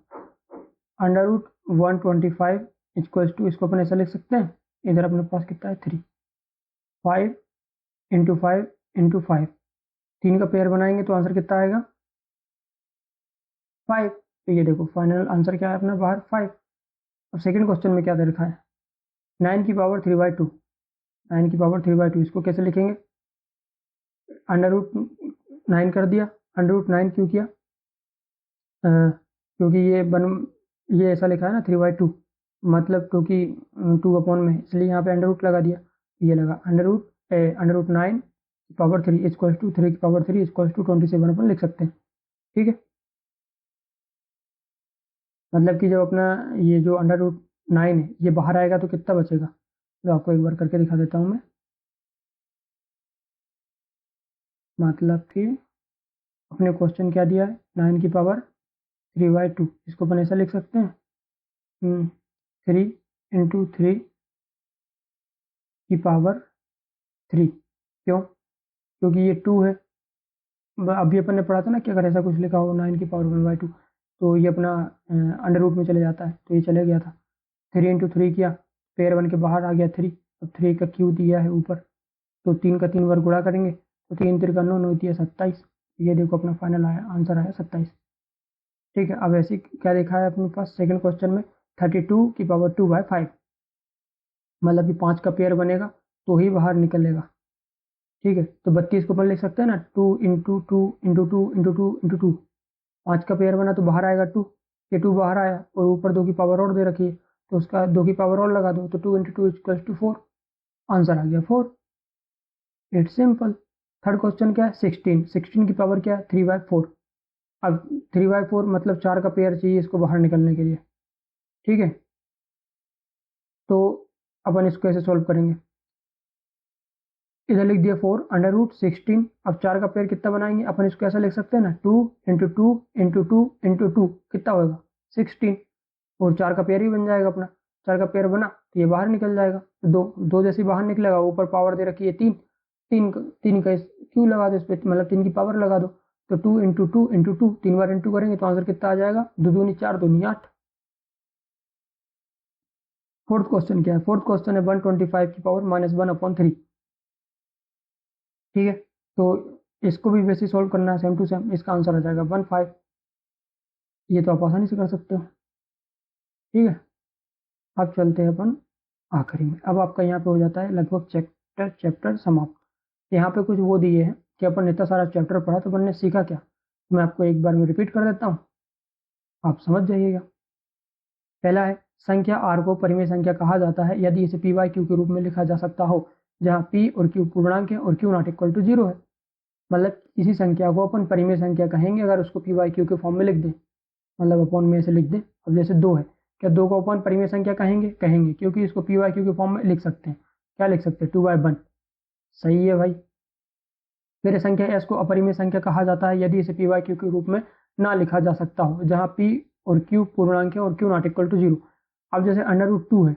अंडर रूट 125 इक्वल्स टू, इसको अपन ऐसा लिख सकते हैं, इधर अपने पास कितना है 3, 5 इंटू 5 इंटू 5, 3 का पेयर बनाएंगे तो आंसर कितना आएगा 5। तो ये देखो फाइनल आंसर क्या है अपना बाहर 5। अब सेकंड क्वेश्चन में क्या दे रखा है, 9 की पावर 3/2, 9 की पावर 3/2, इसको कैसे लिखेंगे, अंडर रूट 9 कर दिया, अंडर रूट 9 क्यों किया, क्योंकि ये ऐसा लिखा है ना 3/2, मतलब क्योंकि 2 अपॉन में, इसलिए यहाँ पे अंडर रूट लगा दिया, ये लगा अंडर रूट 9 की पावर 3 इक्वल्स टू 3 की पावर 3 इक्वल्स टू 27 अपन लिख सकते हैं, ठीक है। मतलब कि जब अपना ये जो अंडर रूट 9 है ये बाहर आएगा तो कितना बचेगा, तो आपको एक बार करके दिखा देता हूँ मैं। मतलब कि अपने क्वेश्चन क्या दिया है, 9 की पावर 3/2, इसको अपन ऐसा लिख सकते हैं, 3 इंटू 3 की पावर 3, क्यों, क्योंकि ये 2 है। अभी अपन ने पढ़ा था ना कि अगर ऐसा कुछ लिखा हो 9 की पावर 1/2, तो ये अपना अंडर रूट में चले जाता है, तो ये चले गया था। 3 इंटू 3 किया, पेयर बन के बाहर आ गया 3, अब 3 का क्यू दिया है ऊपर, तो 3 का 3 बार गुणा करेंगे, तो 3 3 का 9, 9 दिया 27, ये देखो अपना फाइनल आया, आंसर आया 27, ठीक है। अब ऐसे क्या लिखा है अपने पास सेकंड क्वेश्चन में, 32 की पावर 2/5, मतलब कि 5 का पेयर बनेगा तो ही बाहर निकलेगा, ठीक है। तो 32 को अपन लिख सकते हैं ना, 2 इंटू 2 इंटू 2 इंटू 2 इंटू 2, 5 का पेयर बना तो बाहर आएगा 2, ये 2 बाहर आया और ऊपर 2 की पावर और दे रखी है, तो उसका 2 की पावर और लगा दो, तो 2 इंटू 2 इक्वल्स टू 4, आंसर आ गया 4। It's simple. थर्ड क्वेश्चन क्या है, 16 की पावर क्या है 3/4। अब 3/4 मतलब 4 का पेयर चाहिए इसको बाहर निकलने के लिए, ठीक है। तो अपन इसको ऐसे सॉल्व करेंगे, इधर लिख दिया 4 √16। अब 4 का पेयर कितना बनाएंगे अपन, इसको ऐसा लिख सकते हैं ना, 2 × 2 × 2 × 2 कितना होगा 16, और 4 का पेयर ही बन जाएगा अपना। 4 का पेयर बना तो ये बाहर निकल जाएगा, तो दो जैसे बाहर निकलेगा, ऊपर पावर दे रखी है 3, 3 का क्यों लगा दो इस पर, मतलब 3 की पावर लगा दो, तो 2 × 2 × 2 3 बार इंटू करेंगे तो आंसर कितना आ जाएगा, 2 दूनी 4 दूनी 8। फोर्थ क्वेश्चन क्या है, फोर्थ क्वेश्चन है 125 की पावर -1/3। ठीक है, तो इसको भी वैसे सॉल्व करना है सेम टू सेम, इसका आंसर आ जाएगा 15। ये तो आप आसानी से कर सकते हो। ठीक है, अब चलते हैं अपन आखिरी में। अब आपका यहाँ पे हो जाता है लगभग चैप्टर समाप्त। यहाँ पे कुछ वो दिए हैं कि अपन इतना सारा चैप्टर पढ़ा तो अपन ने सीखा क्या, मैं आपको एक बार में रिपीट कर देता हूँ, आप समझ जाइएगा। पहला है, संख्या r को परिमेय संख्या कहा जाता है यदि इसे p/q के रूप में लिखा जा सकता हो, जहाँ p और q पूर्णांक है और q ≠ 0 है। मतलब किसी संख्या को अपन परिमेय संख्या कहेंगे अगर उसको p/q के फॉर्म में लिख दें, मतलब अपॉन में से लिख दें। अब जैसे 2 है, क्या 2 को अपन परिमेय संख्या कहेंगे, कहेंगे, क्योंकि इसको p/q के फॉर्म में लिख सकते हैं। क्या लिख सकते हैं, 2/1। सही है भाई। फिर संख्या s को अपरिमेय संख्या कहा जाता है यदि इसे p/q के रूप में ना लिखा जा सकता हो, जहाँ p और q पूर्णांक है और q ≠ 0। अब जैसे √2 है,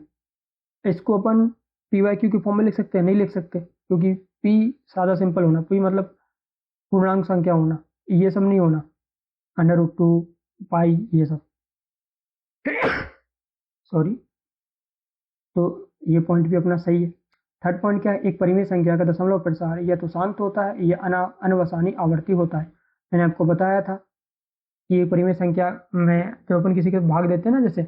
इसको अपन p/q के फॉर्म में लिख सकते हैं, नहीं लिख सकते, क्योंकि p सादा सिंपल होना, p मतलब पूर्णांक संख्या होना, ये सब नहीं होना, √2 पाई ये सब सॉरी। तो ये पॉइंट भी अपना सही है। थर्ड पॉइंट क्या है, एक परिमेय संख्या का दशमलव प्रसार या तो शांत होता है या अनवसानी आवर्ती होता है। मैंने आपको बताया था कि ये परिमेय संख्या में जब अपन किसी के भाग देते हैं ना, जैसे,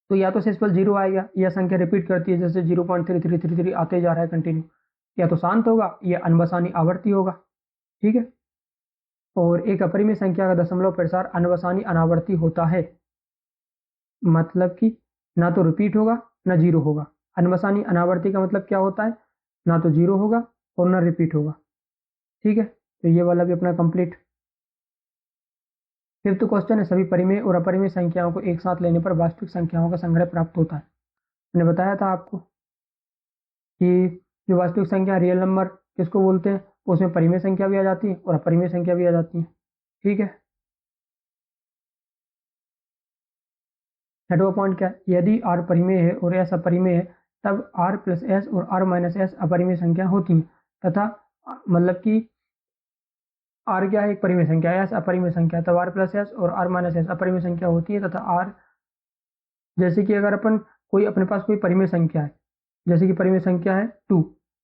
तो या तो सिंपल 0 आएगा या संख्या रिपीट करती है, जैसे 0.3333 आते जा रहा है कंटिन्यू, या तो शांत होगा या अनवसानी आवर्ती होगा। ठीक है, और एक अपरिमेय संख्या का दशमलव प्रसार अनवसानी अनावर्ती होता है, मतलब कि ना तो रिपीट होगा ना जीरो होगा। अनवसानी अनावर्ती का मतलब क्या होता है, ना तो जीरो होगा और ना रिपीट होगा। ठीक है, तो ये वाला भी अपना कंप्लीट। फिफ्थ क्वेश्चन है, सभी परिमेय और अपरिमेय संख्याओं को एक साथ लेने पर वास्तविक संख्याओं का संग्रह प्राप्त होता है। मैंने बताया था आपको कि जो वास्तविक संख्या रियल नंबर किसको बोलते हैं, उसमें परिमेय संख्या भी आ जाती है और अपरिमेय संख्या भी आ जाती है। ठीक है, छठवां पॉइंट क्या है, यदि r परिमेय है और s अपरिमेय है तब r + s और r - s अपरिमेय संख्या होती हैं, तथा मतलब कि r क्या है, एक परिमेय संख्या, s अपरिमेय संख्या, तब r + s और r - s अपरिमेय संख्या होती है, तथा r, जैसे कि अगर अपन कोई अपने पास कोई परिमेय संख्या है, जैसे कि परिमेय संख्या है 2,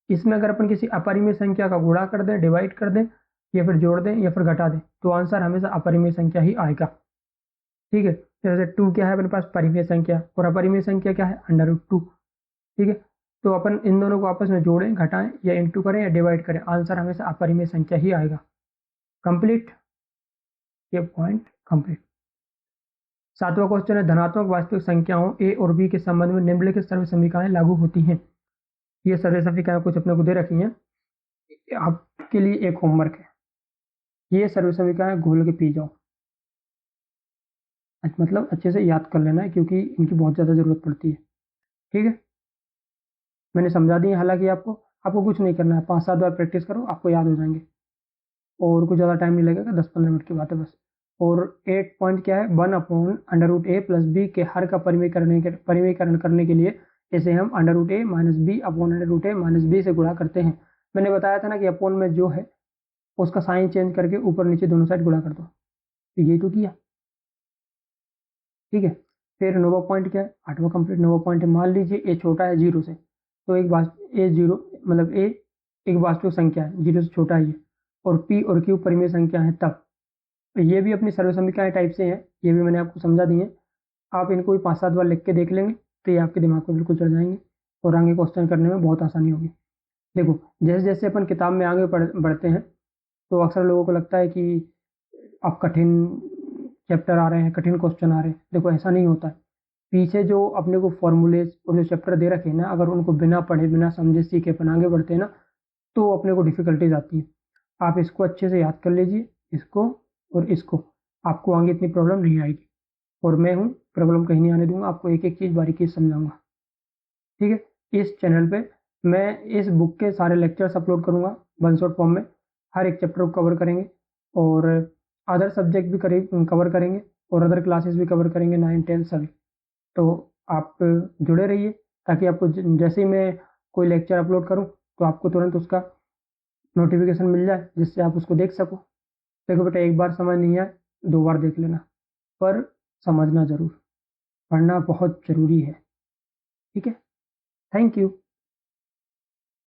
इसमें अगर अपन किसी अपरिमेय संख्या का गुणा कर दें, डिवाइड कर दें, या फिर जोड़ दें या फिर घटा दें, तो आंसर हमेशा अपरिमेय संख्या ही आएगा। ठीक है, जैसे 2 क्या है अपने पास, परिमेय संख्या, और अपरिमेय संख्या क्या है, √2। ठीक है, तो अपन इन दोनों को आपस में जोड़ें, घटाएं या इंटू करें या डिवाइड करें, आंसर हमेशा अपरिमेय संख्या ही आएगा। कंप्लीट, ये पॉइंट कंप्लीट। सातवां क्वेश्चन है, धनात्मक वास्तविक संख्याओं a और b के संबंध में निम्नलिखित सर्व समीकरणें लागू होती हैं। ये सर्व समीकरणें कुछ अपने को दे रखी हैं, आपके लिए एक होमवर्क है, ये सर्व समीकरणें घोल के पी जाओ, मतलब अच्छे से याद कर लेना है, क्योंकि इनकी बहुत ज़्यादा ज़रूरत पड़ती है। ठीक है, मैंने समझा दी है, हालांकि आपको कुछ नहीं करना है, 5-7 बार प्रैक्टिस करो, आपको याद हो जाएंगे, और कुछ ज़्यादा टाइम नहीं लगेगा, 10-15 मिनट की बात है बस। और 8 पॉइंट क्या है, 1/√a + b के हर का परिमेयकरण करने के लिए इसे हम √a - b upon √a - b से गुणा करते हैं। मैंने बताया था ना कि अपॉन में जो है उसका साइन चेंज करके ऊपर नीचे दोनों साइड गुणा कर दो, तो ये तो किया। ठीक है, फिर नौवां पॉइंट क्या है, 8वां कंप्लीट। नौवां पॉइंट है, मान लीजिए a छोटा है 0 से, तो a 0 मतलब a एक वास्तविक संख्या है, 0 से छोटा ही है, और p और q परिमेय संख्या है, तब ये भी अपनी सर्व समीकरण टाइप से है, ये भी मैंने आपको समझा दी है। आप इनको भी 5-7 बार लिख के देख लेंगे तो ये आपके दिमाग में बिल्कुल चढ़ जाएंगे और आगे क्वेश्चन करने में बहुत आसानी होगी। देखो, जैसे जैसे अपन किताब में आगे बढ़ते हैं तो अक्सर लोगों को लगता है कि अब कठिन चैप्टर आ रहे हैं, कठिन क्वेश्चन आ रहे हैं। देखो, ऐसा नहीं होता है। पीछे जो अपने को फॉर्मूलेज और जो चैप्टर दे रखे हैं ना, अगर उनको बिना पढ़े बिना समझे सीखे अपन आगे बढ़ते हैं ना, तो अपने को डिफिकल्टीज आती है। आप इसको अच्छे से याद कर लीजिए, इसको और इसको, आपको आगे इतनी प्रॉब्लम नहीं आएगी, और मैं हूँ, प्रॉब्लम कहीं नहीं आने दूंगा, आपको एक एक चीज़ बारीकी से समझाऊंगा। ठीक है, इस चैनल पे मैं इस बुक के सारे लेक्चर्स अपलोड करूँगा वन शॉट फॉर्म में, हर एक चैप्टर को कवर करेंगे और अदर सब्जेक्ट भी कवर करेंगे और अदर क्लासेस भी कवर करेंगे 9, 10 सभी। तो आप जुड़े रहिए ताकि आपको जैसे ही मैं कोई लेक्चर अपलोड करूँ तो आपको तुरंत उसका नोटिफिकेशन मिल जाए, जिससे आप उसको देख सको। देखो बेटा, एक बार समझ नहीं आए 2 बार देख लेना, पर समझना ज़रूर, पढ़ना बहुत ज़रूरी है। ठीक है? Thank you.